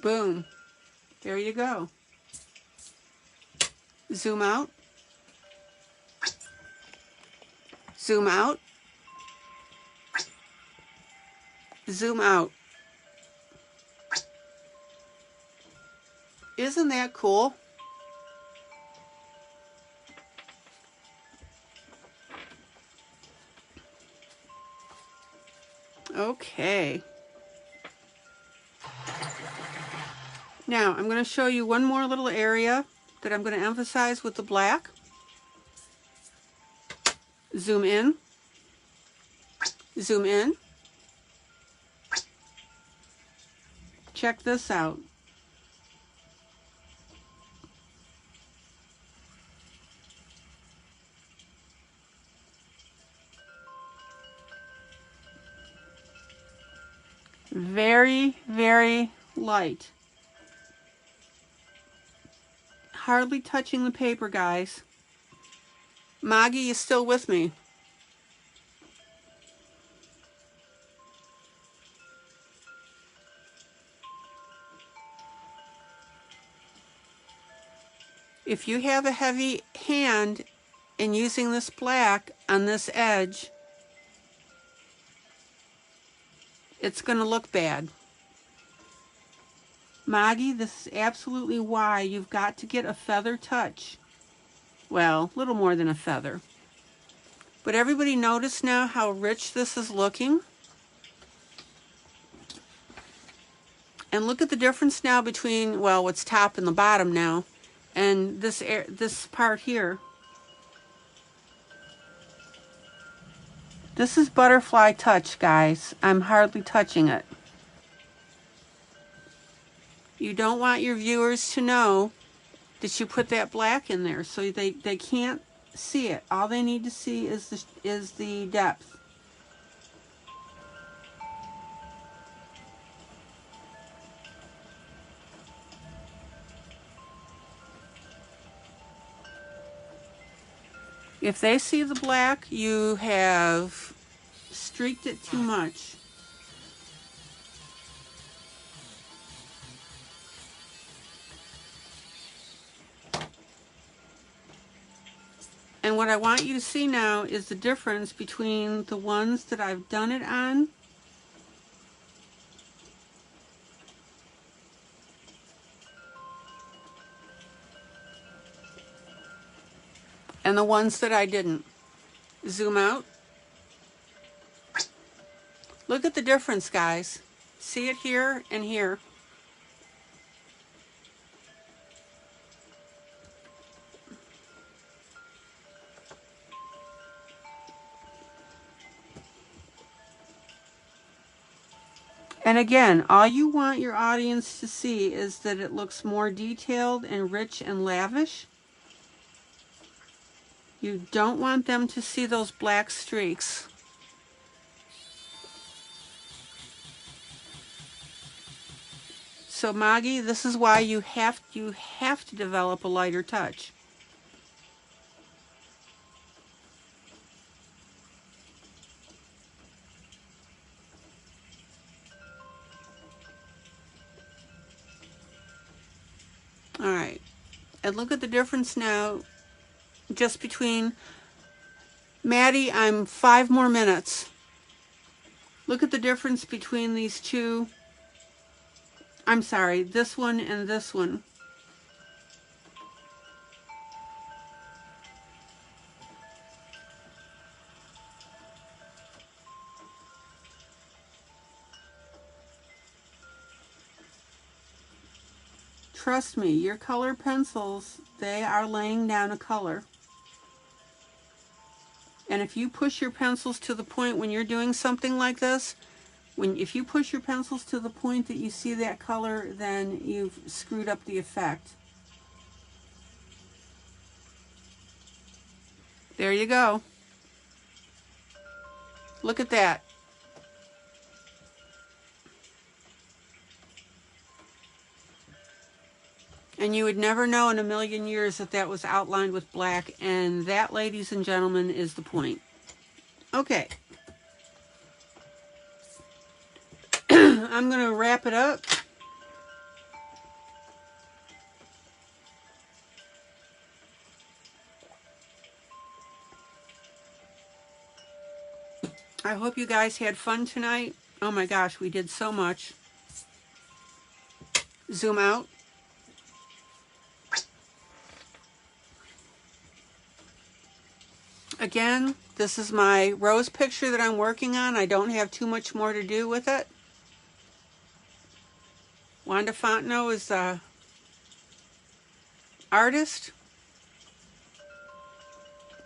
Boom. There you go. Zoom out. Zoom out. Zoom out. Isn't that cool? Okay. Now, I'm going to show you one more little area that I'm going to emphasize with the black. Zoom in. Zoom in. Check this out. Very, very light. Hardly touching the paper, guys. Maggie is still with me. If you have a heavy hand in using this black on this edge, it's going to look bad. Maggie, this is absolutely why you've got to get a feather touch. Well, a little more than a feather. But everybody notice now how rich this is looking? And look at the difference now between, well, what's top and the bottom now, and this part here. This is butterfly touch, guys. I'm hardly touching it. You don't want your viewers to know that you put that black in there, so they can't see it. All they need to see is the depth. If they see the black, you have streaked it too much. And what I want you to see now is the difference between the ones that I've done it on and the ones that I didn't. Zoom out. Look at the difference, guys. See it here and here. And again, all you want your audience to see is that it looks more detailed and rich and lavish. You don't want them to see those black streaks. So Maggie, this is why you have to develop a lighter touch. All right, and look at the difference now just between Maddie, I'm 5 more minutes. Look at the difference between these two. I'm sorry, this one and this one. Trust me, your color pencils, they are laying down a color. And if you push your pencils to the point when you're doing something like this, if you push your pencils to the point that you see that color, then you've screwed up the effect. There you go. Look at that. And you would never know in a million years that that was outlined with black, and that, ladies and gentlemen, is the point. Okay. I'm going to wrap it up. I hope you guys had fun tonight. Oh my gosh, we did so much. Zoom out. Again, this is my rose picture that I'm working on. I don't have too much more to do with it. Wanda FONTENOT is the artist,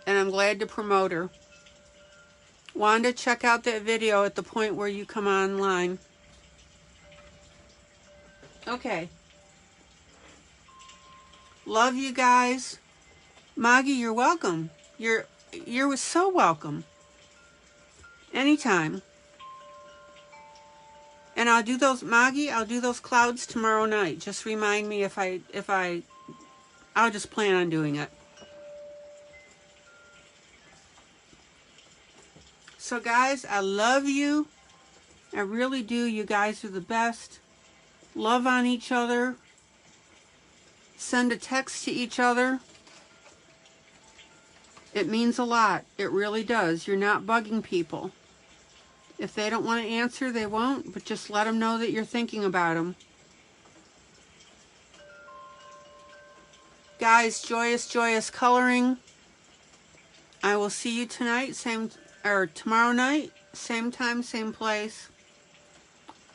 and I'm glad to promote her. Wanda, check out that video at the point where you come online. Okay. Love you guys. Maggie, you're welcome. You're so welcome. Anytime. And I'll do those, Maggie, I'll do those clouds tomorrow night. Just remind me I'll just plan on doing it. So guys, I love you. I really do. You guys are the best. Love on each other. Send a text to each other. It means a lot. It really does. You're not bugging people. If they don't want to answer, they won't, but just let them know that you're thinking about them. Guys, joyous, joyous coloring. I will see you tonight, tomorrow night, same time, same place.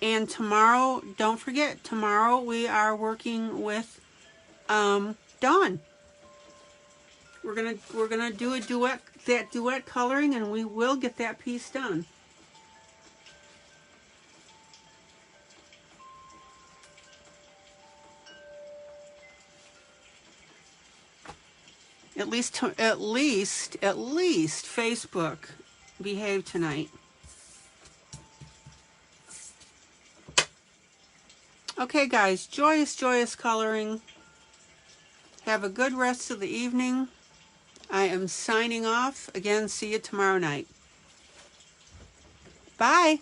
And tomorrow, don't forget, tomorrow we are working with Dawn. We're gonna do a duet coloring, and we will get that piece done. At least Facebook behaved tonight. Okay, guys, joyous, joyous coloring. Have a good rest of the evening. I am signing off. Again, see you tomorrow night. Bye.